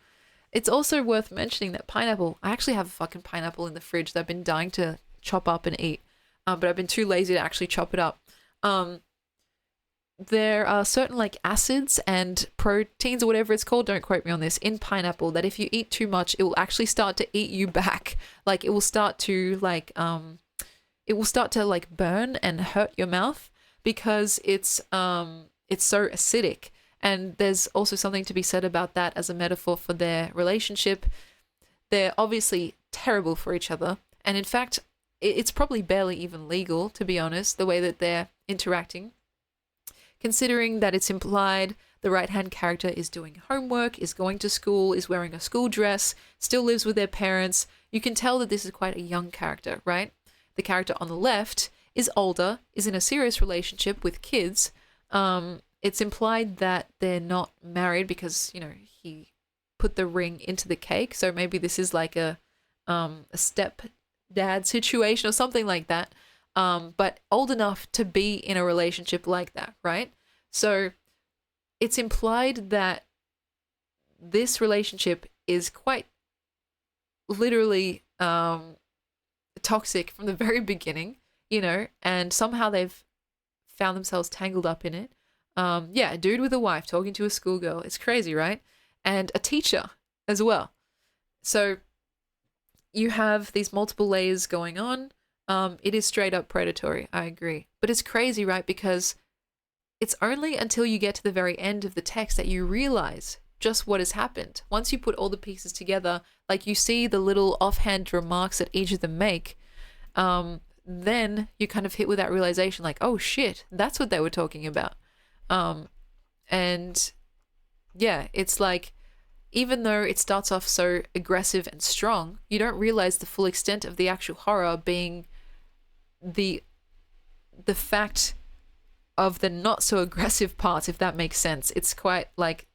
It's also worth mentioning that pineapple, I actually have a fucking pineapple in the fridge that I've been dying to chop up and eat, but I've been too lazy to actually chop it up. There are certain like acids and proteins or whatever it's called, don't quote me on this, in pineapple, that if you eat too much, it will actually start to eat you back. Like it will start to like burn and hurt your mouth, because it's so acidic. And there's also something to be said about that as a metaphor for their relationship. They're obviously terrible for each other, and in fact it's probably barely even legal, to be honest, the way that they're interacting, considering that it's implied the right-hand character is doing homework, is going to school, is wearing a school dress, still lives with their parents. You can tell that this is quite a young character, right? The character on the left is older, is in a serious relationship with kids. It's implied that they're not married because, you know, he put the ring into the cake. So maybe this is like a step-dad situation or something like that. But old enough to be in a relationship like that, right? So it's implied that this relationship is quite literally toxic from the very beginning, you know, and somehow they've found themselves tangled up in it. Yeah, a dude with a wife talking to a schoolgirl. It's crazy, right? And a teacher as well. So you have these multiple layers going on. It is straight up predatory, I agree. But it's crazy, right? Because it's only until you get to the very end of the text that you realize just what has happened. Once you put all the pieces together, like you see the little offhand remarks that each of them make, then you kind of hit with that realization like, oh shit, that's what they were talking about. And yeah, it's like, even though it starts off so aggressive and strong, you don't realize the full extent of the actual horror being the fact of the not so aggressive parts, if that makes sense. It's quite like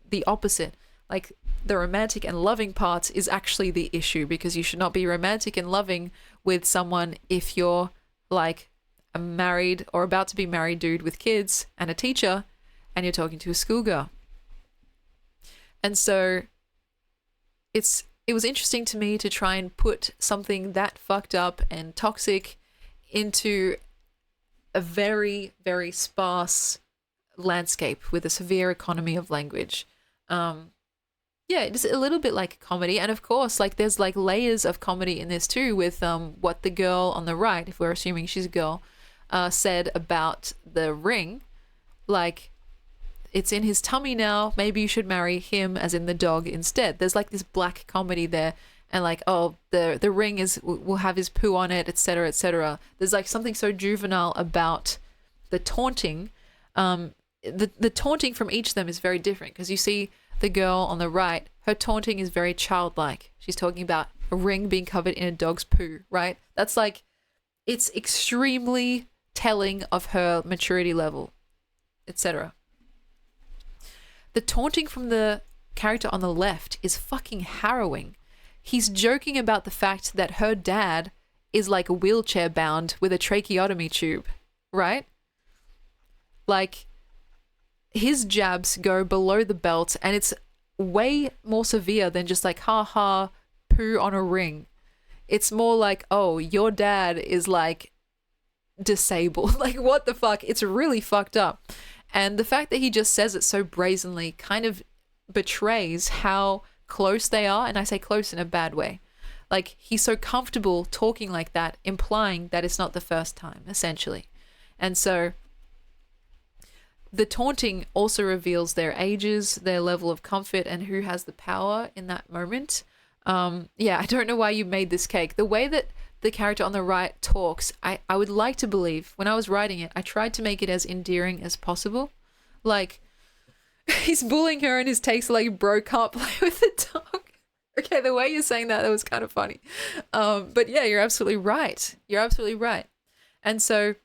the opposite. Like the romantic and loving part is actually the issue, because you should not be romantic and loving with someone if you're like a married or about to be married dude with kids and a teacher, and you're talking to a schoolgirl. And so it was interesting to me to try and put something that fucked up and toxic into a very, very sparse landscape with a severe economy of language. Yeah, it's a little bit like a comedy. And of course, like there's like layers of comedy in this too, with what the girl on the right, if we're assuming she's a girl, said about the ring. Like, it's in his tummy now, maybe you should marry him, as in the dog, instead. There's like this black comedy there, and like, oh, the ring will have his poo on it, etc., etc. There's like something so juvenile about the taunting. The taunting from each of them is very different, because you see the girl on the right, her taunting is very childlike. She's talking about a ring being covered in a dog's poo, right? That's like, it's extremely telling of her maturity level, etc. The taunting from the character on the left is fucking harrowing. He's joking about the fact that her dad is like wheelchair bound with a tracheotomy tube, right? Like, his jabs go below the belt, and it's way more severe than just like, ha ha, poo on a ring. It's more like, oh, your dad is like disabled. Like, what the fuck? It's really fucked up. And the fact that he just says it so brazenly kind of betrays how close they are. And I say close in a bad way. Like, he's so comfortable talking like that, implying that it's not the first time, essentially. And so the taunting also reveals their ages, their level of comfort, and who has the power in that moment. Yeah, I don't know why you made this cake. The way that the character on the right talks, I would like to believe, when I was writing it, I tried to make it as endearing as possible. Like, he's bullying her and his takes like broke up like, with the dog. Okay, the way you're saying that was kind of funny. But yeah, you're absolutely right. You're absolutely right. And so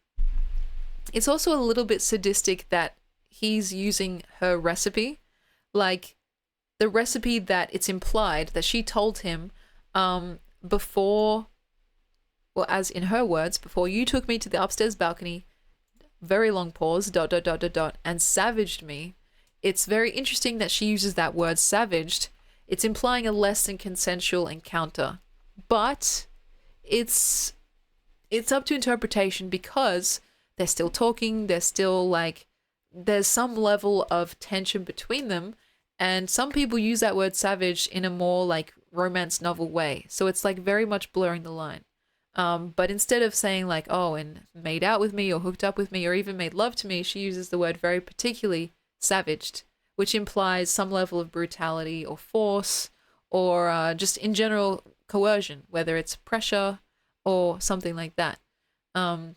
it's also a little bit sadistic that he's using her recipe, like the recipe that it's implied that she told him before, well, as in her words, before you took me to the upstairs balcony, very long pause, dot, dot, dot, dot, dot, and savaged me. It's very interesting that she uses that word savaged. It's implying a less than consensual encounter. But it's it's up to interpretation because they're still talking, they're still like there's some level of tension between them, and some people use that word savage in a more like romance novel way. So it's like very much blurring the line. But instead of saying like, oh, and made out with me or hooked up with me or even made love to me, she uses the word very particularly savaged, which implies some level of brutality or force or just in general coercion, whether it's pressure or something like that. Um,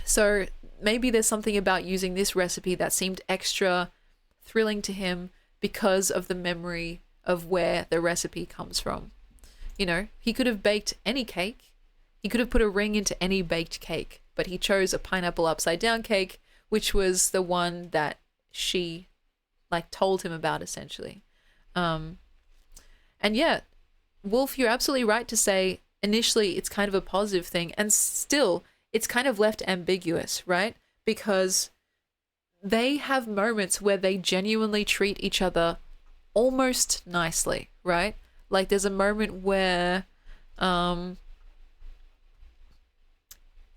so maybe there's something about using this recipe that seemed extra thrilling to him because of the memory of where the recipe comes from. You know, he could have baked any cake. He could have put a ring into any baked cake, but he chose a pineapple upside down cake, which was the one that she like told him about essentially. Um, and yeah, Wolf, you're absolutely right to say initially it's kind of a positive thing, and still it's kind of left ambiguous, right? Because they have moments where they genuinely treat each other almost nicely, right? Like there's a moment where um,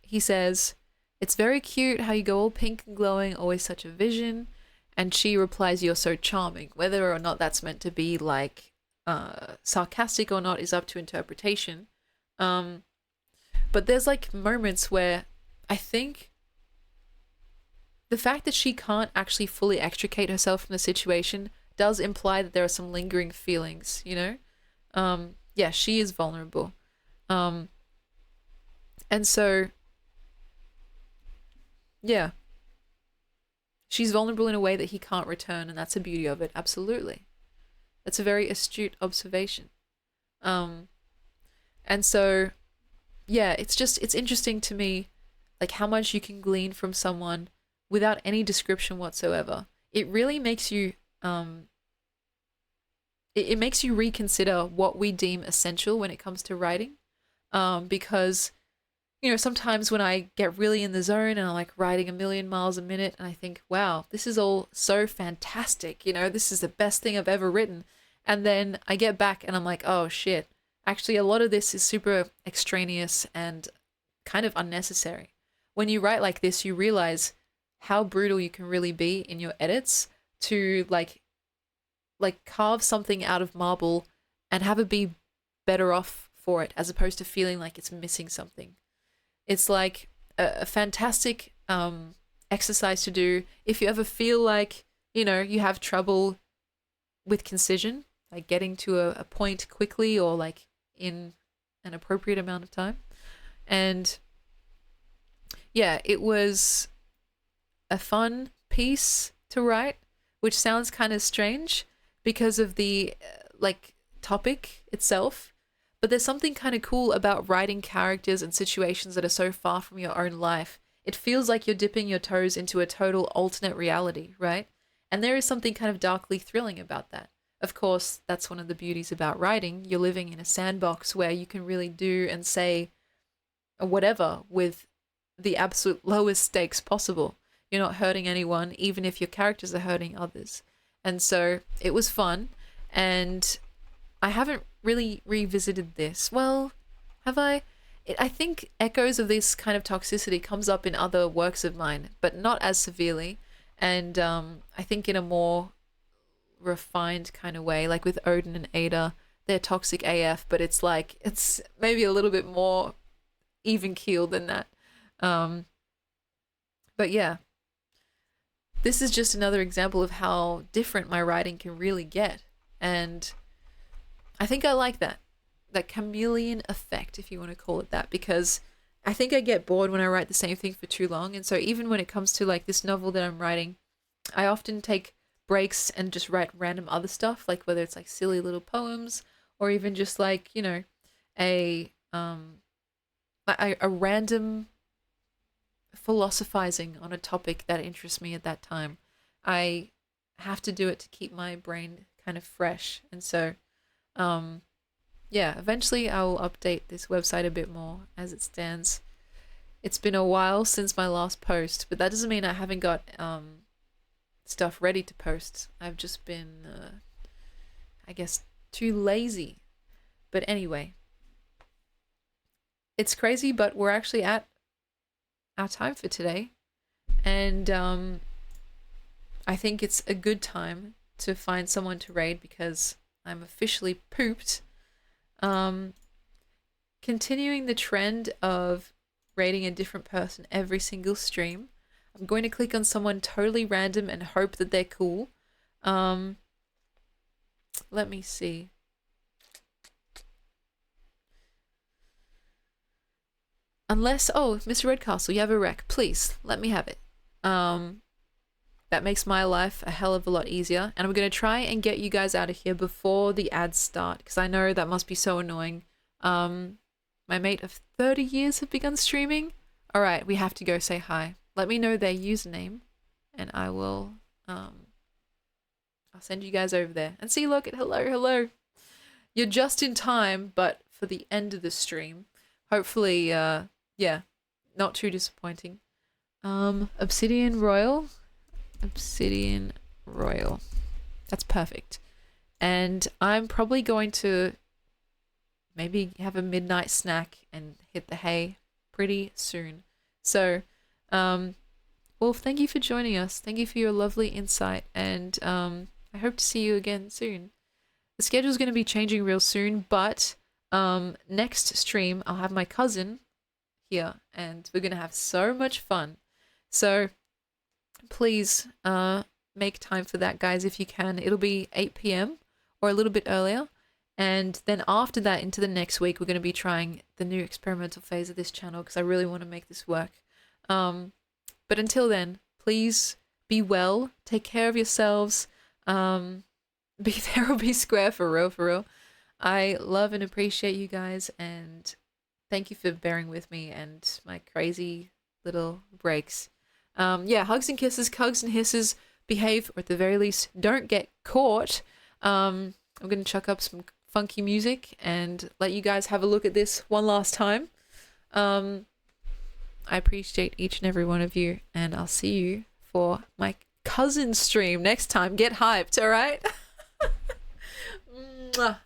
he says, "It's very cute how you go all pink and glowing, always such a vision." And she replies, "You're so charming." Whether or not that's meant to be like sarcastic or not is up to interpretation. Um, but there's like moments where I think the fact that she can't actually fully extricate herself from the situation does imply that there are some lingering feelings, you know? Yeah, she is vulnerable. Um, and so, yeah, she's vulnerable in a way that he can't return, and that's the beauty of it. Absolutely. That's a very astute observation. Um, and so, yeah, it's interesting to me, like how much you can glean from someone without any description whatsoever. It really makes you, it makes you reconsider what we deem essential when it comes to writing. Because you know, sometimes when I get really in the zone and I'm like writing a million miles a minute and I think, wow, this is all so fantastic. You know, this is the best thing I've ever written. And then I get back and I'm like, oh shit, actually, a lot of this is super extraneous and kind of unnecessary. When you write like this, you realize how brutal you can really be in your edits to like carve something out of marble and have it be better off for it as opposed to feeling like it's missing something. It's like a fantastic exercise to do if you ever feel like, you know, you have trouble with concision, like getting to a point quickly or like in an appropriate amount of time. And yeah, it was a fun piece to write, which sounds kind of strange because of the like topic itself. But there's something kind of cool about writing characters and situations that are so far from your own life. It feels like you're dipping your toes into a total alternate reality, right? And there is something kind of darkly thrilling about that. Of course, that's one of the beauties about writing. You're living in a sandbox where you can really do and say whatever with the absolute lowest stakes possible. You're not hurting anyone, even if your characters are hurting others. And so it was fun. And I haven't really revisited this. Well, have I? I think echoes of this kind of toxicity comes up in other works of mine, but not as severely. And I think in a more refined kind of way, like with Odin and Ada, they're toxic AF, but it's like, it's maybe a little bit more even keeled than that. Um, but yeah, this is just another example of how different my writing can really get. And I think I like that chameleon effect, if you want to call it that, because I think I get bored when I write the same thing for too long. And so even when it comes to like this novel that I'm writing, I often take breaks and just write random other stuff, like whether it's like silly little poems or even just like, you know, a a random philosophizing on a topic that interests me at that time. I have to do it to keep my brain kind of fresh. And so, um, yeah, eventually I will update this website a bit more as it stands. It's been a while since my last post, but that doesn't mean I haven't got stuff ready to post. I've just been, I guess, too lazy. But anyway, it's crazy, but we're actually at our time for today. And I think it's a good time to find someone to raid because I'm officially pooped. Um, Continuing the trend of raiding a different person every single stream, I'm going to click on someone totally random and hope that they're cool. Let me see. Unless, oh, Mr. Redcastle, you have a rec. Please, let me have it. That makes my life a hell of a lot easier. And I'm going to try and get you guys out of here before the ads start, because I know that must be so annoying. My mate of 30 years have begun streaming. All right, we have to go say hi. Let me know their username, and I will, I'll send you guys over there. And see, look, hello, hello. You're just in time, but for the end of the stream. Hopefully, yeah, not too disappointing. Obsidian Royal. Obsidian Royal. That's perfect. And I'm probably going to maybe have a midnight snack and hit the hay pretty soon. So, well, thank you for joining us. Thank you for your lovely insight, and I hope to see you again soon. The schedule's going to be changing real soon, but next stream I'll have my cousin here, and we're going to have so much fun. So please make time for that, guys, if you can. It'll be 8 p.m. or a little bit earlier. And then after that, into the next week, we're going to be trying the new experimental phase of this channel because I really want to make this work. But until then, please be well, take care of yourselves, be there or be square, for real, for real. I love and appreciate you guys, and thank you for bearing with me and my crazy little breaks. Yeah, hugs and kisses, cugs and hisses, behave, or at the very least, don't get caught. I'm going to chuck up some funky music and let you guys have a look at this one last time. I appreciate each and every one of you, and I'll see you for my cousin stream next time. Get hyped, all right? Mwah.